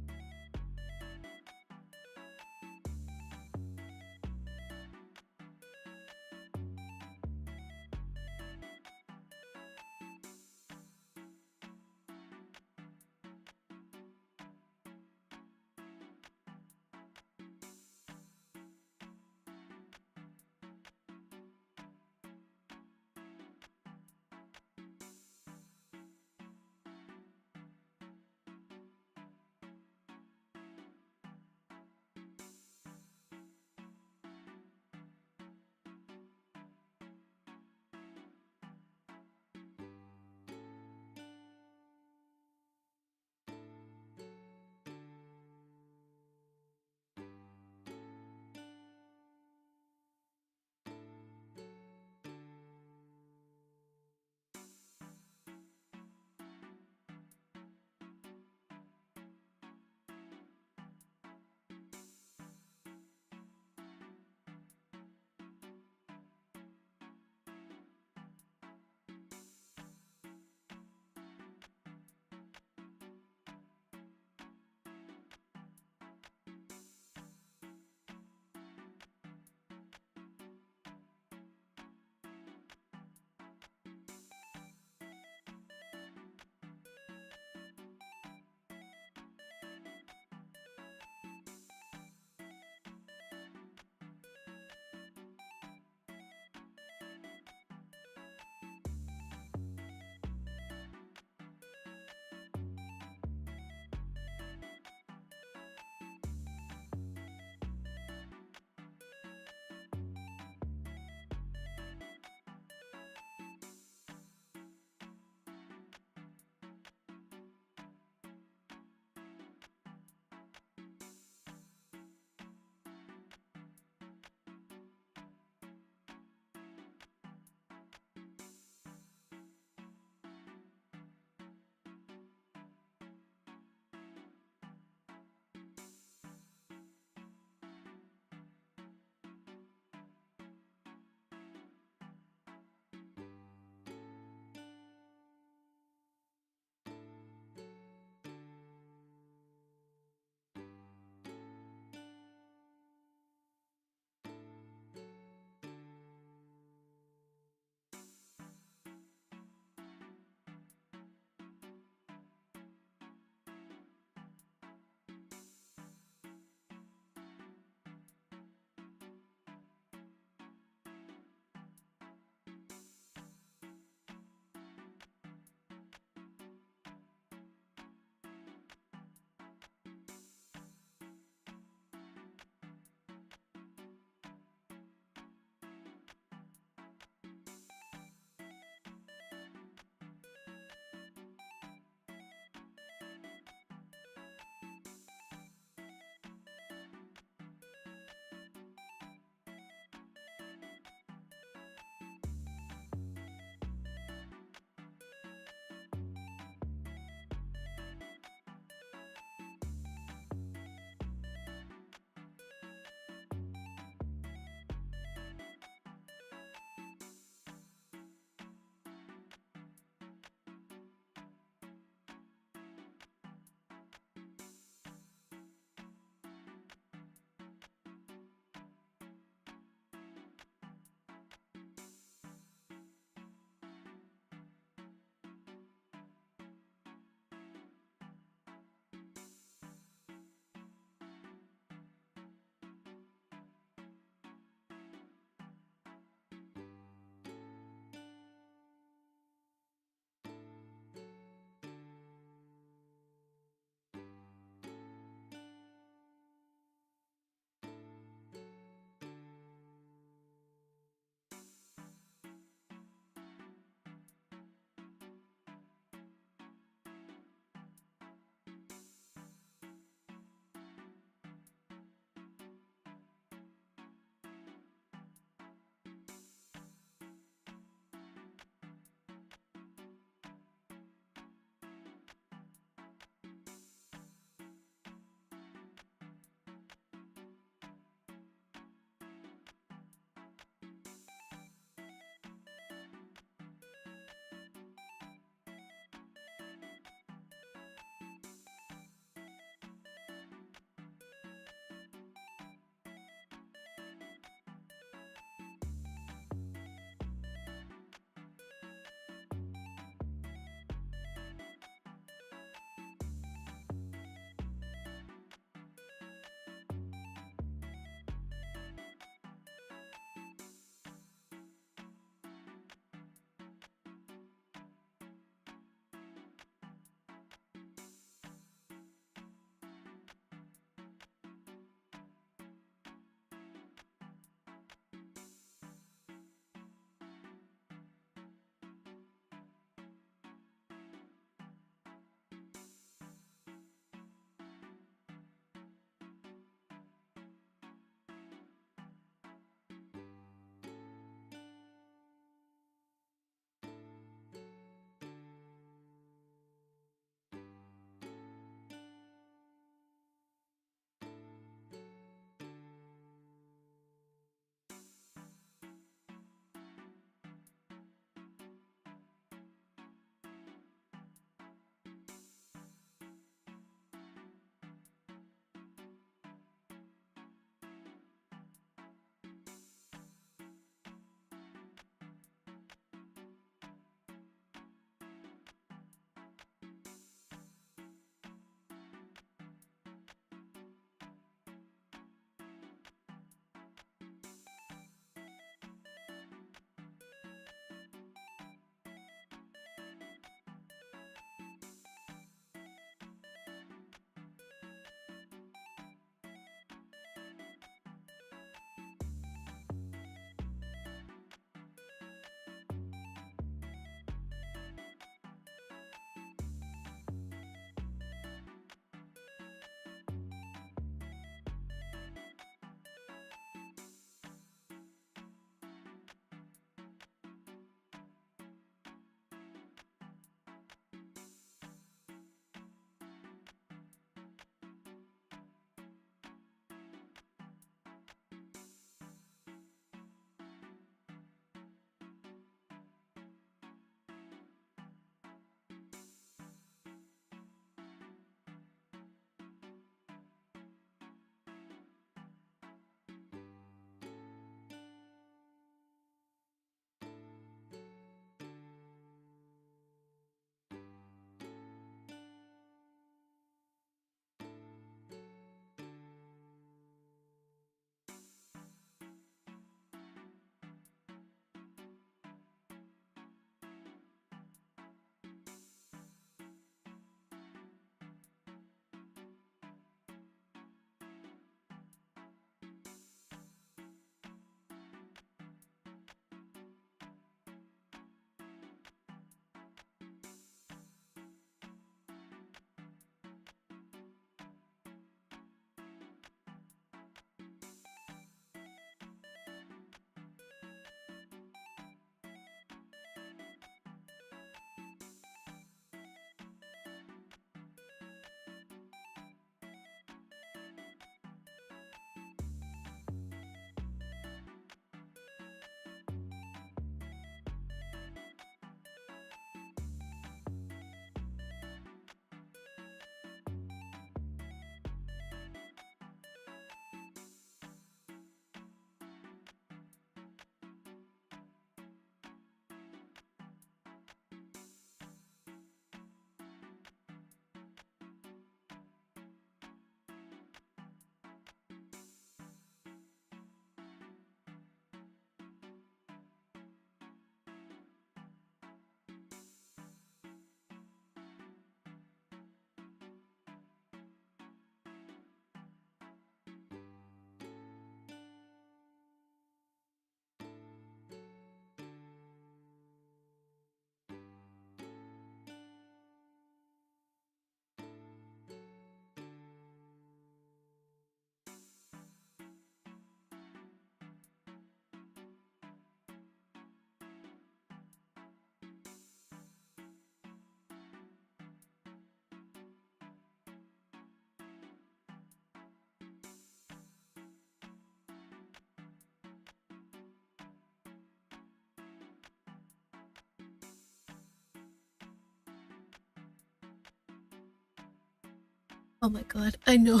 Oh my god, I know.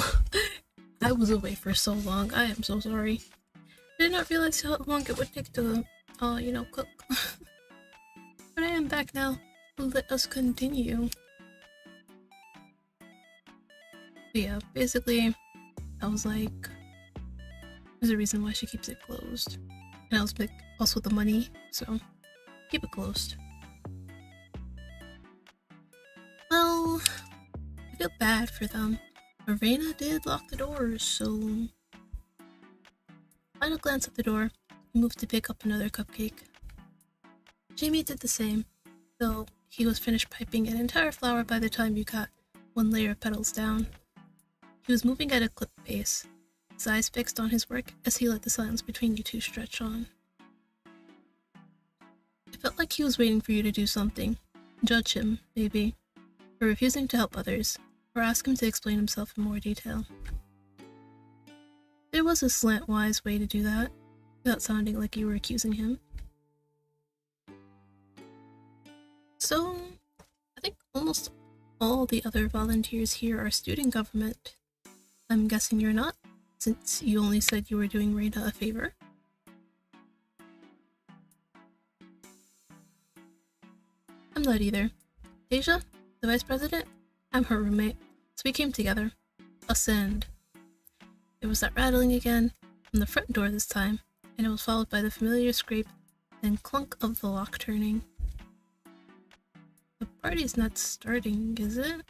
I was away for so long. I am so sorry. I did not realize how long it would take to, cook. But I am back now. Let us continue. But yeah, basically, I was like, there's a reason why she keeps it closed. And I was like, also the money, so keep it closed. Well, I feel bad for them. Arena did lock the doors, so... Final glance at the door, he moved to pick up another cupcake. Jamie did the same, though he was finished piping an entire flower by the time you got one layer of petals down. He was moving at a clip pace, his eyes fixed on his work as he let the silence between you two stretch on. It felt like he was waiting for you to do something. Judge him, maybe, for refusing to help others, or ask him to explain himself in more detail. There was a slant-wise way to do that, without sounding like you were accusing him. So, I think almost all the other volunteers here are student government. I'm guessing you're not, since you only said you were doing Reina a favor. I'm not either. Deja, the vice president, I'm her roommate, so we came together. Ascend. There was that rattling again, from the front door this time, and it was followed by the familiar scrape and clunk of the lock turning. The party's not starting, is it?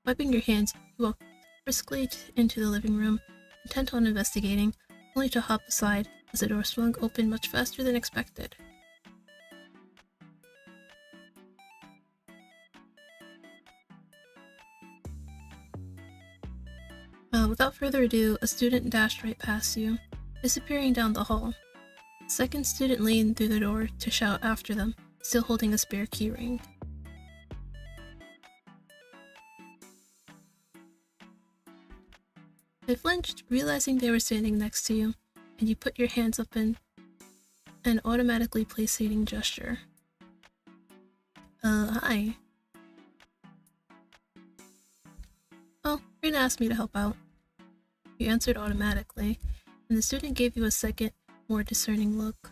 Wiping your hands, you walked briskly into the living room, intent on investigating, only to hop aside as the door swung open much faster than expected. Without further ado, a student dashed right past you, disappearing down the hall. The second student leaned through the door to shout after them, still holding a spare keyring. They flinched, realizing they were standing next to you, and you put your hands up in an automatically placating gesture. Hi. Oh, Rena asked me to help out. You answered automatically, and the student gave you a second, more discerning look.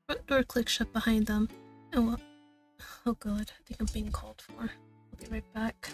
Front door clicked shut behind them, and oh god, I think I'm being called for. I'll be right back.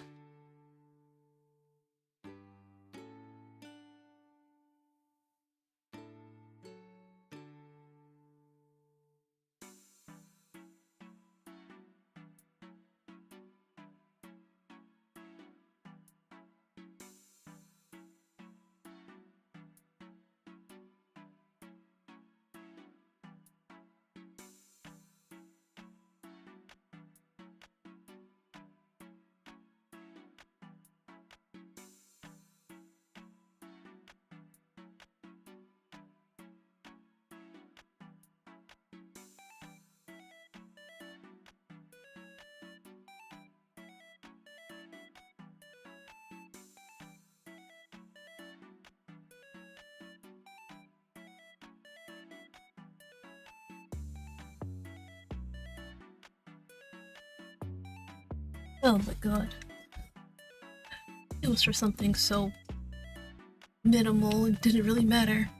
Oh my god. It was for something so minimal, it didn't really matter.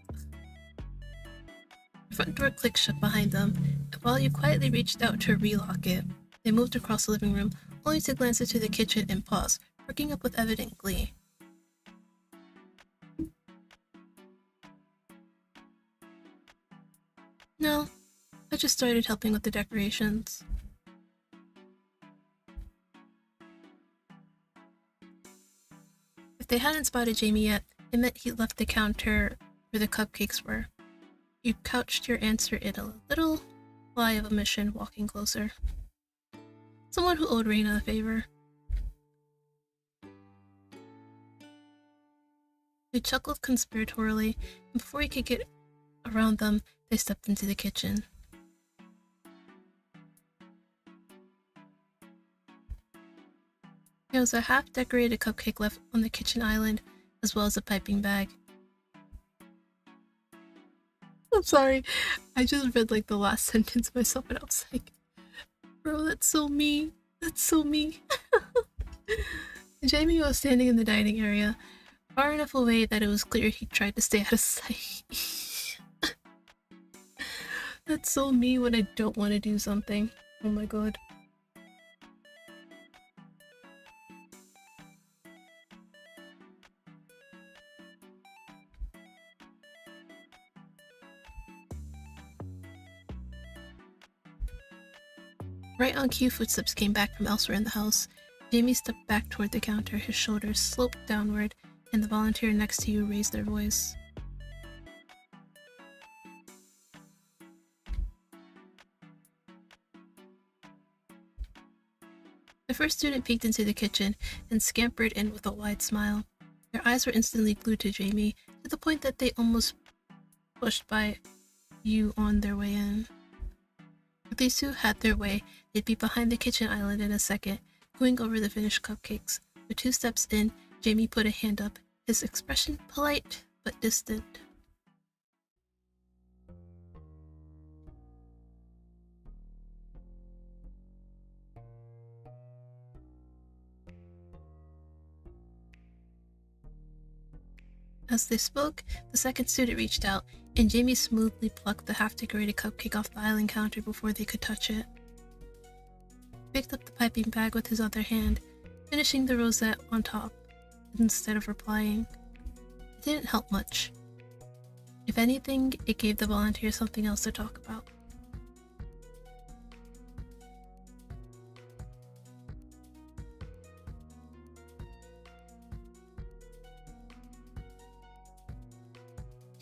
The front door clicked shut behind them, and while you quietly reached out to relock it, they moved across the living room, only to glance into the kitchen and pause, perking up with evident glee. No, I just started helping with the decorations. If they hadn't spotted Jamie yet, it meant he left the counter where the cupcakes were. You couched your answer in a little lie of omission, walking closer. Someone who owed Reina a favor. They chuckled conspiratorially, and before you could get around them, they stepped into the kitchen. There was a half-decorated cupcake left on the kitchen island, as well as a piping bag. I'm sorry. I just read like the last sentence myself and I was like, bro, that's so me. That's so me. Jamie was standing in the dining area, far enough away that it was clear he tried to stay out of sight. That's so me when I don't want to do something. Oh my god. Right on cue, footsteps came back from elsewhere in the house. Jamie stepped back toward the counter, his shoulders sloped downward, and the volunteer next to you raised their voice. The first student peeked into the kitchen and scampered in with a wide smile. Their eyes were instantly glued to Jamie, to the point that they almost pushed by you on their way in. If these two had their way, they'd be behind the kitchen island in a second, cooing over the finished cupcakes. With 2 steps in, Jamie put a hand up, his expression polite but distant. As they spoke, the second student reached out, and Jamie smoothly plucked the half-decorated cupcake off the island counter before they could touch it. He picked up the piping bag with his other hand, finishing the rosette on top, instead of replying. It didn't help much. If anything, it gave the volunteer something else to talk about.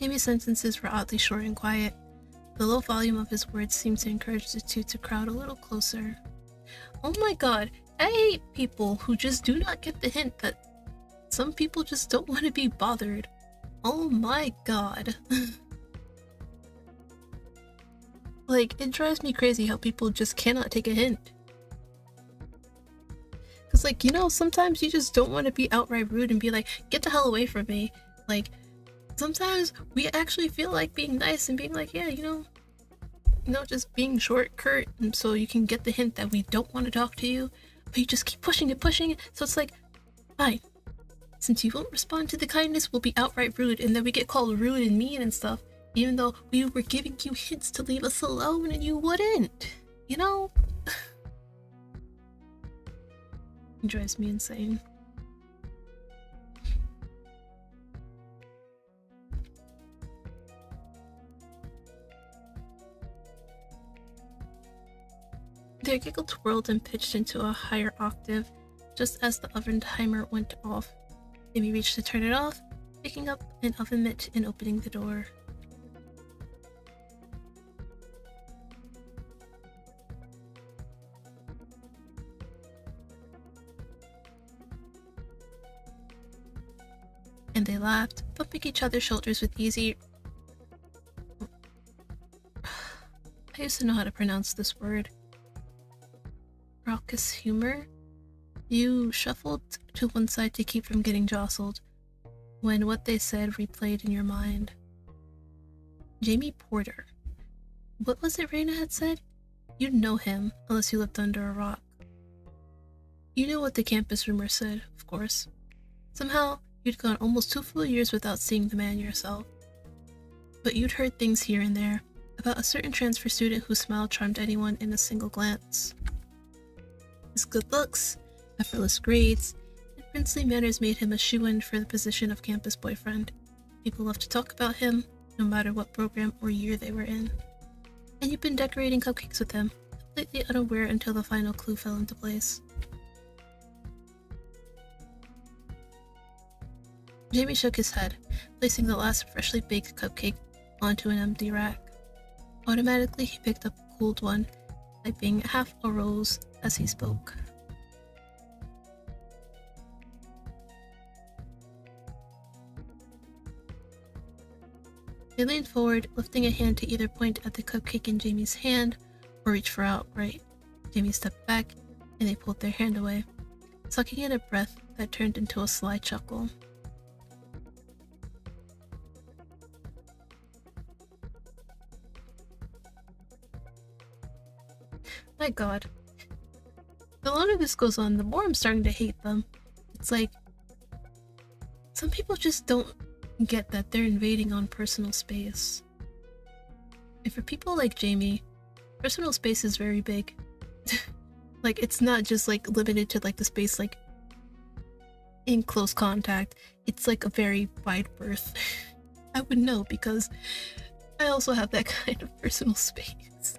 Jamie's sentences were oddly short and quiet. The low volume of his words seemed to encourage the two to crowd a little closer. Oh my god, I hate people who just do not get the hint that some people just don't want to be bothered. Oh my god. Like, it drives me crazy how people just cannot take a hint. Cause like, you know, sometimes you just don't want to be outright rude and be like, get the hell away from me. Like, sometimes we actually feel like being nice and being like, yeah, you know, just being short, curt, and so you can get the hint that we don't want to talk to you, but you just keep pushing it, so it's like, fine. Since you won't respond to the kindness, we'll be outright rude, and then we get called rude and mean and stuff, even though we were giving you hints to leave us alone and you wouldn't, you know? It drives me insane. Their giggle twirled and pitched into a higher octave, just as the oven timer went off. Jamie reached to turn it off, picking up an oven mitt and opening the door. And they laughed, bumping each other's shoulders with easy... I used to know how to pronounce this word. Raucous humor? You shuffled to one side to keep from getting jostled, when what they said replayed in your mind. Jamie Porter. What was it Raina had said? You'd know him, unless you lived under a rock. You knew what the campus rumor said, of course. Somehow, you'd gone almost 2 full years without seeing the man yourself. But you'd heard things here and there, about a certain transfer student whose smile charmed anyone in a single glance. His good looks, effortless grades, and princely manners made him a shoo-in for the position of campus boyfriend. People loved to talk about him, no matter what program or year they were in. And you've been decorating cupcakes with him, completely unaware until the final clue fell into place. Jamie shook his head, placing the last freshly baked cupcake onto an empty rack. Automatically, he picked up a cooled one, typing half a rose as he spoke. They leaned forward, lifting a hand to either point at the cupcake in Jamie's hand or reach for outright. Jamie stepped back, and they pulled their hand away, sucking in a breath that turned into a sly chuckle. My god. The longer this goes on, the more I'm starting to hate them. It's like, some people just don't get that they're invading on personal space. And for people like Jamie, personal space is very big. Like, it's not just like limited to like the space like in close contact. It's like a very wide berth. I would know because I also have that kind of personal space.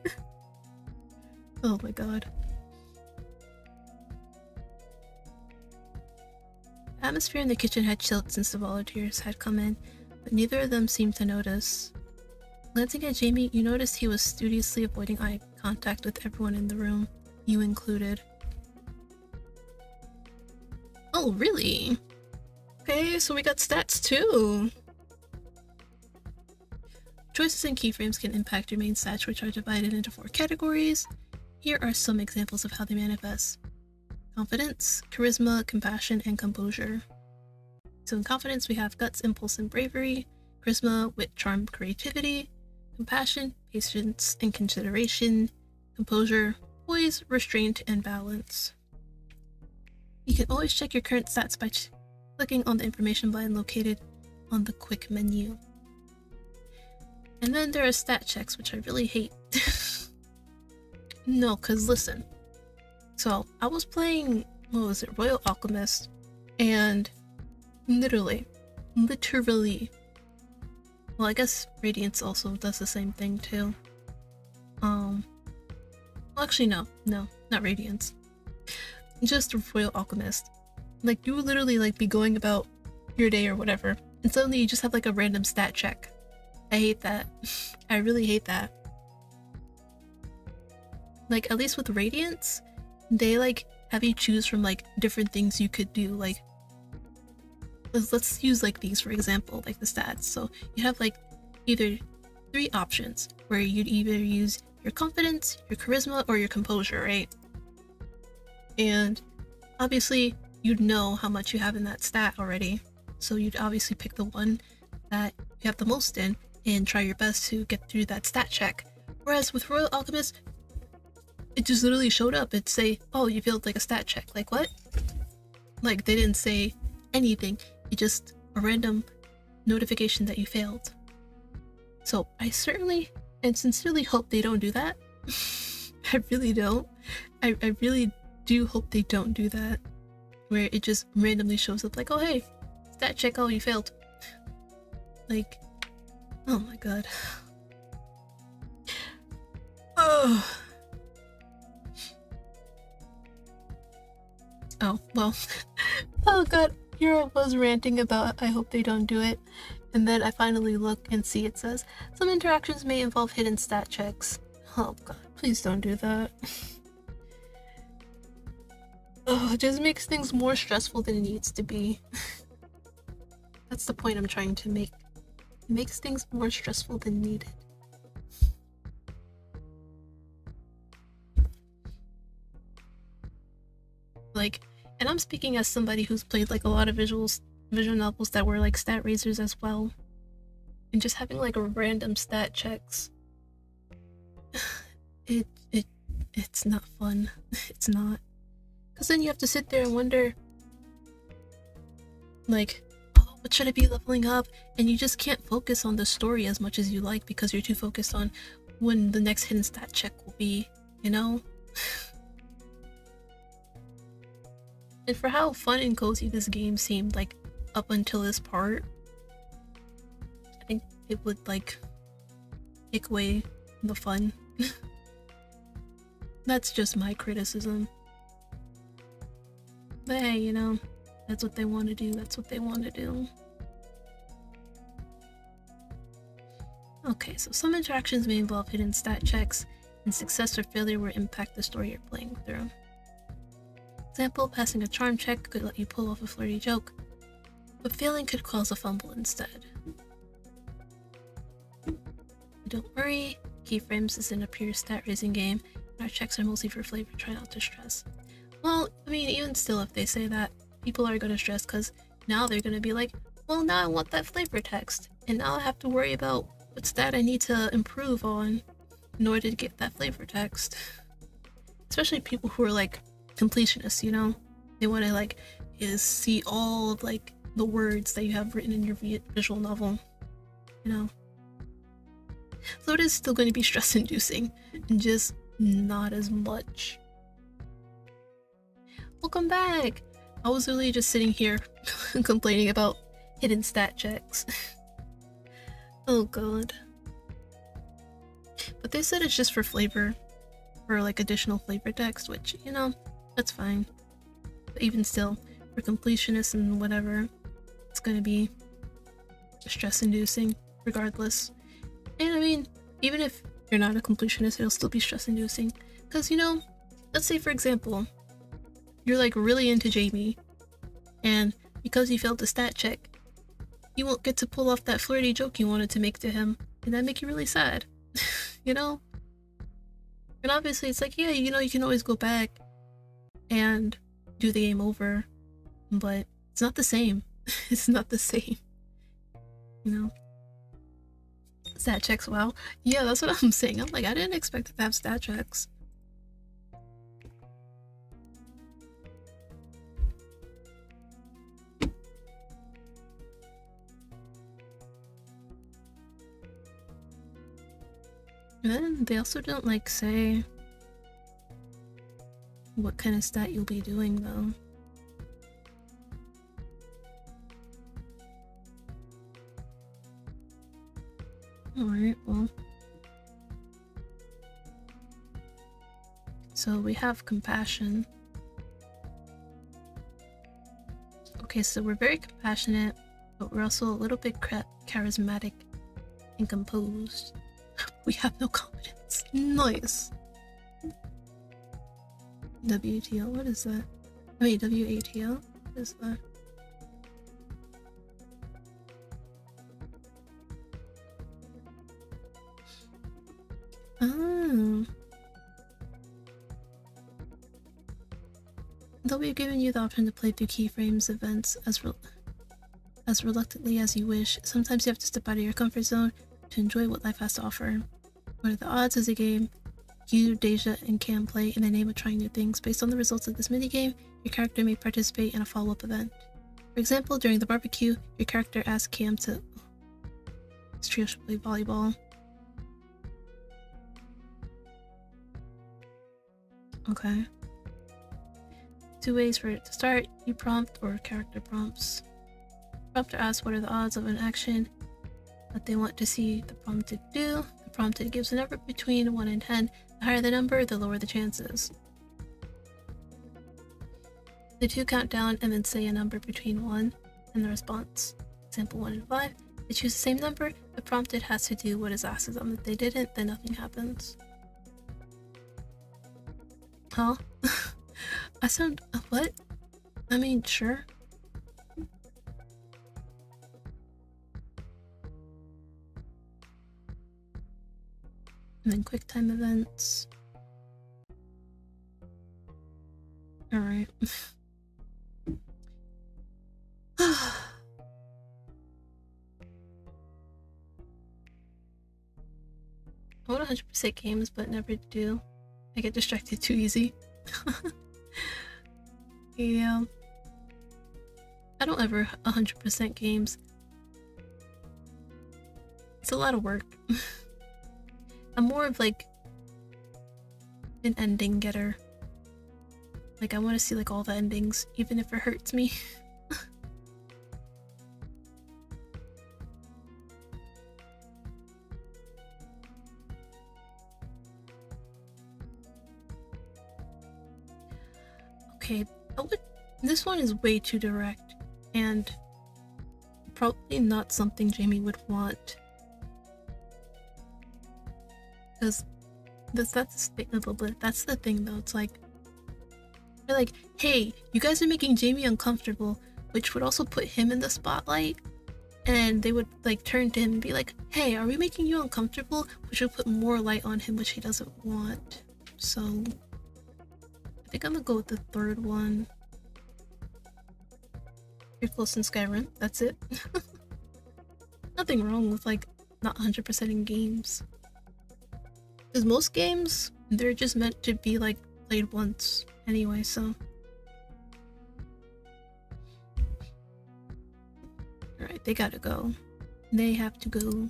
Oh my god. The atmosphere in the kitchen had chilled since the volunteers had come in, but neither of them seemed to notice. Glancing at Jamie, you noticed he was studiously avoiding eye contact with everyone in the room, you included. Oh, really? Okay, so we got stats too! Choices in keyframes can impact your main stats, which are divided into 4 categories. Here are some examples of how they manifest. Confidence, charisma, compassion, and composure. So in confidence we have guts, impulse, and bravery. Charisma, wit, charm, creativity. Compassion, patience, and consideration. Composure, poise, restraint, and balance. You can always check your current stats by clicking on the information button located on the quick menu. And then there are stat checks, which I really hate. No, cause listen. So, I was playing, what was it, Royal Alchemist, and literally, well, I guess Radiance also does the same thing too. Well, actually no, not Radiance. Just Royal Alchemist. Like, you would literally like be going about your day or whatever, and suddenly you just have like a random stat check. I hate that. I really hate that. Like, at least with Radiance, they like have you choose from like different things you could do. Like, let's use like these for example, like the stats. So you have like either 3 options where you'd either use your confidence, your charisma, or your composure, right? And obviously you'd know how much you have in that stat already, so you'd obviously pick the one that you have the most in and try your best to get through that stat check. Whereas with Royal Alchemist, it just literally showed up. It'd say, oh, you failed like a stat check. Like, what? Like, they didn't say anything. It just a random notification that you failed. So I certainly and sincerely hope they don't do that. I really don't. I really do hope they don't do that, where it just randomly shows up like, oh hey, stat check, oh you failed. Like, oh my god. Oh. Oh, well. Oh god, here I was ranting about I hope they don't do it, and then I finally look and see it says, some interactions may involve hidden stat checks. Oh god, please don't do that. Oh, it just makes things more stressful than it needs to be. That's the point I'm trying to make. It makes things more stressful than needed. Like, and I'm speaking as somebody who's played like a lot of visual novels that were like stat raisers as well. And just having like a random stat checks. It's not fun. It's not. Cause then you have to sit there and wonder, like, oh, what should I be leveling up? And you just can't focus on the story as much as you like because you're too focused on when the next hidden stat check will be, you know? And for how fun and cozy this game seemed like up until this part, I think it would like take away the fun. That's just my criticism. But hey, you know, that's what they want to do. That's what they want to do. Okay, so some interactions may involve hidden stat checks, and success or failure will impact the story you're playing through. Example, passing a charm check could let you pull off a flirty joke, but failing could cause a fumble instead. Don't worry, keyframes isn't a pure stat raising game, and our checks are mostly for flavor, try not to stress. Well, I mean, even still, if they say that, people are gonna stress because now they're gonna be like, well, now I want that flavor text, and now I have to worry about what stat I need to improve on in order to get that flavor text. especially people who are like completionists, you know, they want to like is see all of like the words that you have written in your visual novel, you know. So it is still going to be stress inducing, and just not as much. Welcome back! I was really just sitting here complaining about hidden stat checks. Oh god. But they said it's just for flavor, for like additional flavor text, which, you know, that's fine. But even still, for completionists and whatever, it's gonna be stress inducing regardless. And I mean, even if you're not a completionist, it'll still be stress inducing. Because, you know, let's say for example, you're like really into Jamie, and because you failed the stat check, you won't get to pull off that flirty joke you wanted to make to him, and that make you really sad. You know? And obviously it's like, yeah, you know, you can always go back and do the game over, but it's not the same. It's not the same. You know? Stat checks, wow. Yeah, that's what I'm saying. I'm like, I didn't expect it to have stat checks. And then they also don't like say what kind of stat you'll be doing though. Alright, well. So we have compassion. Okay, so we're very compassionate, but we're also a little bit charismatic and composed. We have no confidence. Nice. WTO, what is that? Wait, WATO? What is that? Oh. Though we've given you the option to play through keyframes events as reluctantly as you wish, sometimes you have to step out of your comfort zone to enjoy what life has to offer. What are the odds as a game you, Deja, and Cam play in the name of trying new things? Based on the results of this minigame, your character may participate in a follow-up event. For example, during the barbecue, your character asks Cam to... This trio should play volleyball. Okay. 2 ways for it to start, you prompt or character prompts. Prompter asks what are the odds of an action that they want to see the prompted do. The prompted gives a number between 1 and 10. The higher the number, the lower the chances. The two count down and then say a number between 1 and the response. Example 1 and 5. They choose the same number, the prompted has to do what is asked of them. If they didn't, then nothing happens. Huh? I sound... what? I mean, sure. And then quick time events. Alright. I want 100% games, but never do. I get distracted too easy. Yeah. I don't ever 100% games. It's a lot of work. I'm more of like an ending getter. Like I want to see like all the endings, even if it hurts me. Okay, this one is way too direct and probably not something Jamie would want. Because that's the thing though. It's like they're like, hey, you guys are making Jamie uncomfortable, which would also put him in the spotlight, and they would like turn to him and be like, hey, are we making you uncomfortable? Which would put more light on him, which he doesn't want. So I think I'm gonna go with the third one. You're close in Skyrim, that's it. Nothing wrong with like not 100% in games. Because most games, they're just meant to be like played once anyway, so. Alright, they gotta go. They have to go.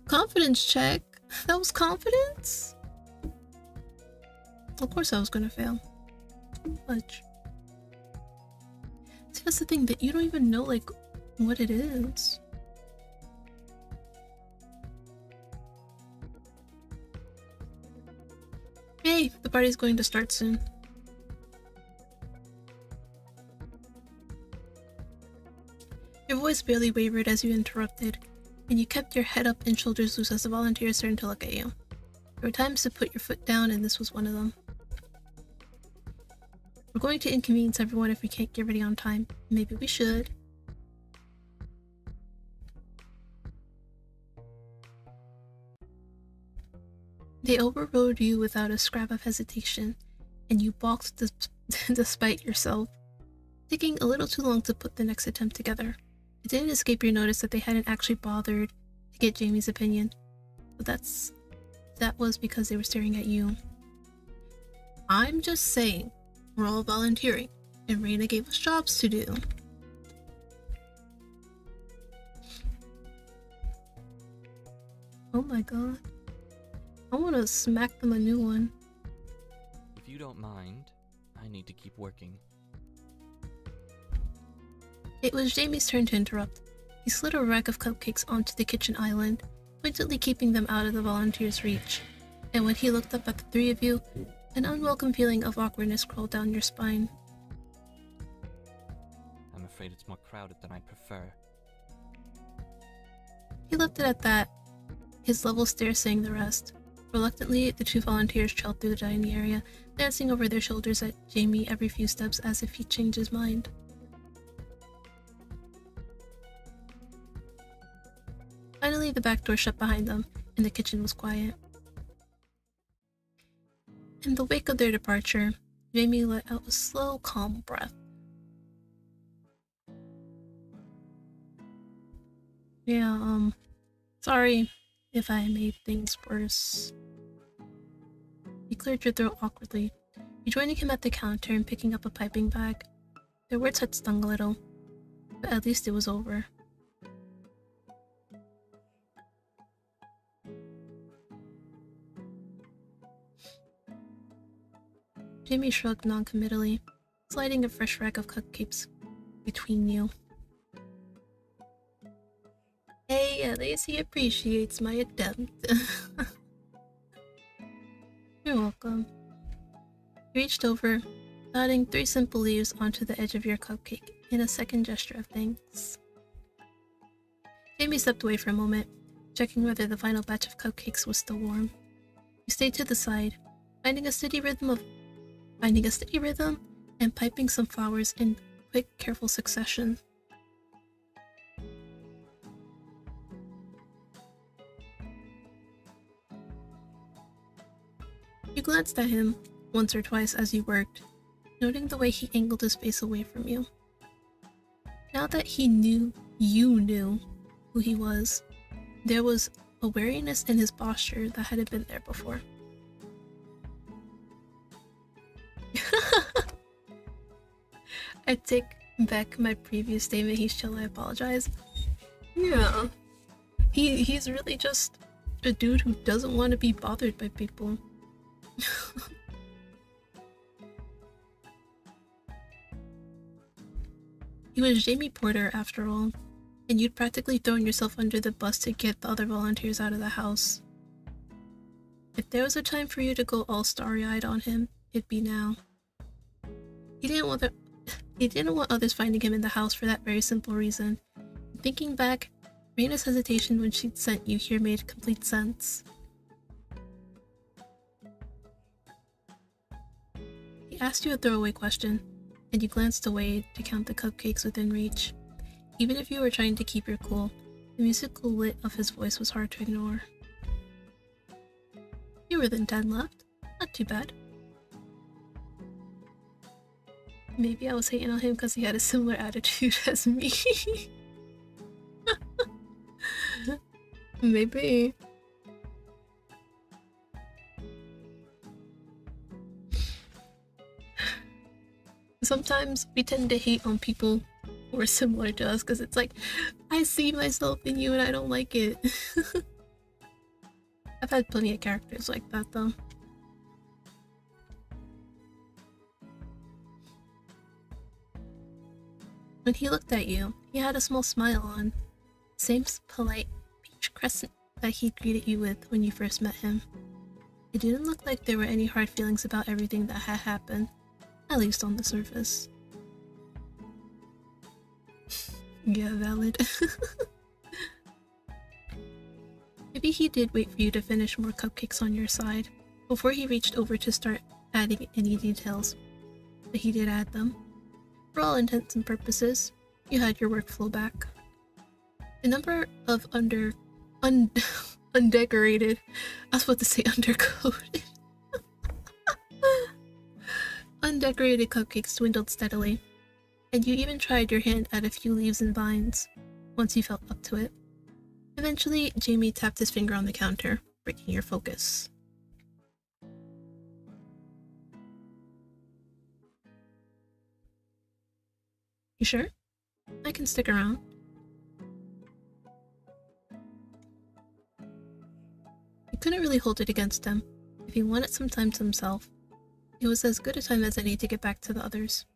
Confidence check? That was confidence? Of course I was gonna fail. Fudge. See, that's the thing, that you don't even know, like, what it is. Hey, the party's going to start soon. Your voice barely wavered as you interrupted, and you kept your head up and shoulders loose as the volunteers turned to look at you. There were times to put your foot down, and this was one of them. We're going to inconvenience everyone if we can't get ready on time. Maybe we should. They overrode you without a scrap of hesitation, and you balked despite yourself, taking a little too long to put the next attempt together. It didn't escape your notice that they hadn't actually bothered to get Jamie's opinion, but that was because they were staring at you. I'm just saying, we're all volunteering, and Reina gave us jobs to do. Oh my god. I want to smack them a new one. If you don't mind, I need to keep working. It was Jamie's turn to interrupt. He slid a rack of cupcakes onto the kitchen island, pointedly keeping them out of the volunteers' reach. And when he looked up at the three of you, an unwelcome feeling of awkwardness crawled down your spine. I'm afraid it's more crowded than I prefer. He left it at that, his level stare saying the rest. Reluctantly, the two volunteers trailed through the dining area, glancing over their shoulders at Jamie every few steps as if he'd change his mind. Finally, the back door shut behind them, and the kitchen was quiet. In the wake of their departure, Jamie let out a slow, calm breath. Yeah, sorry if I made things worse. You cleared your throat awkwardly, rejoining him at the counter and picking up a piping bag. Their words had stung a little, but at least it was over. Jamie shrugged non-committally, sliding a fresh rack of cupcakes between you. Hey, at least he appreciates my attempt. You're welcome. He reached over, dotting 3 simple leaves onto the edge of your cupcake in a second gesture of thanks. Jamie stepped away for a moment, checking whether the final batch of cupcakes was still warm. You stayed to the side, finding a steady rhythm and piping some flowers in quick, careful succession. You glanced at him once or twice as you worked, noting the way he angled his face away from you. Now that he knew you knew who he was, there was a wariness in his posture that hadn't been there before. I take back my previous statement, he's chill, I apologize. Yeah. He's really just a dude who doesn't want to be bothered by people. He was Jamie Porter after all, and you'd practically thrown yourself under the bus to get the other volunteers out of the house. If there was a time for you to go all starry-eyed on him, it'd be now. He didn't want others finding him in the house for that very simple reason. Thinking back, Reina's hesitation when she'd sent you here made complete sense. He asked you a throwaway question, and you glanced away to count the cupcakes within reach. Even if you were trying to keep your cool, the musical lit of his voice was hard to ignore. Fewer than 10 left. Not too bad. Maybe I was hating on him because he had a similar attitude as me. Maybe. Sometimes we tend to hate on people who are similar to us because it's like, I see myself in you and I don't like it. I've had plenty of characters like that though. When he looked at you, he had a small smile on. Same polite peach crescent that he greeted you with when you first met him. It didn't look like there were any hard feelings about everything that had happened, at least on the surface. Yeah, valid. Maybe he did wait for you to finish more cupcakes on your side before he reached over to start adding any details, but he did add them. For all intents and purposes, you had your workflow back. The number of undecorated, I was about to say undercoated, undecorated cupcakes dwindled steadily, and you even tried your hand at a few leaves and vines once you felt up to it. Eventually, Jamie tapped his finger on the counter, breaking your focus. You sure? I can stick around. You couldn't really hold it against him. If he wanted some time to himself, it was as good a time as any to get back to the others.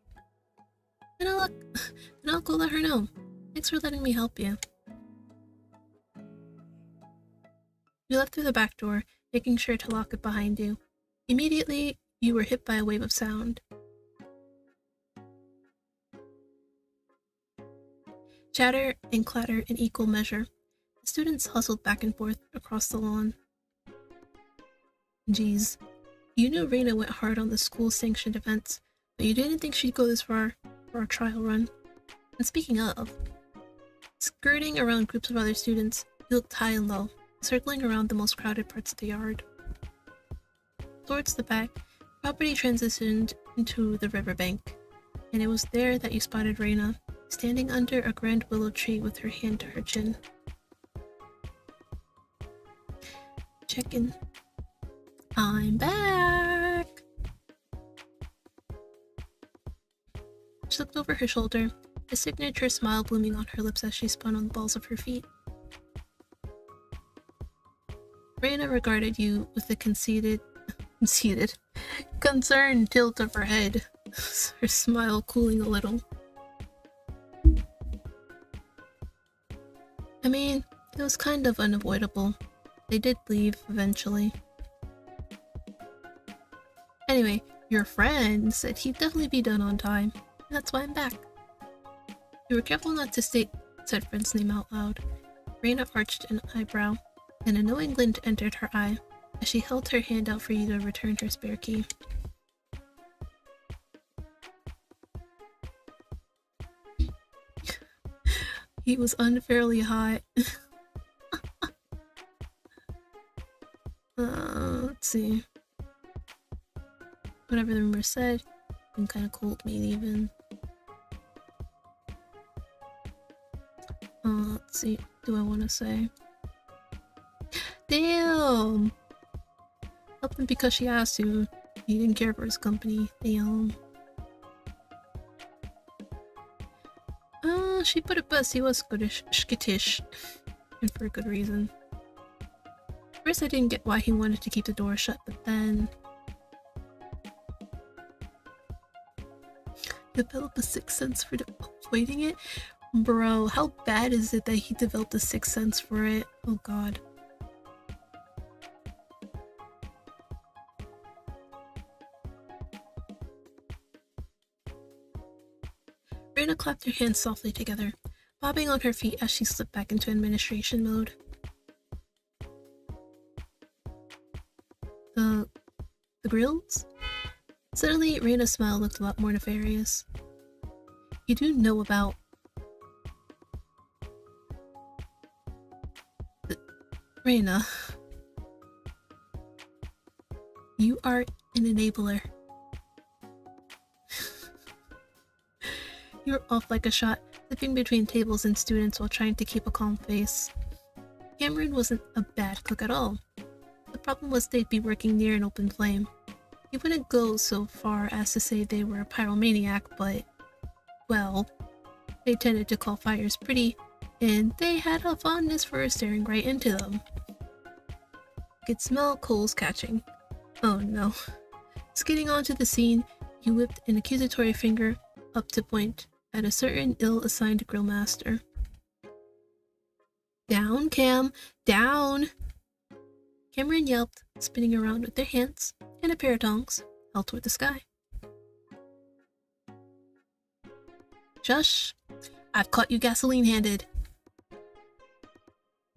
Then I'll go let her know. Thanks for letting me help you. You left through the back door, making sure to lock it behind you. Immediately, you were hit by a wave of sound. Chatter and clatter in equal measure. The students hustled back and forth across the lawn. Geez, you knew Reina went hard on the school-sanctioned events, but you didn't think she'd go this far for a trial run. And speaking of, skirting around groups of other students, you looked high and low, circling around the most crowded parts of the yard. Towards the back, property transitioned into the riverbank, and it was there that you spotted Reina, standing under a grand willow tree with her hand to her chin. Check in. I'm back! She looked over her shoulder, a signature smile blooming on her lips as she spun on the balls of her feet. Reina regarded you with a concerned tilt of her head, her smile cooling a little. I mean, it was kind of unavoidable. They did leave eventually. Anyway, your friend said he'd definitely be done on time. That's why I'm back. You were careful not to state said friend's name out loud. Reina arched an eyebrow, and a knowing glint entered her eye as she held her hand out for you to return her spare key. He was unfairly hot. Let's see. Whatever the rumor said, been kind of cold, maybe even. Let's see. Do I want to say? Damn! Helped him because she asked to. He didn't care for his company. Damn. She put it best. He was skittish. And for a good reason. First I didn't get why he wanted to keep the door shut, but then... develop a sixth sense for avoiding it? Bro, how bad is it that he developed a sixth sense for it? Oh god. Reina clapped her hands softly together, bobbing on her feet as she slipped back into administration mode. The grills? Suddenly, Reina's smile looked a lot more nefarious. You do know about... Reina. You are an enabler. You were off like a shot, slipping between tables and students while trying to keep a calm face. Cameron wasn't a bad cook at all. The problem was they'd be working near an open flame. He wouldn't go so far as to say they were a pyromaniac, but, well, they tended to call fires pretty, and they had a fondness for staring right into them. You could smell coals catching. Oh no. Skidding onto the scene, you whipped an accusatory finger up to point at a certain ill-assigned grill master. Down, Cam! Down! Cameron yelped, spinning around with their hands and a pair of tongs held toward the sky. Shush! I've caught you gasoline-handed.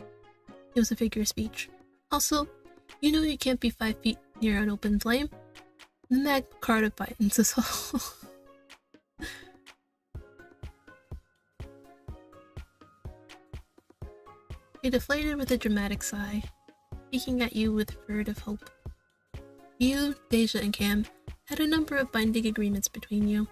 It was a figure of speech. Also, you know you can't be 5 feet near an open flame. The Magma Carta bidens us all. He deflated with a dramatic sigh, peeking at you with a bird of hope. You, Deja, and Cam had a number of binding agreements between you.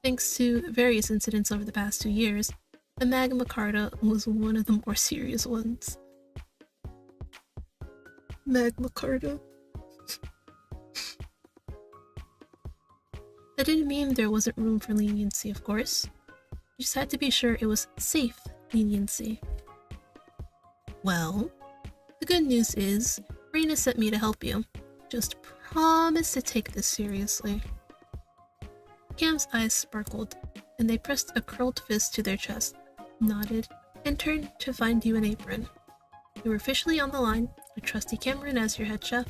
Thanks to various incidents over the past 2 years, the Magma Carta was one of the more serious ones. Magma Carta. That didn't mean there wasn't room for leniency, of course. You just had to be sure it was safe leniency. Well, the good news is, Reina sent me to help you. Just promise to take this seriously. Cam's eyes sparkled, and they pressed a curled fist to their chest, nodded, and turned to find you an apron. You were officially on the line, with trusty Cameron as your head chef.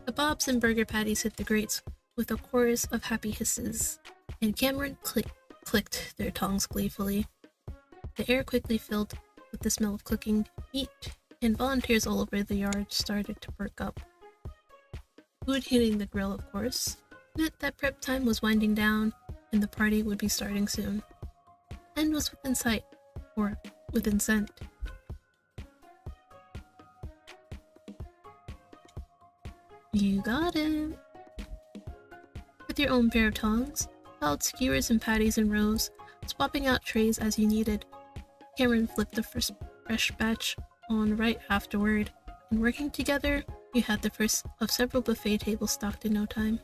Kebabs and burger patties hit the grates with a chorus of happy hisses, and Cameron clicked their tongs gleefully. The air quickly filled with the smell of cooking meat, and volunteers all over the yard started to perk up. Food hitting the grill, of course, meant that prep time was winding down, and the party would be starting soon. End was within sight, or within scent. You got it. With your own pair of tongs, piled skewers and patties in rows, swapping out trays as you needed. Cameron flipped the first fresh batch on right afterward, and working together, you had the first of several buffet tables stocked in no time.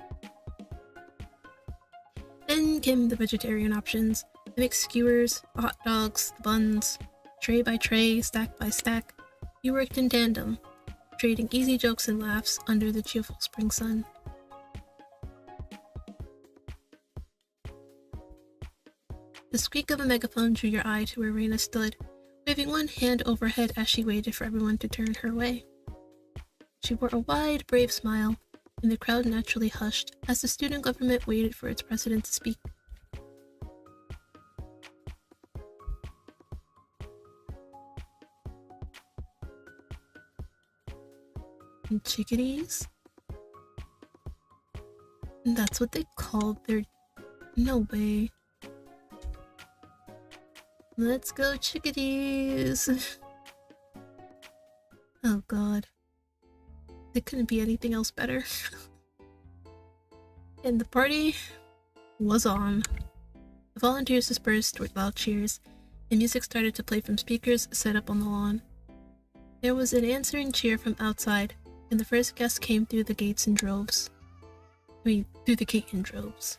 Then came the vegetarian options, the mixed skewers, the hot dogs, the buns. Tray by tray, stack by stack, you worked in tandem, trading easy jokes and laughs under the cheerful spring sun. The squeak of a megaphone drew your eye to where Reina stood, waving one hand overhead as she waited for everyone to turn her way. She wore a wide, brave smile, and the crowd naturally hushed as the student government waited for its president to speak. And chickadees? That's what they called their... No way. Let's go, chickadees! Oh god. It couldn't be anything else better. And the party was on. The volunteers dispersed with loud cheers, and music started to play from speakers set up on the lawn. There was an answering cheer from outside, and the first guests came through the gates in droves. Through the gate in droves.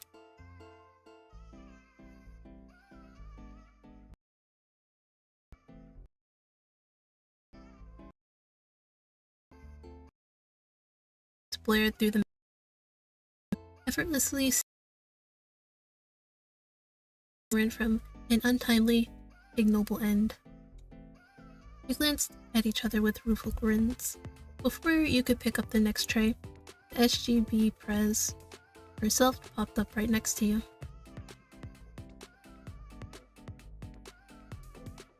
Blared through the effortlessly from an untimely, ignoble end. You glanced at each other with rueful grins. Before you could pick up the next tray, the SGB Prez herself popped up right next to you.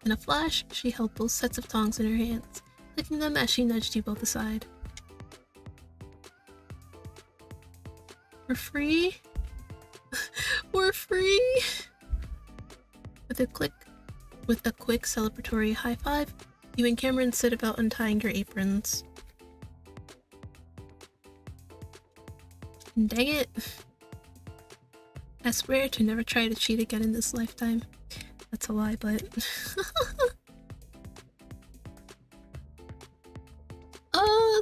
In a flash, she held both sets of tongs in her hands, clicking them as she nudged you both aside. We're free? We're free! With a quick celebratory high five, you and Cameron set about untying your aprons. Dang it. I swear to never try to cheat again in this lifetime. That's a lie, but...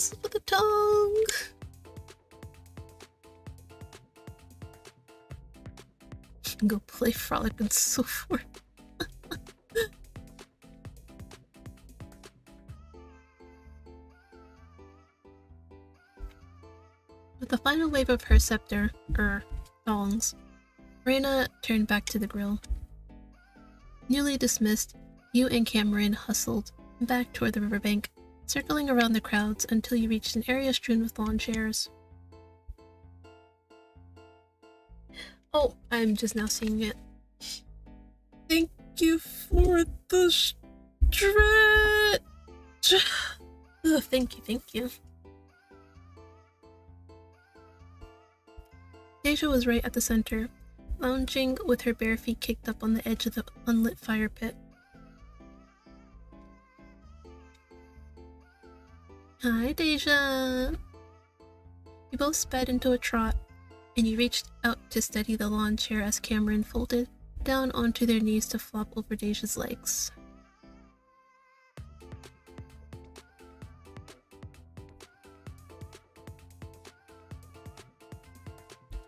yes, with the tongue. Go play Frolic and so forth. With the final wave of her scepter, thongs, Reina turned back to the grill. Newly dismissed, you and Cameron hustled back toward the riverbank, circling around the crowds until you reached an area strewn with lawn chairs. Oh, I'm just now seeing it. Thank you for the stretch! Thank you. Deja was right at the center, lounging with her bare feet kicked up on the edge of the unlit fire pit. Hi, Deja! You both sped into a trot, and you reached out to steady the lawn chair as Cameron folded down onto their knees to flop over Deja's legs.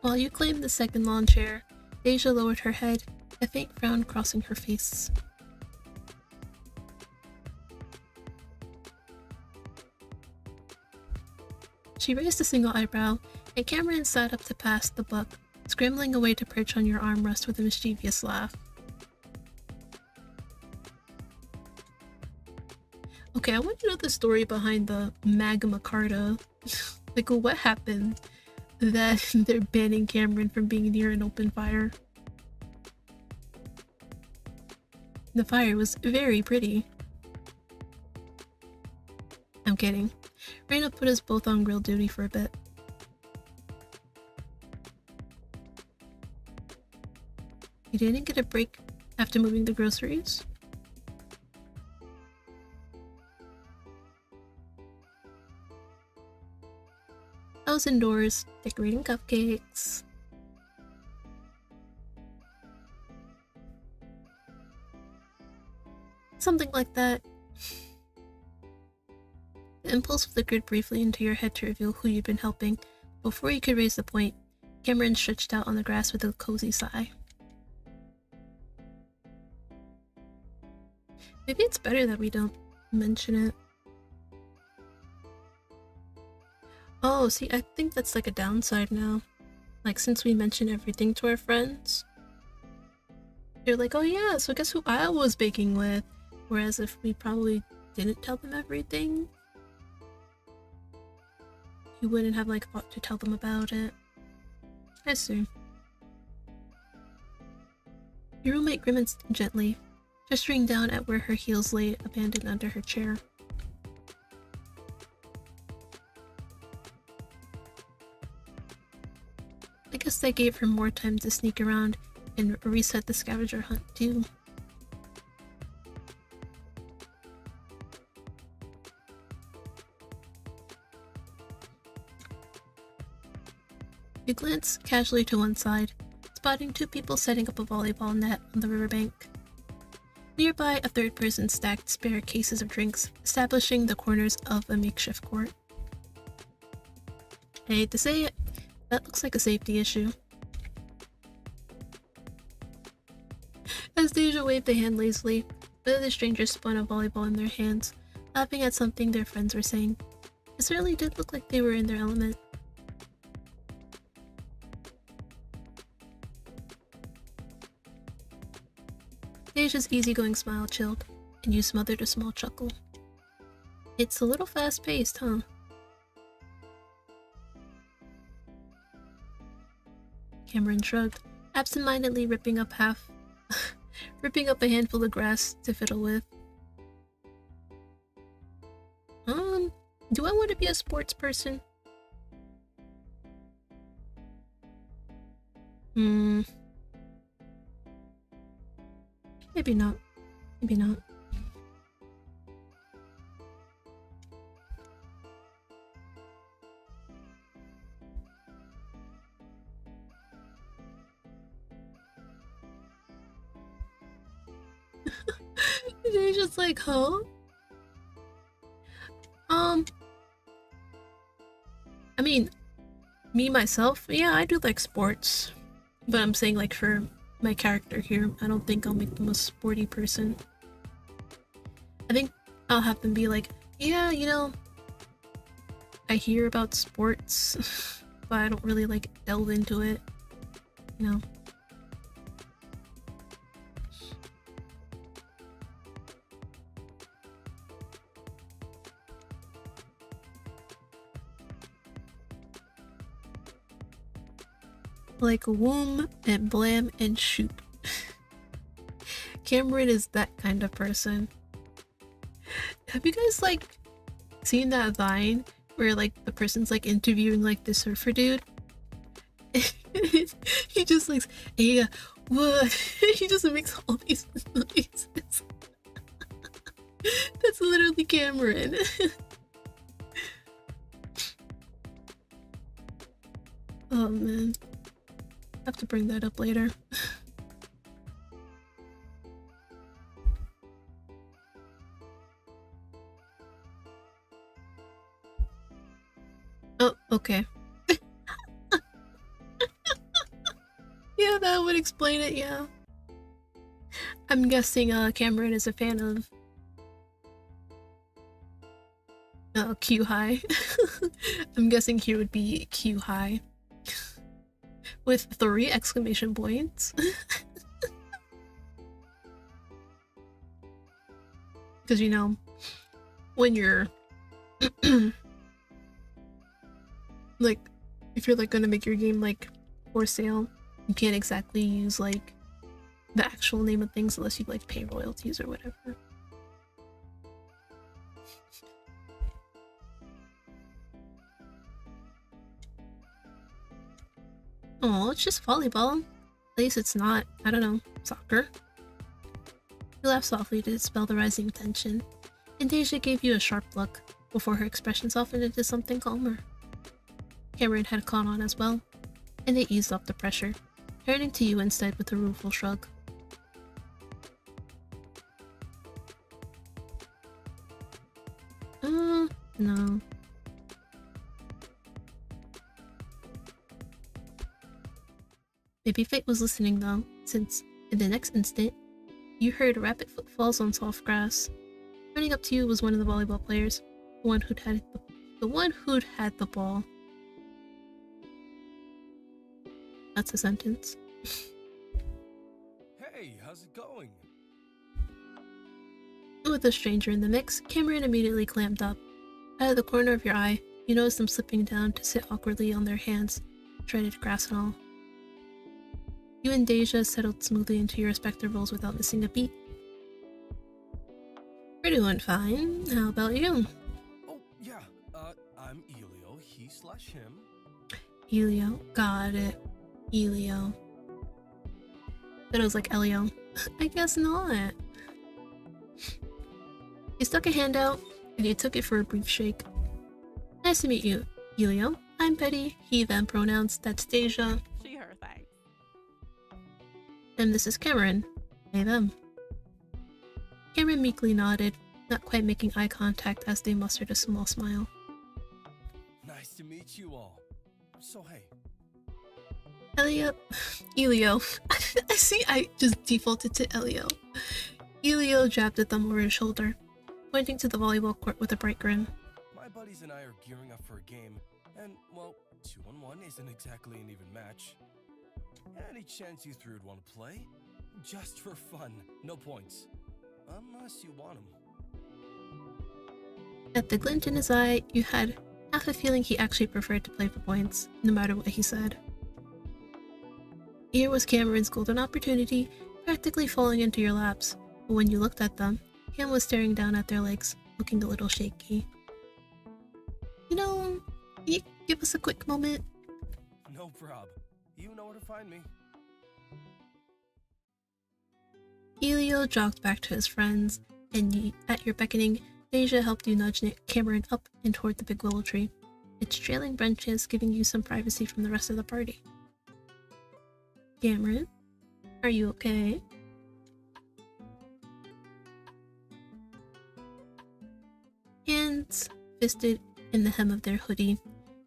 While you claimed the second lawn chair, Deja lowered her head, a faint frown crossing her face. She raised a single eyebrow, and Cameron sat up to pass the buck, scrambling away to perch on your armrest with a mischievous laugh. Okay, I want to know the story behind the Magma Carta. Like, what happened that they're banning Cameron from being near an open fire? The fire was very pretty. I'm kidding. Reina put us both on grill duty for a bit. You didn't get a break after moving the groceries? I was indoors, decorating cupcakes. Something like that. The impulse flickered briefly into your head to reveal who you'd been helping. Before you could raise the point, Cameron stretched out on the grass with a cozy sigh. Maybe it's better that we don't mention it. Oh, see, I think that's like a downside now. Like, since we mention everything to our friends, they're like, oh yeah, so guess who I was baking with? Whereas if we probably didn't tell them everything, you wouldn't have like thought to tell them about it. I see. Your roommate grimaced gently, gesturing down at where her heels lay abandoned under her chair. I guess that gave her more time to sneak around and reset the scavenger hunt too. You glance casually to one side, spotting two people setting up a volleyball net on the riverbank. Nearby, a third person stacked spare cases of drinks, establishing the corners of a makeshift court. I hate to say it, that looks like a safety issue. As Deja waved a hand lazily, the other strangers spun a volleyball in their hands, laughing at something their friends were saying. It certainly did look like they were in their element. Deja's easygoing smile chilled, and you smothered a small chuckle. It's a little fast-paced, huh? Cameron shrugged, absent-mindedly ripping up a handful of grass to fiddle with. Do I want to be a sports person? Maybe not. Maybe not. They're just like, huh? mean, me myself, yeah, I do like sports. But I'm saying, like, for my character here, I don't think I'll make them a sporty person. I think I'll have them be like, yeah, you know, I hear about sports, but I don't really, like, delve into it, you know? Like Womb and Blam and Shoop. Cameron is that kind of person. Have you guys like seen that Vine where like the person's like interviewing like the surfer dude? He just like, yeah, what? He just makes all these noises. That's literally Cameron. Oh man. I have to bring that up later. Oh, okay. Yeah, that would explain it, yeah. I'm guessing Cameron is a fan of Q High. I'm guessing here would be Q High. With 3 exclamation points. Because, you know, when you're like, if you're like gonna make your game like for sale, you can't exactly use like the actual name of things unless you like pay royalties or whatever. Oh, it's just volleyball. At least it's not, I don't know, soccer. He laughed softly to dispel the rising tension, and Deja gave you a sharp look before her expression softened into something calmer. Cameron had caught on as well, and they eased off the pressure, turning to you instead with a rueful shrug. No. Maybe fate was listening though, since, in the next instant, you heard rapid footfalls on soft grass. Running up to you was one of the volleyball players, the one who'd had the ball. That's a sentence. Hey, how's it going? With a stranger in the mix, Cameron immediately clammed up. Out of the corner of your eye, you noticed them slipping down to sit awkwardly on their hands, shredded grass and all. You and Deja settled smoothly into your respective roles without missing a beat. We're doing fine. How about you? Oh, yeah. I'm Elio, he/him. Elio. Got it. Elio. But it was like Elio. I guess not. You stuck a hand out, and you took it for a brief shake. Nice to meet you, Elio. I'm Betty, he, them pronouns. That's Deja. She, her, thanks. And this is Cameron, they, them. Cameron meekly nodded, not quite making eye contact as they mustered a small smile. Nice to meet you all. So, hey. Elio. I see, I just defaulted to Elio. Elio jabbed a thumb over his shoulder, pointing to the volleyball court with a bright grin. My buddies and I are gearing up for a game, and, well, 2-on-1 isn't exactly an even match. Any chance you three would want to play? Just for fun, no points. Unless you want them. At the glint in his eye, you had half a feeling he actually preferred to play for points, no matter what he said. Here was Cameron's golden opportunity, practically falling into your laps, but when you looked at them, Cam was staring down at their legs, looking a little shaky. You know, can you give us a quick moment? No prob. You know where to find me. Elio jogged back to his friends, and at your beckoning, Deja helped you nudge Cameron up and toward the big willow tree, its trailing branches giving you some privacy from the rest of the party. Cameron, are you okay? Hands fisted in the hem of their hoodie,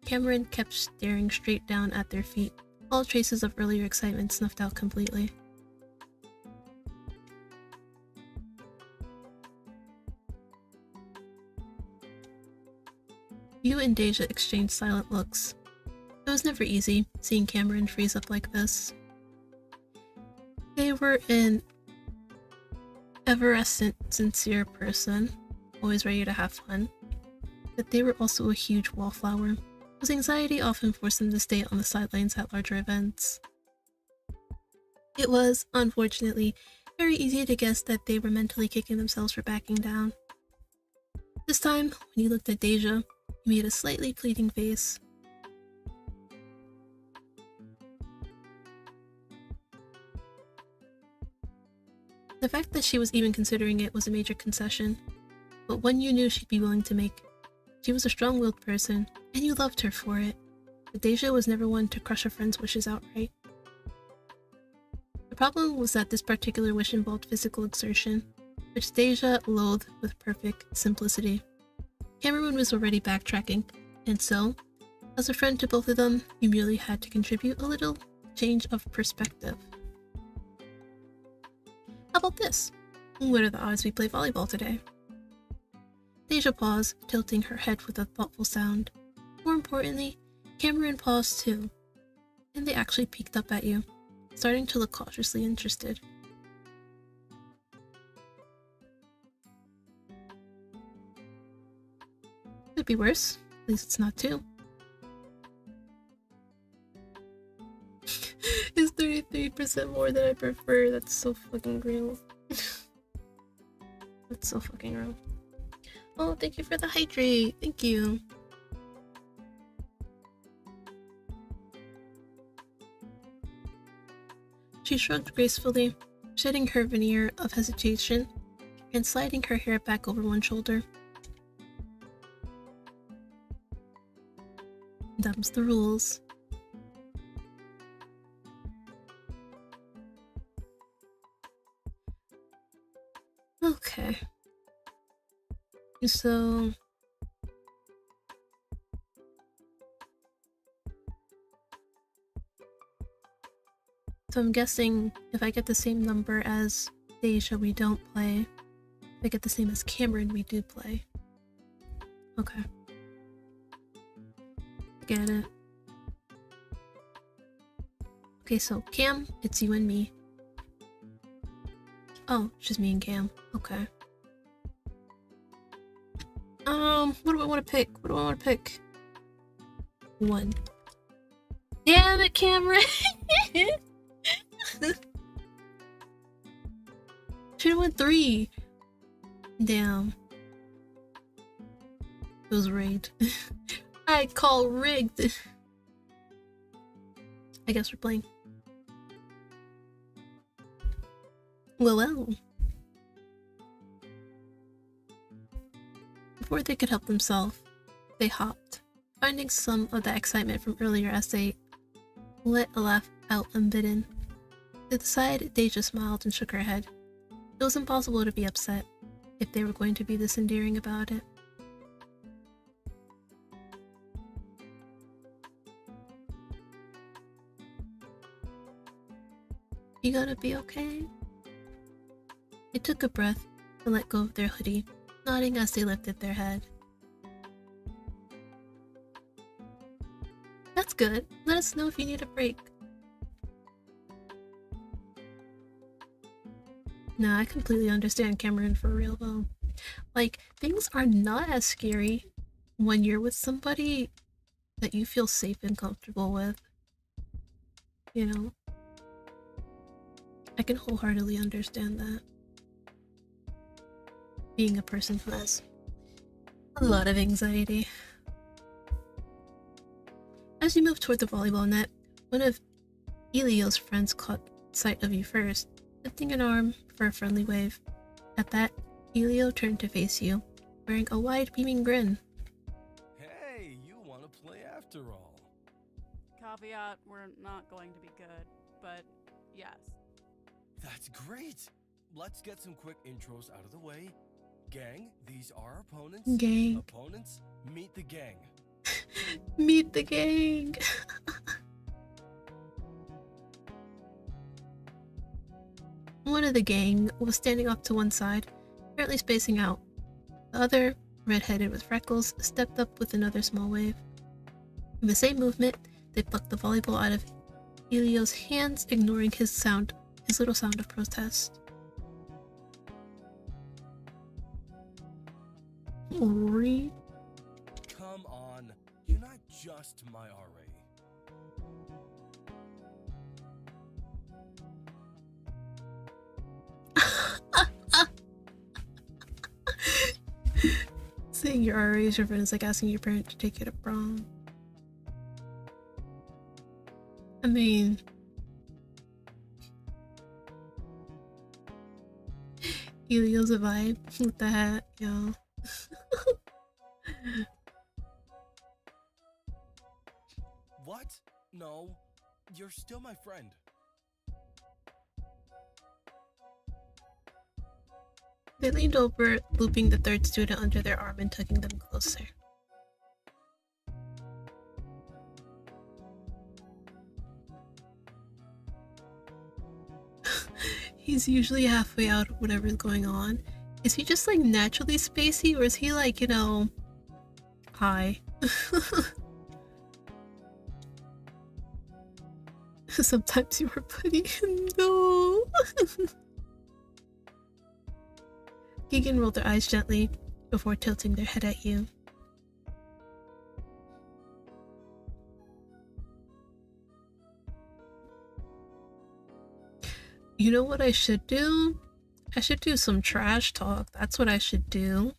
Cameron kept staring straight down at their feet, all traces of earlier excitement snuffed out completely. You and Deja exchanged silent looks. It was never easy, seeing Cameron freeze up like this. They were an effervescent, sincere person, always ready to have fun, but they were also a huge wallflower, whose anxiety often forced them to stay on the sidelines at larger events. It was, unfortunately, very easy to guess that they were mentally kicking themselves for backing down. This time, when you looked at Deja, you made a slightly pleading face. The fact that she was even considering it was a major concession, but one you knew she'd be willing to make. She was a strong-willed person, and you loved her for it, but Deja was never one to crush a friend's wishes outright. The problem was that this particular wish involved physical exertion, which Deja loathed with perfect simplicity. Cameron was already backtracking, and so, as a friend to both of them, you merely had to contribute a little change of perspective. How about this? What are the odds we play volleyball today? Deja paused, tilting her head with a thoughtful sound. More importantly, Cameron paused too, and they actually peeked up at you, starting to look cautiously interested. Could be worse, at least it's not two. It's 33% more than I prefer. That's so fucking real. That's so fucking real. Oh, thank you for the hydrate. Thank you. She shrugged gracefully, shedding her veneer of hesitation and sliding her hair back over one shoulder. Them's the rules. Okay. So I'm guessing if I get the same number as Deja, we don't play. If I get the same as Cameron, we do play. Okay. Get it. Okay, so Cam, it's you and me. Oh, it's just me and Cam. Okay. What do I want to pick? What do I want to pick? One. Damn it, Cameron! Should've went 3. Damn. It was rigged. I call rigged. I guess we're playing. Well. Before they could help themselves, they hopped, finding some of the excitement from earlier as they let a laugh out unbidden. To the side, Deja smiled and shook her head. It was impossible to be upset if they were going to be this endearing about it. You gonna be okay? They took a breath and let go of their hoodie, nodding as they lifted their head. That's good. Let us know if you need a break. No, I completely understand Cameron for real though. Like, things are not as scary when you're with somebody that you feel safe and comfortable with. You know? I can wholeheartedly understand that. Being a person who has a lot of anxiety. As you move toward the volleyball net, one of Elio's friends caught sight of you first, lifting an arm for a friendly wave. At that, Elio turned to face you, wearing a wide, beaming grin. Hey, you want to play after all. Caveat, we're not going to be good, but yes. That's great. Let's get some quick intros out of the way. Gang, these are our opponents. Gang. Opponents, meet the gang. Meet the gang. One of the gang was standing off to one side, apparently spacing out. The other, red-headed with freckles, stepped up with another small wave. In the same movement, they plucked the volleyball out of Elio's hands, ignoring his little sound of protest. Ori? Come on, you're not just my RA. Saying your RA is your friend is like asking your parent to take you to prom. I mean, Elio's a vibe with the hat, yo. What? No, you're still my friend. They leaned over, looping the third student under their arm and tugging them closer. He's usually halfway out of whatever's going on. Is he just like naturally spacey, or is he like, you know, high? Sometimes you are putting no. Keegan rolled their eyes gently before tilting their head at you. You know what I should do? I should do some trash talk. That's what I should do.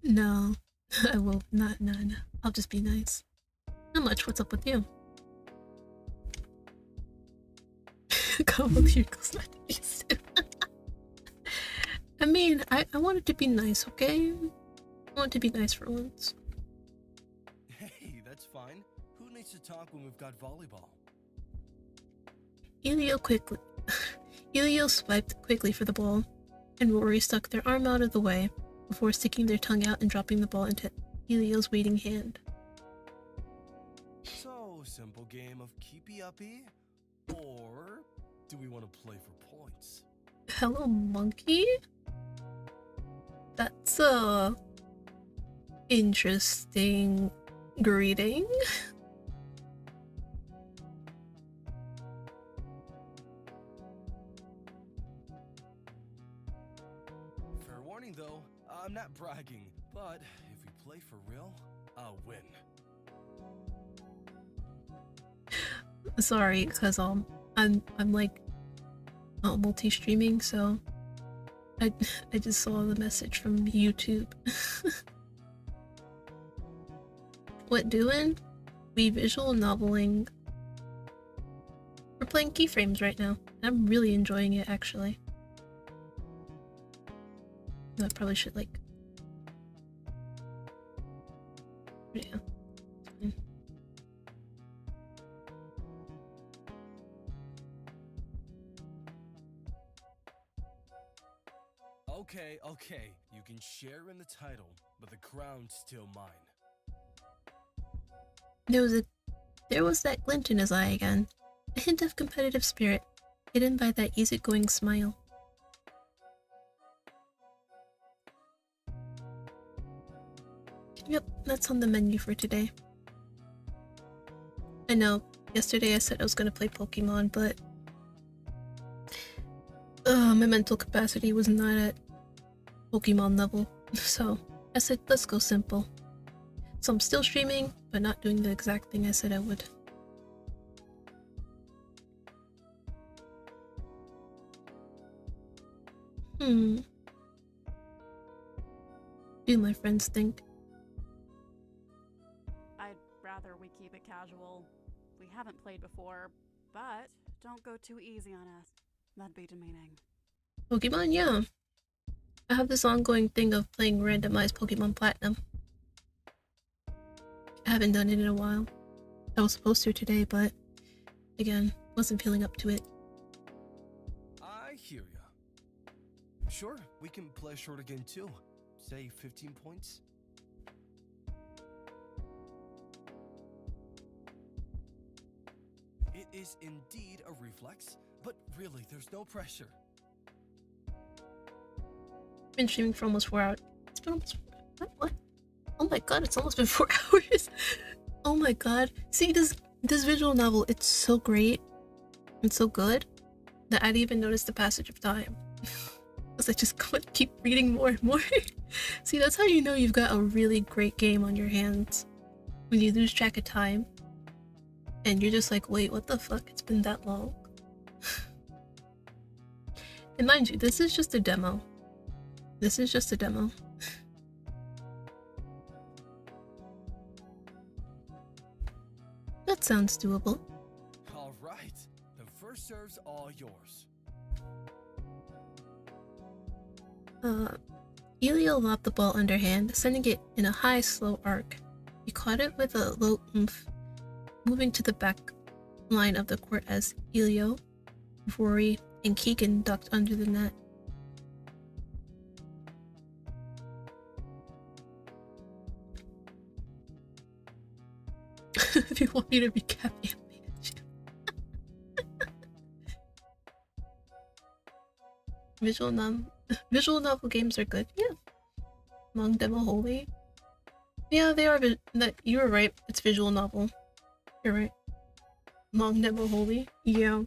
No, I will not. No. I'll just be nice. Not much. What's up with you? Come with your cosmetics. I mean, I wanted to be nice, okay? I want to be nice for once. Hey, that's fine. Who needs to talk when we've got volleyball? Elio swiped quickly for the ball, and Rory stuck their arm out of the way before sticking their tongue out and dropping the ball into Elio's waiting hand. So, simple game of keepy uppy? Or do we want to play for points? Hello, monkey? That's a interesting greeting. Fair warning though, I'm not bragging, but if we play for real, I'll win. Sorry, because I'm like multi-streaming, so I just saw the message from YouTube. What doing? We visual noveling. We're playing keyframes right now. I'm really enjoying it, actually. I probably should like. Yeah. Fine. Okay, you can share in the title, but the crown's still mine. There was that glint in his eye again, a hint of competitive spirit, hidden by that easygoing smile. Yep, that's on the menu for today. I know, yesterday I said I was gonna play Pokemon, but my mental capacity was not at Pokemon level, so I said let's go simple. So I'm still streaming, but not doing the exact thing I said I would. Do my friends think? I'd rather we keep it casual. We haven't played before, but don't go too easy on us. That'd be demeaning. Pokemon, yeah. I have this ongoing thing of playing randomized Pokemon Platinum. I haven't done it in a while. I was supposed to today, but again, wasn't feeling up to it. I hear ya. Sure, we can play a shorter game too. Say 15 points. is indeed a reflex, but really, there's no pressure. Been streaming for almost 4 hours. It's been almost what? Oh my god, it's almost been 4 hours. Oh my god. See this visual novel, it's so great. It's so good that I didn't even notice the passage of time. Because I just keep reading more and more. See, that's how you know you've got a really great game on your hands. When you lose track of time. And you're just like, wait, what the fuck? It's been that long? And mind you, this is just a demo. This is just a demo. That sounds doable. Alright, the first serve's all yours. Elio lobbed the ball underhand, sending it in a high, slow arc. He caught it with a low oomph, moving to the back line of the court as Elio, Rory, and Keegan ducked under the net. If you want me to recap animation. Visual novel games are good. Yeah. Long Demo Holy. Yeah, they are. You were right. It's visual novel. You're right. Long Demo Holy. Yeah.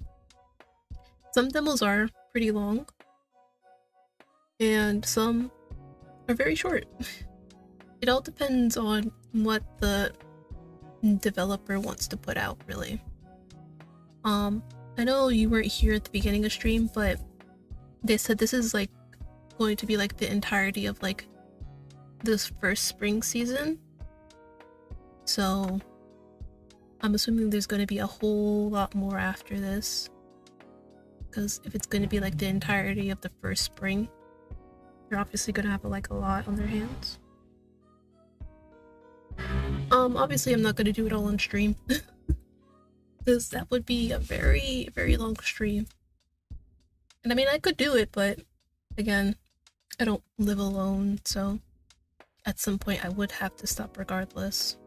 Some demos are pretty long. And some are very short. It all depends on what the developer wants to put out, really. I know you weren't here at the beginning of stream, but they said this is like going to be like the entirety of like this first spring season. So I'm assuming there's going to be a whole lot more after this, because if it's going to be like the entirety of the first spring, you're obviously going to have like a lot on their hands. Obviously I'm not going to do it all on stream because that would be a very, very long stream. And I mean, I could do it, but again, I don't live alone, so at some point I would have to stop regardless.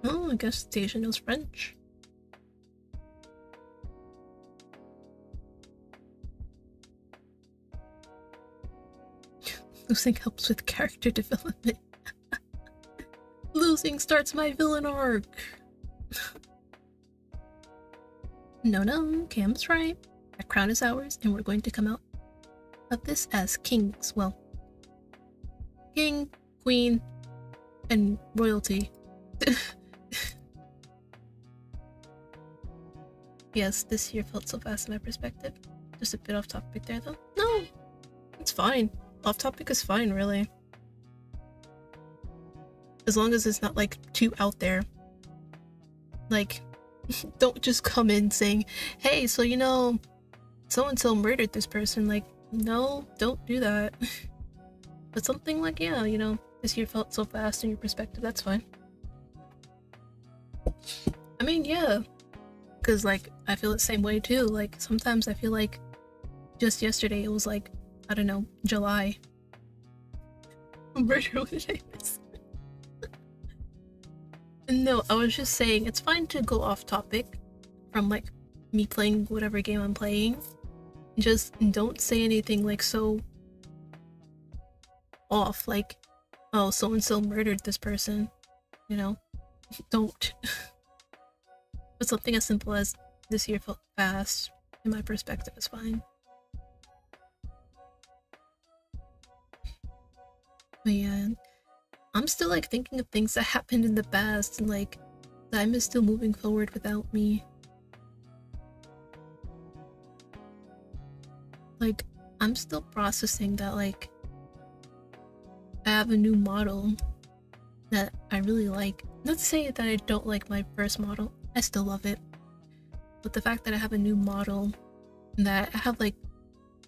Oh, I guess Deja knows French. Losing helps with character development. Losing starts my villain arc. No, Cam's right. That crown is ours, and we're going to come out of this as kings. Well, king, queen, and royalty. Yes, this year felt so fast in my perspective. Just a bit off topic there, though. No, it's fine. Off topic is fine, really. As long as it's not like too out there. Like, don't just come in saying, hey, so you know, so-and-so murdered this person. Like, no, don't do that. But something like, yeah, you know, this year felt so fast in your perspective, that's fine. I mean, yeah. Because, like, I feel the same way, too. Like, sometimes I feel like just yesterday it was like, I don't know, July. Murder, what did I miss? No, I was just saying, it's fine to go off topic from, like, me playing whatever game I'm playing. Just don't say anything, like, so off, like, oh, so-and-so murdered this person, you know? Don't. But something as simple as this year felt fast, in my perspective, is fine. But yeah, I'm still like thinking of things that happened in the past, and like time is still moving forward without me. Like, I'm still processing that, like, I have a new model that I really like. Not to say that I don't like my first model, I still love it. But the fact that I have a new model, and that I have like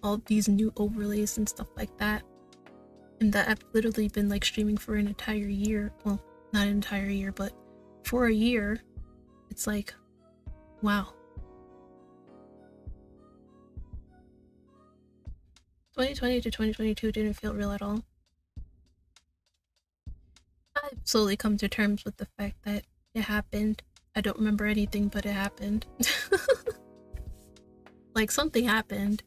all these new overlays and stuff like that, and that I've literally been like streaming for an entire year. Well, not an entire year, but for a year. It's like, wow. 2020 to 2022 didn't feel real at all. I've slowly come to terms with the fact that it happened. I don't remember anything, but it happened. Like, something happened.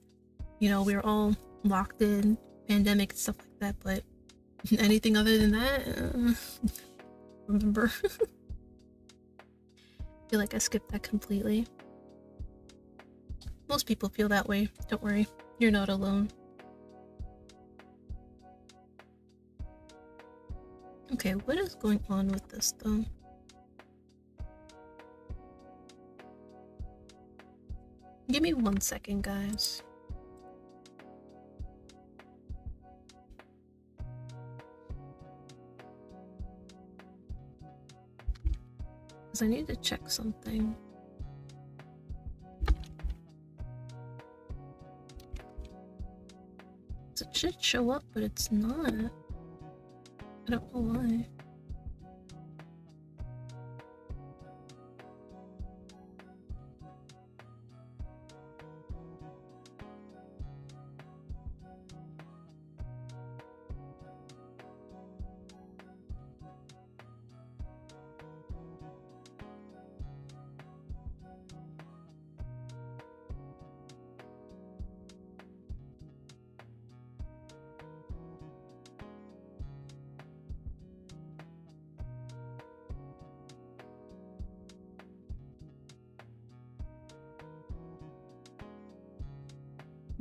You know, we were all locked in, pandemic and stuff like that, but anything other than that, remember. I feel like I skipped that completely. Most people feel that way. Don't worry, you're not alone. Okay, what is going on with this though? Give me 1 second, guys. Because I need to check something. So it should show up, but it's not. I don't know why.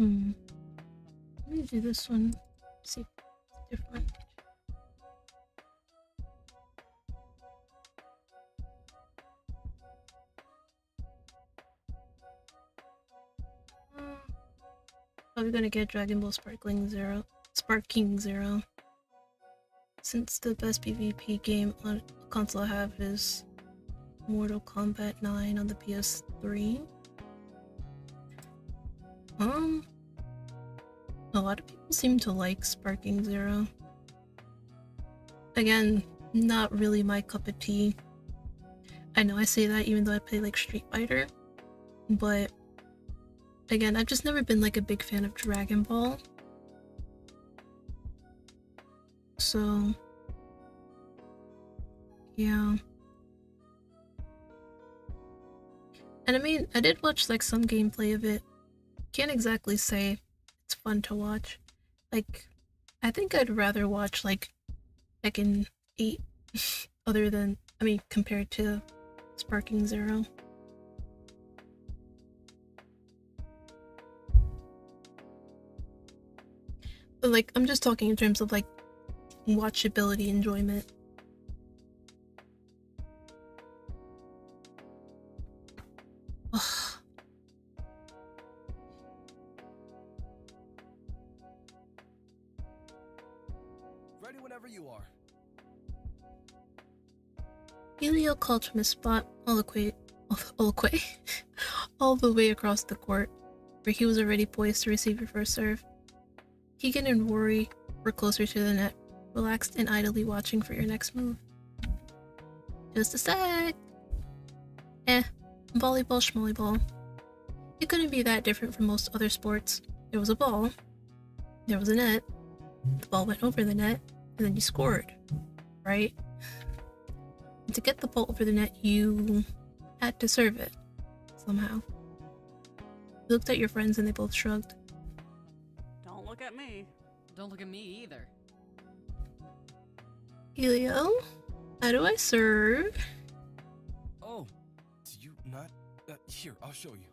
Let me do this one. See if it's different. Probably gonna get Dragon Ball Sparking Zero. Since the best PvP game on a console I have is Mortal Kombat 9 on the PS3. A lot of people seem to like Sparking Zero. Again, not really my cup of tea. I know I say that even though I play like Street Fighter, but again, I've just never been like a big fan of Dragon Ball. So, yeah. And I mean, I did watch like some gameplay of it. Can't exactly say it's fun to watch. Like, I think I'd rather watch like Tekken 8 other than, I mean, compared to Sparking Zero. But like, I'm just talking in terms of like watchability enjoyment. Ugh. Ready whenever you are. Helio called from his spot all the way across the court, where he was already poised to receive your first serve. Keegan and Rory were closer to the net, relaxed and idly watching for your next move. Just a sec! Volleyball schmollyball. It couldn't be that different from most other sports. There was a ball, there was a net, the ball went over the net, and then you scored, right? And to get the ball over the net, you had to serve it, somehow. You looked at your friends and they both shrugged. Don't look at me. Don't look at me either. Helio, how do I serve? Oh, do you not? Here, I'll show you.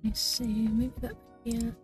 me see, maybe that might be it.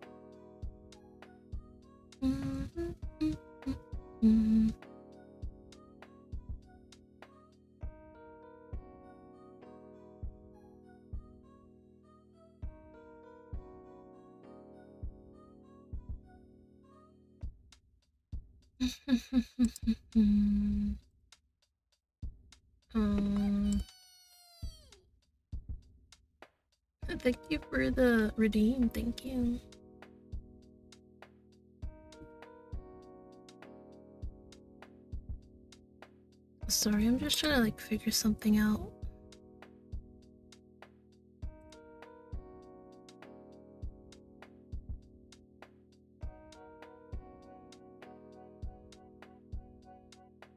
Thank you for the redeem, thank you. Sorry, I'm just trying to like figure something out.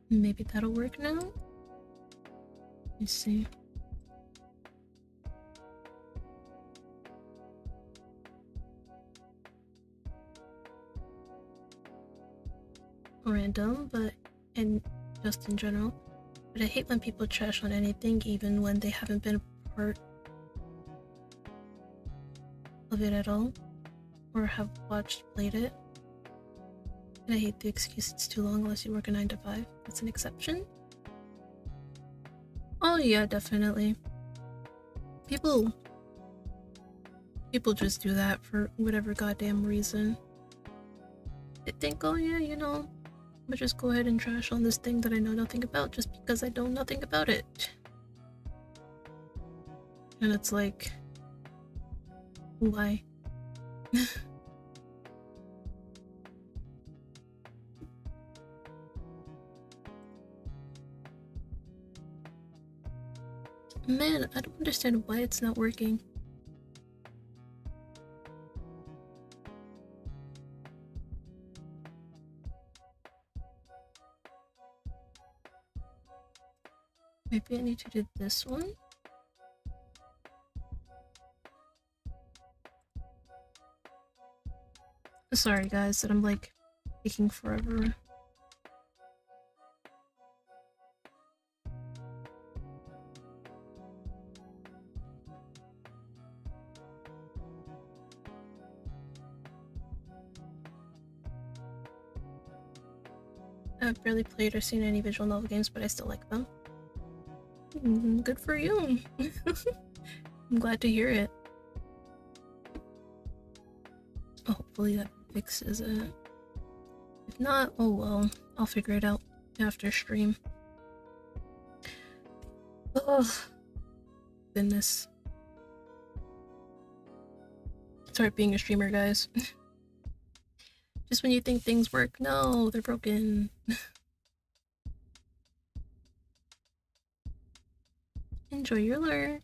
Maybe that'll work now? Let me see. Random, but just in general. But I hate when people trash on anything, even when they haven't been a part of it at all, or have played it. And I hate the excuse it's too long unless you work a 9 to 5. That's an exception. Oh yeah, definitely. People just do that for whatever goddamn reason. They think, oh yeah, you know, but just go ahead and trash on this thing that I know nothing about just because I know nothing about it. And it's like, why? Man, I don't understand why it's not working. Maybe I need to do this one? Sorry guys that I'm like taking forever. I've barely played or seen any visual novel games, but I still like them. Good for you. I'm glad to hear it. Hopefully that fixes it. If not, oh well, I'll figure it out after stream. Oh, goodness. Start being a streamer, guys. Just when you think things work, no, they're broken. Enjoy your lurk.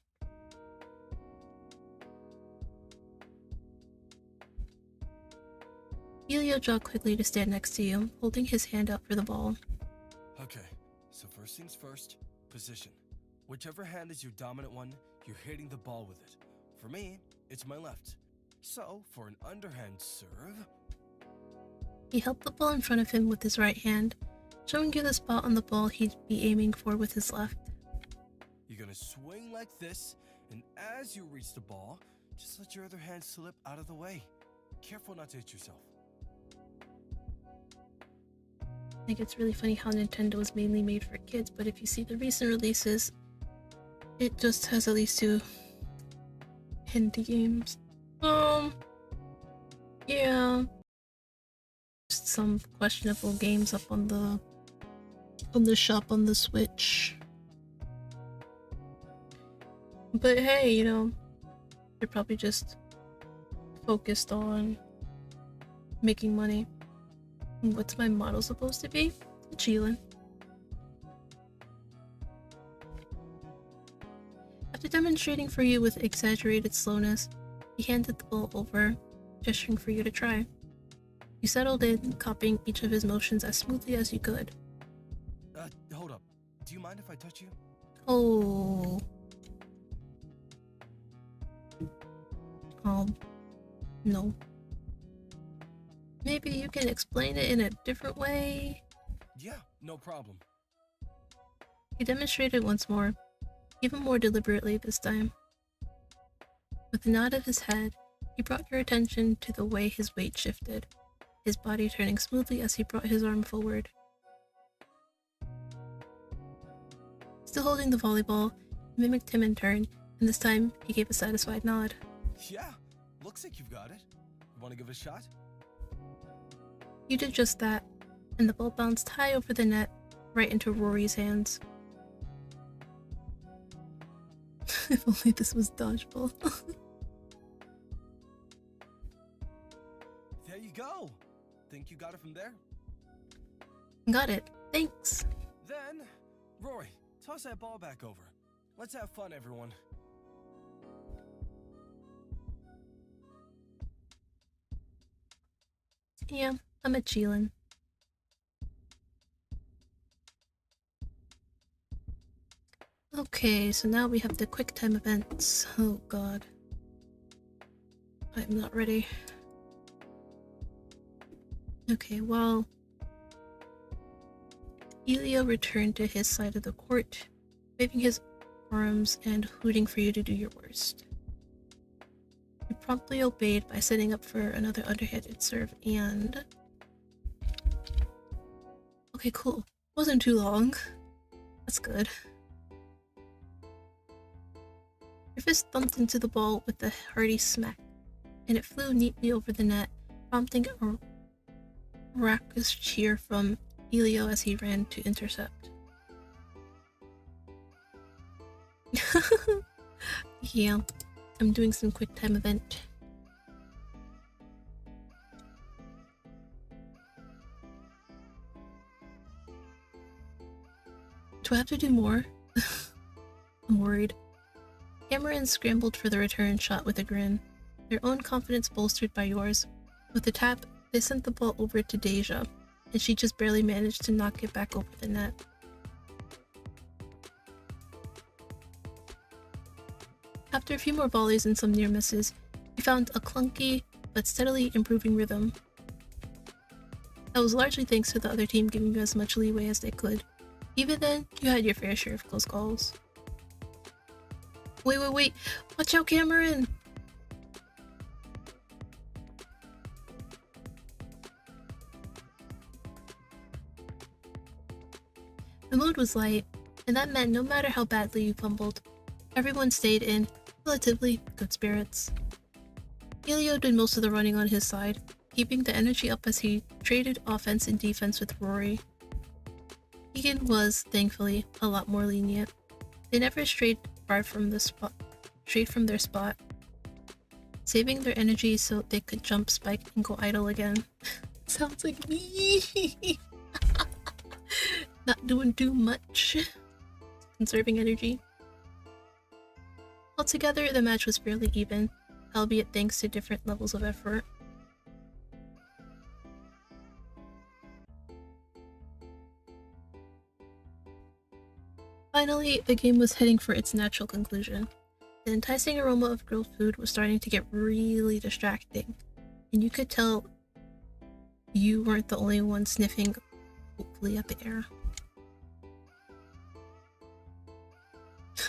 Elio jogged quickly to stand next to you, holding his hand out for the ball. Okay, so first things first, position. Whichever hand is your dominant one, you're hitting the ball with it. For me, it's my left. So, for an underhand serve... He held the ball in front of him with his right hand, showing you the spot on the ball he'd be aiming for with his left. You're gonna swing like this, and as you reach the ball, just let your other hand slip out of the way. Careful not to hit yourself. I think it's really funny how Nintendo is mainly made for kids, but if you see the recent releases, it just has at least 2 indie games. Yeah. Just some questionable games up on the shop on the Switch. But hey, you know, they're probably just focused on making money. What's my model supposed to be? Chillin'. After demonstrating for you with exaggerated slowness, he handed the ball over, gesturing for you to try. You settled in, copying each of his motions as smoothly as you could. Hold up. Do you mind if I touch you? Oh. No. Maybe you can explain it in a different way? Yeah, no problem. He demonstrated once more, even more deliberately this time. With a nod of his head, He brought your attention to the way his weight shifted, his body turning smoothly as he brought his arm forward. Still holding the volleyball, he mimicked him in turn, and this time he gave a satisfied nod. Yeah, looks like you've got it. You want to give it a shot? You did just that, and the ball bounced high over the net, right into Rory's hands. If only this was dodgeball. There you go. Think you got it from there? Got it. Thanks. Then, Rory, toss that ball back over. Let's have fun, everyone. Yeah, I'm a chillin'. Okay, so now we have the quick time events. Oh god. I'm not ready. Okay, well... Elio returned to his side of the court, waving his arms and hooting for you to do your worst. You promptly obeyed by setting up for another underhanded serve and... Okay, cool. Wasn't too long. That's good. Your fist thumped into the ball with a hearty smack, and it flew neatly over the net, prompting a raucous cheer from Elio as he ran to intercept. Yeah, I'm doing some quick time event. Do I have to do more? I'm worried. Cameron scrambled for the return shot with a grin, their own confidence bolstered by yours. With a tap, they sent the ball over to Deja, and she just barely managed to knock it back over the net. After a few more volleys and some near misses, you found a clunky but steadily improving rhythm. That was largely thanks to the other team giving you as much leeway as they could. Even then, you had your fair share of close calls. Wait! Watch out, Cameron! The mood was light, and that meant no matter how badly you fumbled, everyone stayed in relatively good spirits. Elio did most of the running on his side, keeping the energy up as he traded offense and defense with Rory. Keegan was, thankfully, a lot more lenient. They never strayed far from their spot, saving their energy so they could jump, spike, and go idle again. Sounds like me! Not doing too much. Conserving energy. Altogether, the match was fairly even, albeit thanks to different levels of effort. Finally, the game was heading for its natural conclusion. The enticing aroma of grilled food was starting to get really distracting, and you could tell you weren't the only one sniffing hopefully at the air.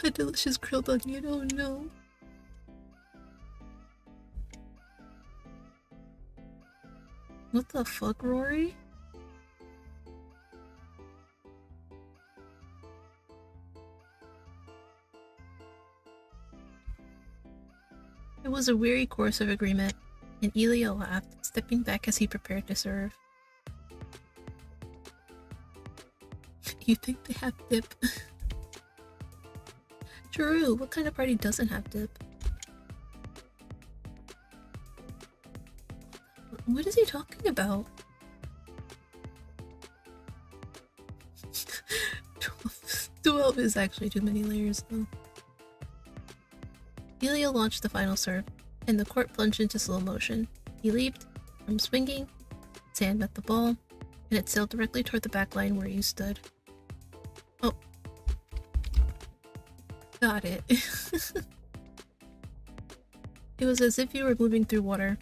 A delicious grilled onion, oh no. What the fuck, Rory? It was a weary course of agreement, and Elio laughed, stepping back as he prepared to serve. You think they have dip? True, what kind of party doesn't have dip? What is he talking about? 12 is actually too many layers though. Elio launched the final serve, and the court plunged into slow motion. He leaped, from swinging, his hand met the ball, and it sailed directly toward the back line where you stood. Oh. Got it. It was as if you were moving through water.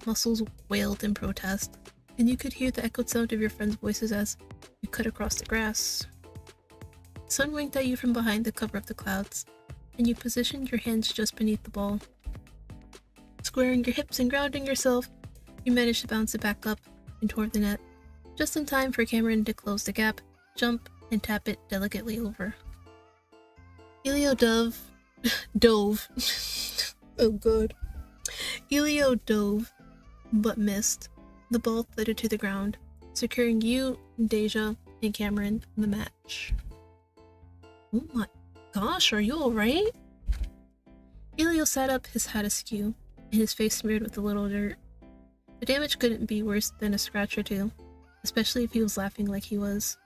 Muscles wailed in protest, and you could hear the echoed sound of your friends' voices as you cut across the grass. The sun winked at you from behind the cover of the clouds, and you positioned your hands just beneath the ball. squaring your hips and grounding yourself, you manage to bounce it back up and toward the net, just in time for Cameron to close the gap, jump, and tap it delicately over. Elio dove. Oh god. Elio dove, but missed. The ball thudded to the ground, securing you, Deja, and Cameron the match. Oh my gosh, are you alright? Elio sat up, his hat askew, and his face smeared with a little dirt. The damage couldn't be worse than a scratch or two, especially if he was laughing like he was.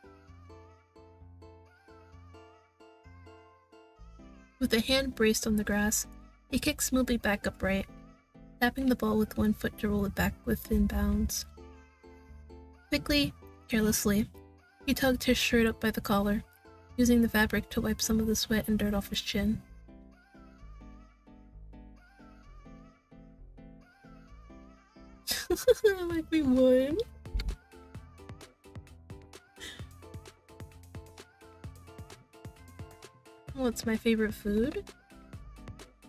With a hand braced on the grass, he kicked smoothly back upright, tapping the ball with one foot to roll it back within bounds. Quickly, carelessly, he tugged his shirt up by the collar, using the fabric to wipe some of the sweat and dirt off his chin. Like we would. What's my favorite food?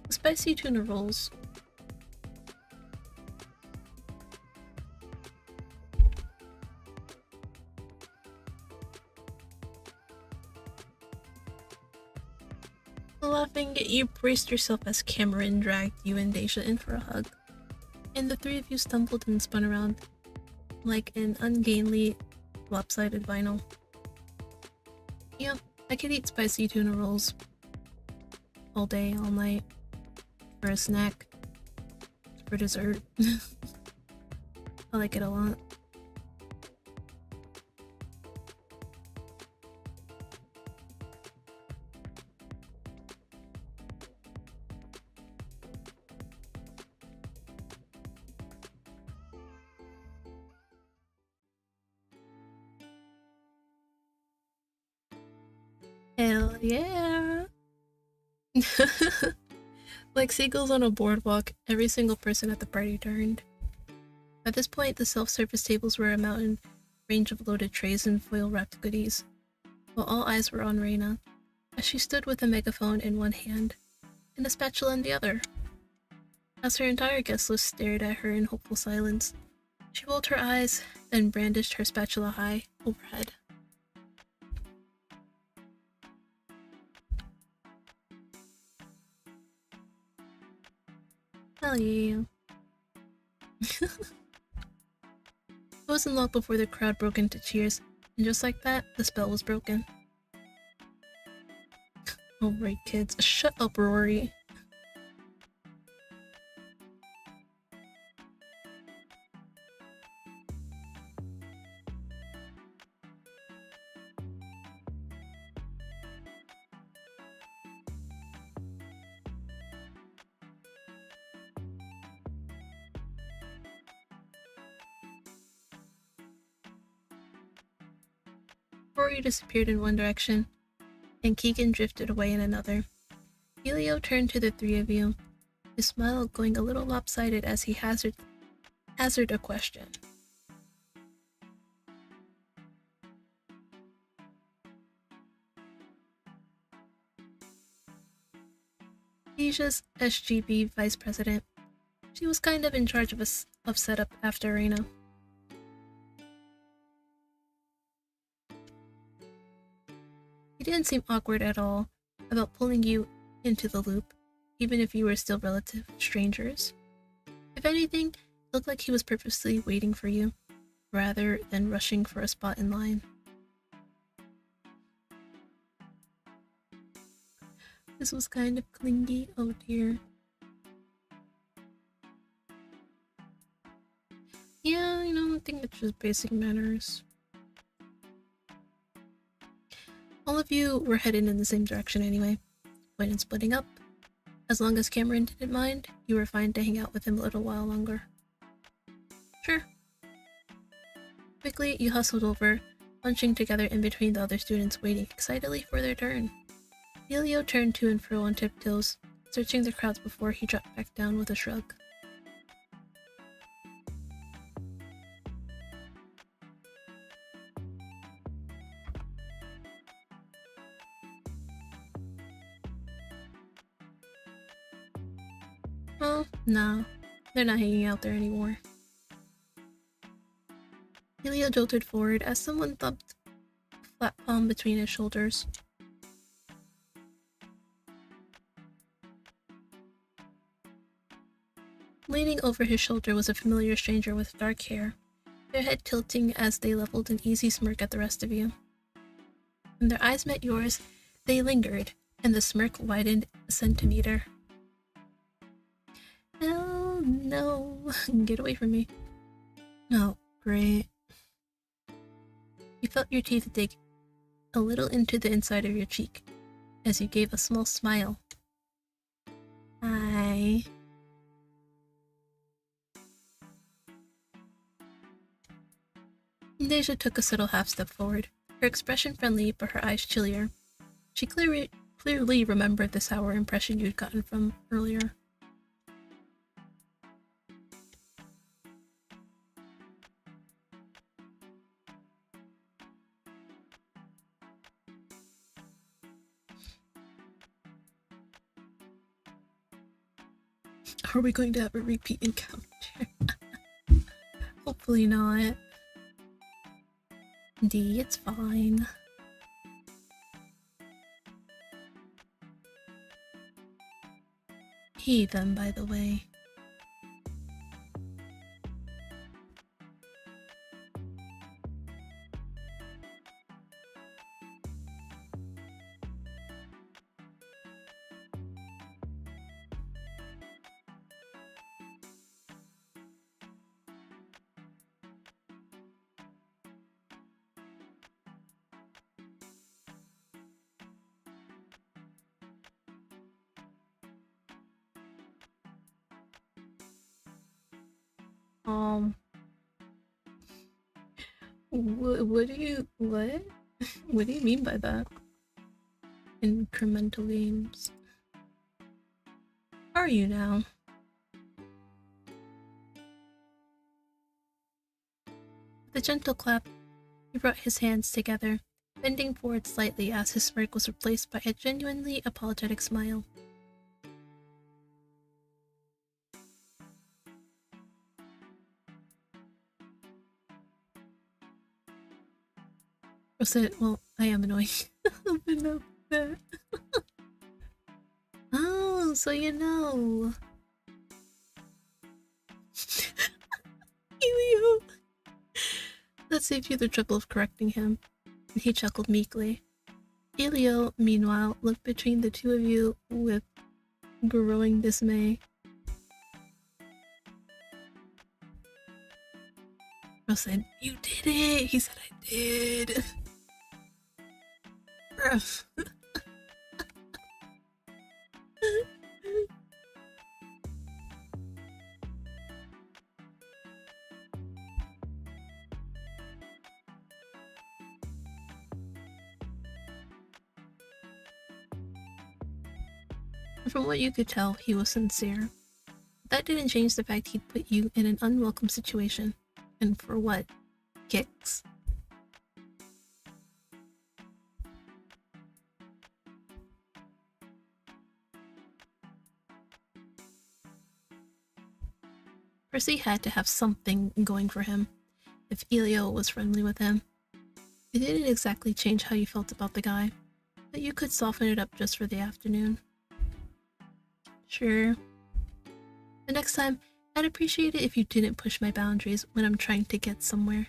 Spicy tuna rolls. Laughing, you braced yourself as Cameron dragged you and Deja in for a hug, and the three of you stumbled and spun around like an ungainly, lopsided vinyl. Yeah, I could eat spicy tuna rolls all day, all night, for a snack, for dessert. I like it a lot. Hell yeah! Like seagulls on a boardwalk, every single person at the party turned. At this point, the self-service tables were a mountain range of loaded trays and foil-wrapped goodies, while all eyes were on Reina, as she stood with a megaphone in one hand and a spatula in the other. As her entire guest list stared at her in hopeful silence, she rolled her eyes, then brandished her spatula high overhead. Hell yeah. It wasn't long before the crowd broke into cheers, and just like that, the spell was broken. Alright kids, shut up Rory. Rory disappeared in one direction, and Keegan drifted away in another. Elio turned to the three of you, his smile going a little lopsided as he hazarded a question. Asia's SGB vice president. She was kind of in charge of setup after Reina. He didn't seem awkward at all about pulling you into the loop, even if you were still relative strangers. If anything, it looked like he was purposely waiting for you, rather than rushing for a spot in line. This was kind of clingy, oh dear. Yeah, I think it's just basic manners. All of you were headed in the same direction anyway. Point in splitting up. As long as Cameron didn't mind, you were fine to hang out with him a little while longer. Sure. Quickly, you hustled over, bunching together in between the other students waiting excitedly for their turn. Elio turned to and fro on tiptoes, searching the crowds before he dropped back down with a shrug. Well, no. They're not hanging out there anymore. Elio jolted forward as someone thumped a flat palm between his shoulders. Leaning over his shoulder was a familiar stranger with dark hair, their head tilting as they leveled an easy smirk at the rest of you. When their eyes met yours, they lingered, and the smirk widened a centimeter. Oh no, get away from me. Oh, great. You felt your teeth dig a little into the inside of your cheek as you gave a small smile. Hi. Deja took a subtle half step forward, her expression friendly but her eyes chillier. She clearly remembered the sour impression you'd gotten from earlier. Are we going to have a repeat encounter? Hopefully not. D, it's fine. He, them, by the way. What do you, what? What do you mean by that? Incremental games. Are you now? With a gentle clap, he brought his hands together, bending forward slightly as his smirk was replaced by a genuinely apologetic smile. Said, well, I am annoying. Enough that. Oh, so you know. Elio. That saved you the trouble of correcting him. He chuckled meekly. Elio, meanwhile, looked between the two of you with growing dismay. Rose said, "You did it!" He said, "I did." From what you could tell, he was sincere. That didn't change the fact he'd put you in an unwelcome situation. And for what? Kicks? Percy had to have something going for him, if Elio was friendly with him. It didn't exactly change how you felt about the guy, but you could soften it up just for the afternoon. Sure. The next time, I'd appreciate it if you didn't push my boundaries when I'm trying to get somewhere.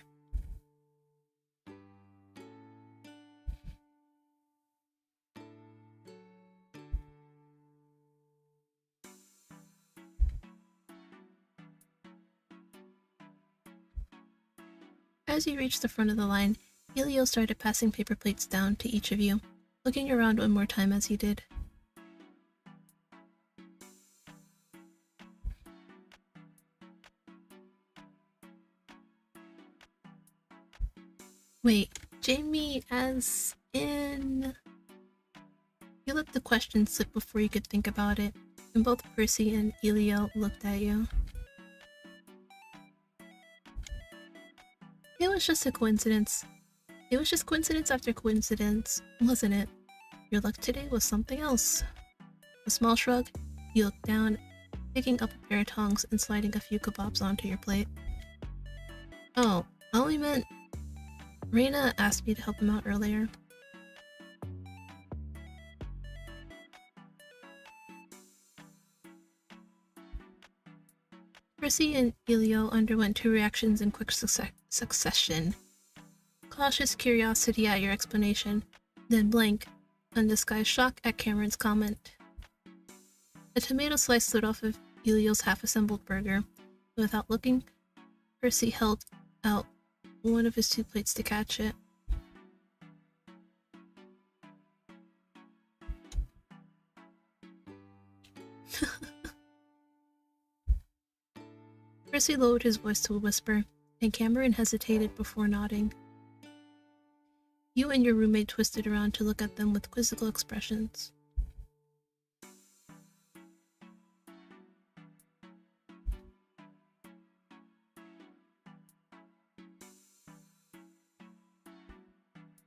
As you reached the front of the line, Elio started passing paper plates down to each of you, looking around one more time as he did. Wait, Jamie as in... You let the question slip before you could think about it, and both Percy and Elio looked at you. It was just a coincidence. It was just coincidence after coincidence, wasn't it? Your luck today was something else. A small shrug, you looked down picking up a pair of tongs and sliding a few kebabs onto your plate. Oh, I only meant Reina asked me to help him out earlier. Percy and Elio underwent two reactions in quick succession. Cautious curiosity at your explanation, then blank, undisguised shock at Cameron's comment. A tomato slice slid off of Elio's half-assembled burger. Without looking, Percy held out one of his two plates to catch it. Percy lowered his voice to a whisper, and Cameron hesitated before nodding. You and your roommate twisted around to look at them with quizzical expressions.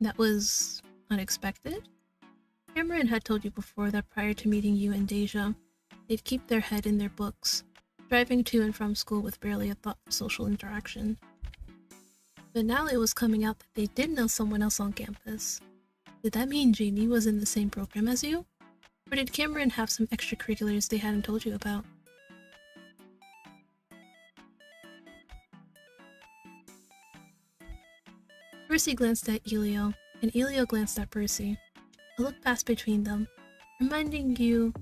That was unexpected? Cameron had told you before that prior to meeting you and Deja, they'd keep their head in their books, driving to and from school with barely a thought of social interaction. But now it was coming out that they did know someone else on campus. Did that mean Jamie was in the same program as you? Or did Cameron have some extracurriculars they hadn't told you about? Percy glanced at Elio, and Elio glanced at Percy. A look passed between them, reminding you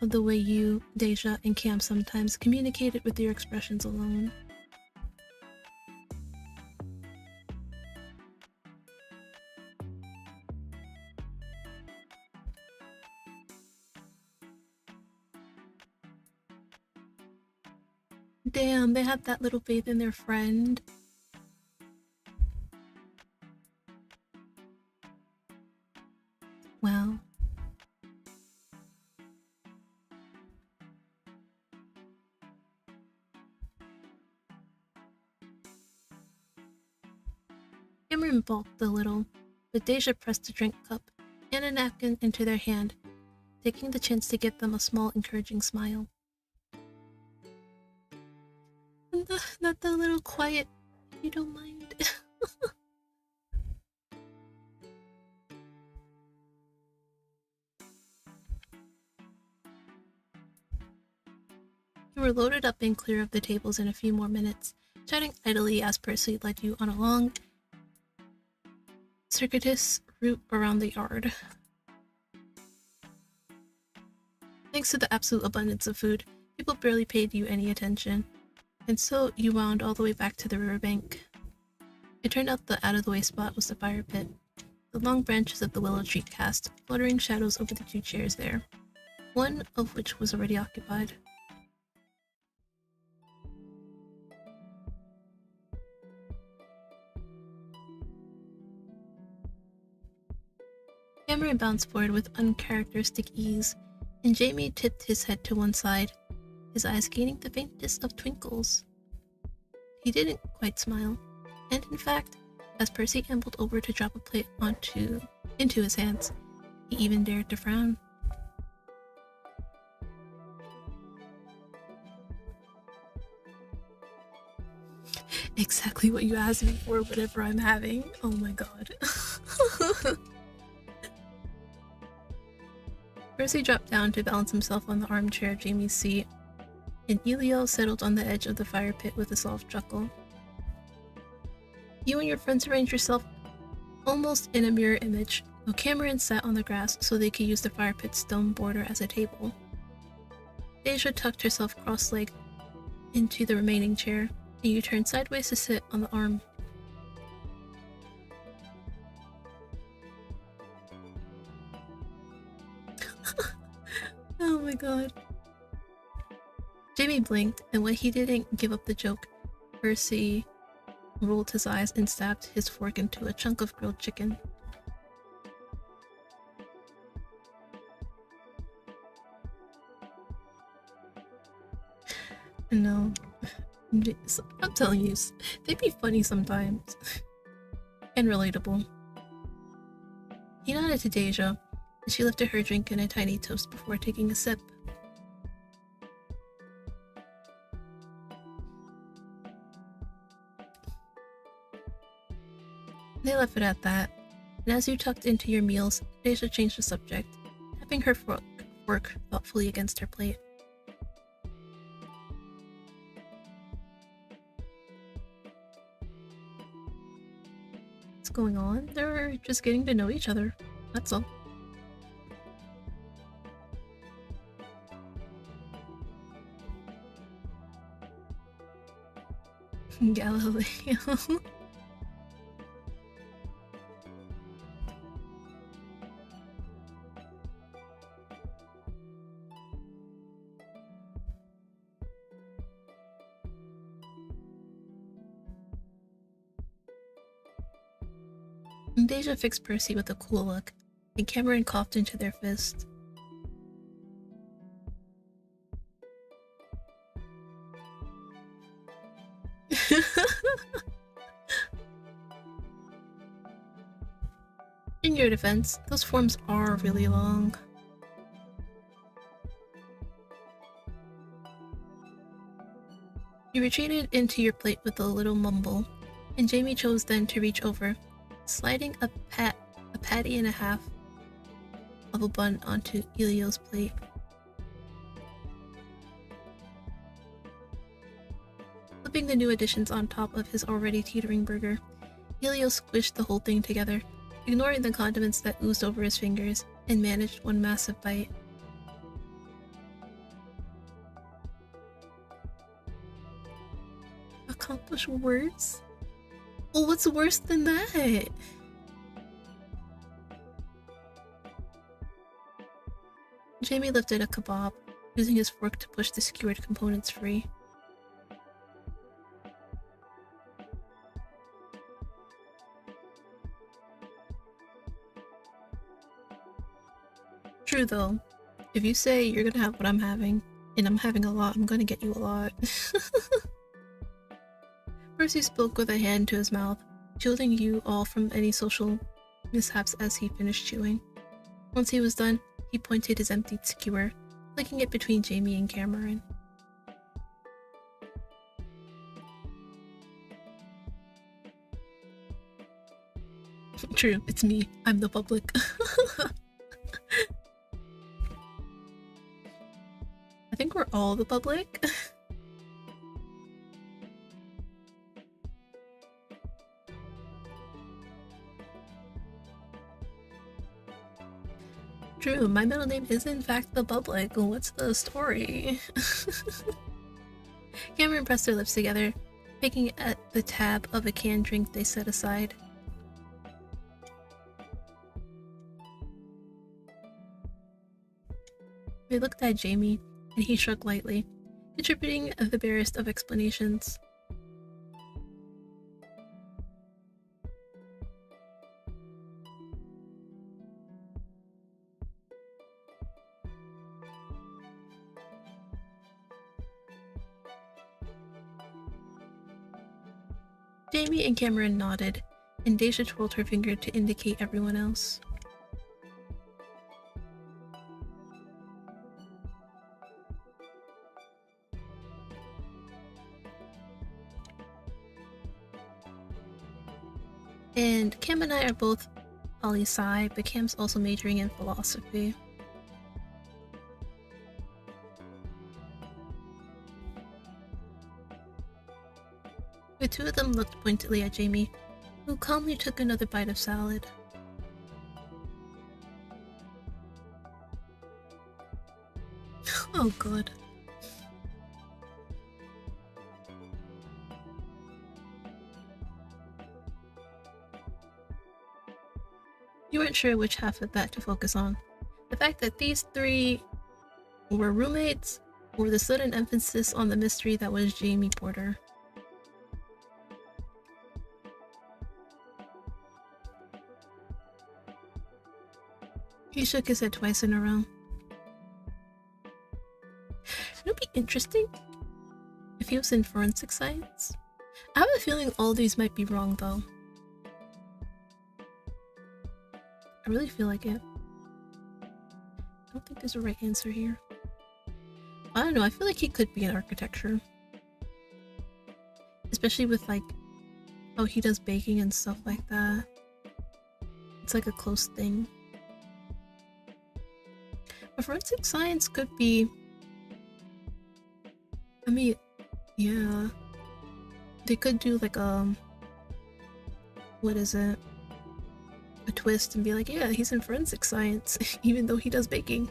of the way you, Deja, and Cam sometimes communicated with your expressions alone. Damn, they had that little faith in their friend. Wow. Cameron balked a little, but Deja pressed a drink cup and a napkin into their hand, taking the chance to give them a small, encouraging smile. Not the little quiet, if you don't mind. You were loaded up and clear of the tables in a few more minutes, chatting idly as Percy led you on a long, circuitous route around the yard. Thanks to the absolute abundance of food, people barely paid you any attention, and so you wound all the way back to the riverbank. It turned out the out-of-the-way spot was the fire pit. The long branches of the willow tree cast fluttering shadows over the two chairs there, one of which was already occupied. Cameron bounced forward with uncharacteristic ease, and Jamie tipped his head to one side, his eyes gaining the faintest of twinkles. He didn't quite smile, and in fact, as Percy ambled over to drop a plate into his hands, he even dared to frown. Exactly what you asked me for, whatever I'm having. Oh my god. Percy dropped down to balance himself on the armchair of Jamie's seat, and Elio settled on the edge of the fire pit with a soft chuckle. You and your friends arranged yourself almost in a mirror image, while Cameron sat on the grass so they could use the fire pit's stone border as a table. Deja tucked herself cross-legged into the remaining chair, and you turned sideways to sit on the arm. Oh my god. Jamie blinked, and when he didn't give up the joke, Percy rolled his eyes and stabbed his fork into a chunk of grilled chicken. No. I'm telling you, they'd be funny sometimes. And relatable. He nodded to Deja, and she lifted her drink in a tiny toast before taking a sip. They left it at that, and as you tucked into your meals, Deja changed the subject, tapping her fork thoughtfully against her plate. What's going on? They're just getting to know each other, that's all. Galileo. Deja fixed Percy with a cool look, and Cameron coughed into their fist. In your defense, those forms are really long. You retreated into your plate with a little mumble, and Jamie chose then to reach over, sliding a patty and a half of a bun onto Elio's plate. Flipping the new additions on top of his already teetering burger, Elio squished the whole thing together, ignoring the condiments that oozed over his fingers, and managed one massive bite. Accomplish worse? Well, what's worse than that? Jamie lifted a kebab, using his fork to push the skewered components free. True though, if you say you're gonna have what I'm having, and I'm having a lot, I'm gonna get you a lot. Percy spoke with a hand to his mouth, shielding you all from any social mishaps as he finished chewing. Once he was done, he pointed his emptied skewer, flicking it between Jamie and Cameron. True, it's me. I'm the public. I think we're all the public. True, my middle name is in fact the public. What's the story? Cameron pressed their lips together, picking at the tab of a canned drink they set aside. They looked at Jamie, and he shrugged lightly, contributing the barest of explanations. Jamie and Cameron nodded, and Deja twirled her finger to indicate everyone else. And Cam and I are both poli-sci, but Cam's also majoring in philosophy. The two of them looked pointedly at Jamie, who calmly took another bite of salad. Oh god. You weren't sure which half of that to focus on. The fact that these three were roommates, or the sudden emphasis on the mystery that was Jamie Porter. He shook his head twice in a row. It'd be interesting if he was in forensic science. I have a feeling all these might be wrong though. I really feel like it. I don't think there's a right answer here. I don't know, I feel like he could be in architecture. Especially with like, oh, he does baking and stuff like that. It's like a close thing. But forensic science could be... I mean, yeah. They could do like what is it? A twist and be like, yeah, he's in forensic science, even though he does baking.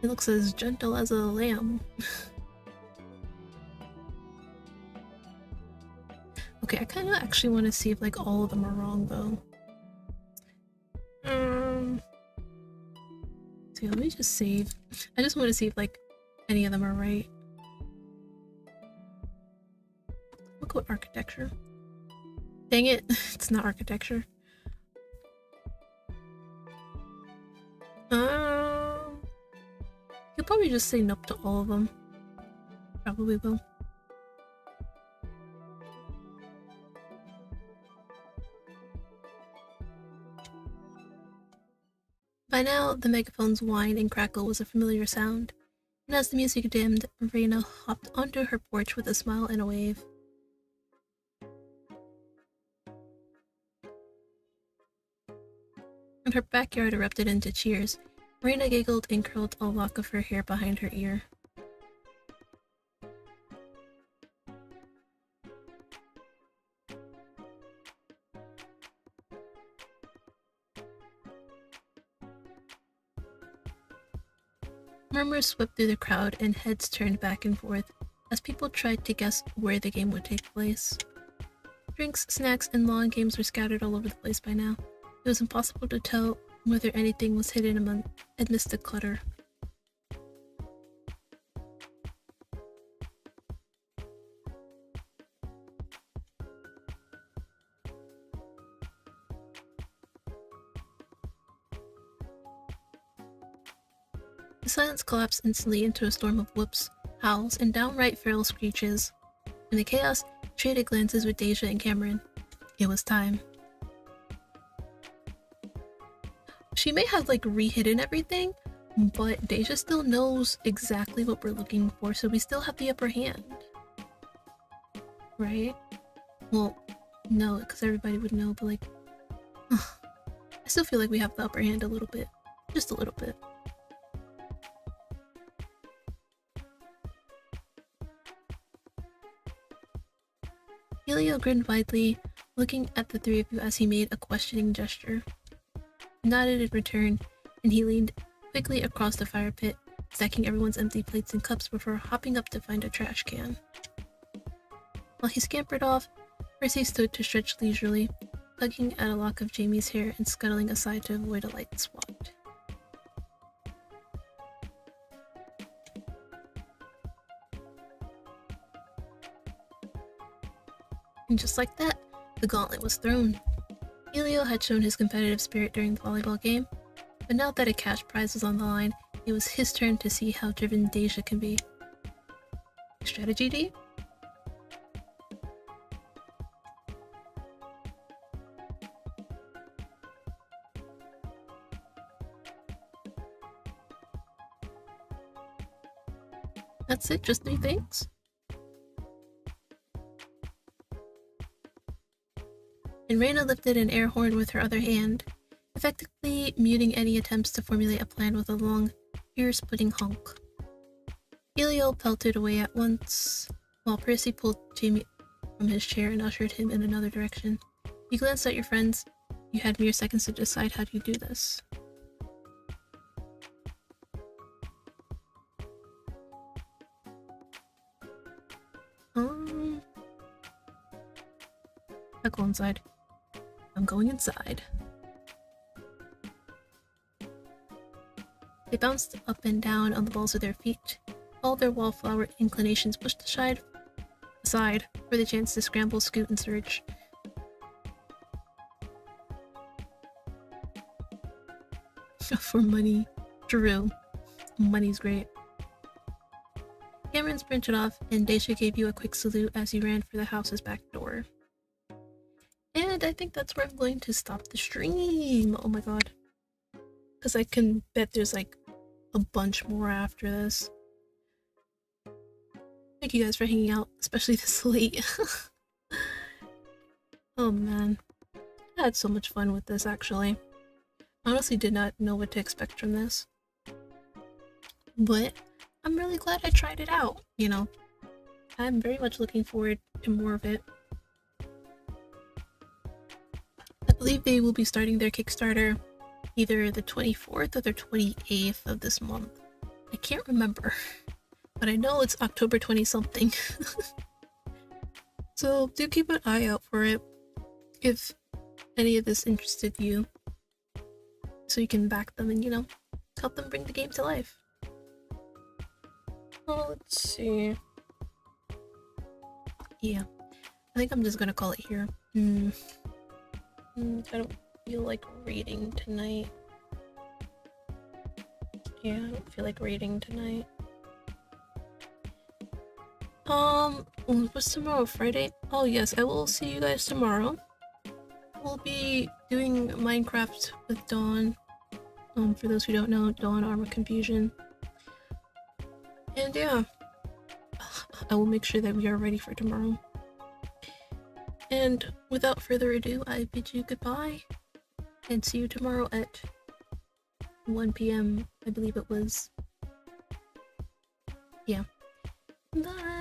He looks as gentle as a lamb. Okay, I kind of actually want to see if like all of them are wrong though. So let me just save. I just want to see if like any of them are right. We'll go with architecture. Dang it, it's not architecture. He'll probably just say nope to all of them. Probably will. By now, the megaphone's whine and crackle was a familiar sound, and as the music dimmed, Reina hopped onto her porch with a smile and a wave. And her backyard erupted into cheers. Reina giggled and curled a lock of her hair behind her ear. Murmurs swept through the crowd and heads turned back and forth as people tried to guess where the game would take place. Drinks, snacks, and lawn games were scattered all over the place by now. It was impossible to tell whether anything was hidden amidst the clutter. The silence collapsed instantly into a storm of whoops, howls, and downright feral screeches. In the chaos, traded glances with Deja and Cameron. It was time. She may have like re-hidden everything, but Deja still knows exactly what we're looking for, so we still have the upper hand. Right? Well, no, because everybody would know, but like... I still feel like we have the upper hand a little bit. Just a little bit. Elio grinned widely, looking at the three of you as he made a questioning gesture. He nodded in return, and he leaned quickly across the fire pit, stacking everyone's empty plates and cups before hopping up to find a trash can. While he scampered off, Percy stood to stretch leisurely, tugging at a lock of Jamie's hair and scuttling aside to avoid a light swat. And just like that, the gauntlet was thrown. Elio had shown his competitive spirit during the volleyball game, but now that a cash prize was on the line, it was his turn to see how driven Deja can be. Strategy D? That's it? Just 3 things? And Reina lifted an air horn with her other hand, effectively muting any attempts to formulate a plan with a long, ear-splitting honk. Elio pelted away at once, while Percy pulled Jamie from his chair and ushered him in another direction. You glanced at your friends. You had mere seconds to decide how you do this. I'll go inside. I'm going inside. They bounced up and down on the balls of their feet, all their wallflower inclinations pushed aside for the chance to scramble, scoot, and surge. For money. True. Money's great. Cameron sprinted off, and Deja gave you a quick salute as you ran for the house's back door. And I think that's where I'm going to stop the stream. Oh my god. Because I can bet there's like a bunch more after this. Thank you guys for hanging out, especially this late. Oh man. I had so much fun with this actually. honestly did not know what to expect from this. But I'm really glad I tried it out, you know. I'm very much looking forward to more of it. I believe they will be starting their Kickstarter either the 24th or the 28th of this month. I can't remember, but I know it's October 20 something. So do keep an eye out for it if any of this interested you, so you can back them and, you know, help them bring the game to life. Oh, let's see. Yeah, I think I'm just gonna call it here. I don't feel like reading tonight. Yeah, I don't feel like reading tonight. What's tomorrow? Friday? Oh yes, I will see you guys tomorrow. We'll be doing Minecraft with Dawn. For those who don't know, Dawn Armor Confusion. And yeah, I will make sure that we are ready for tomorrow. And without further ado, I bid you goodbye and see you tomorrow at 1 p.m. I believe it was. Yeah. Bye!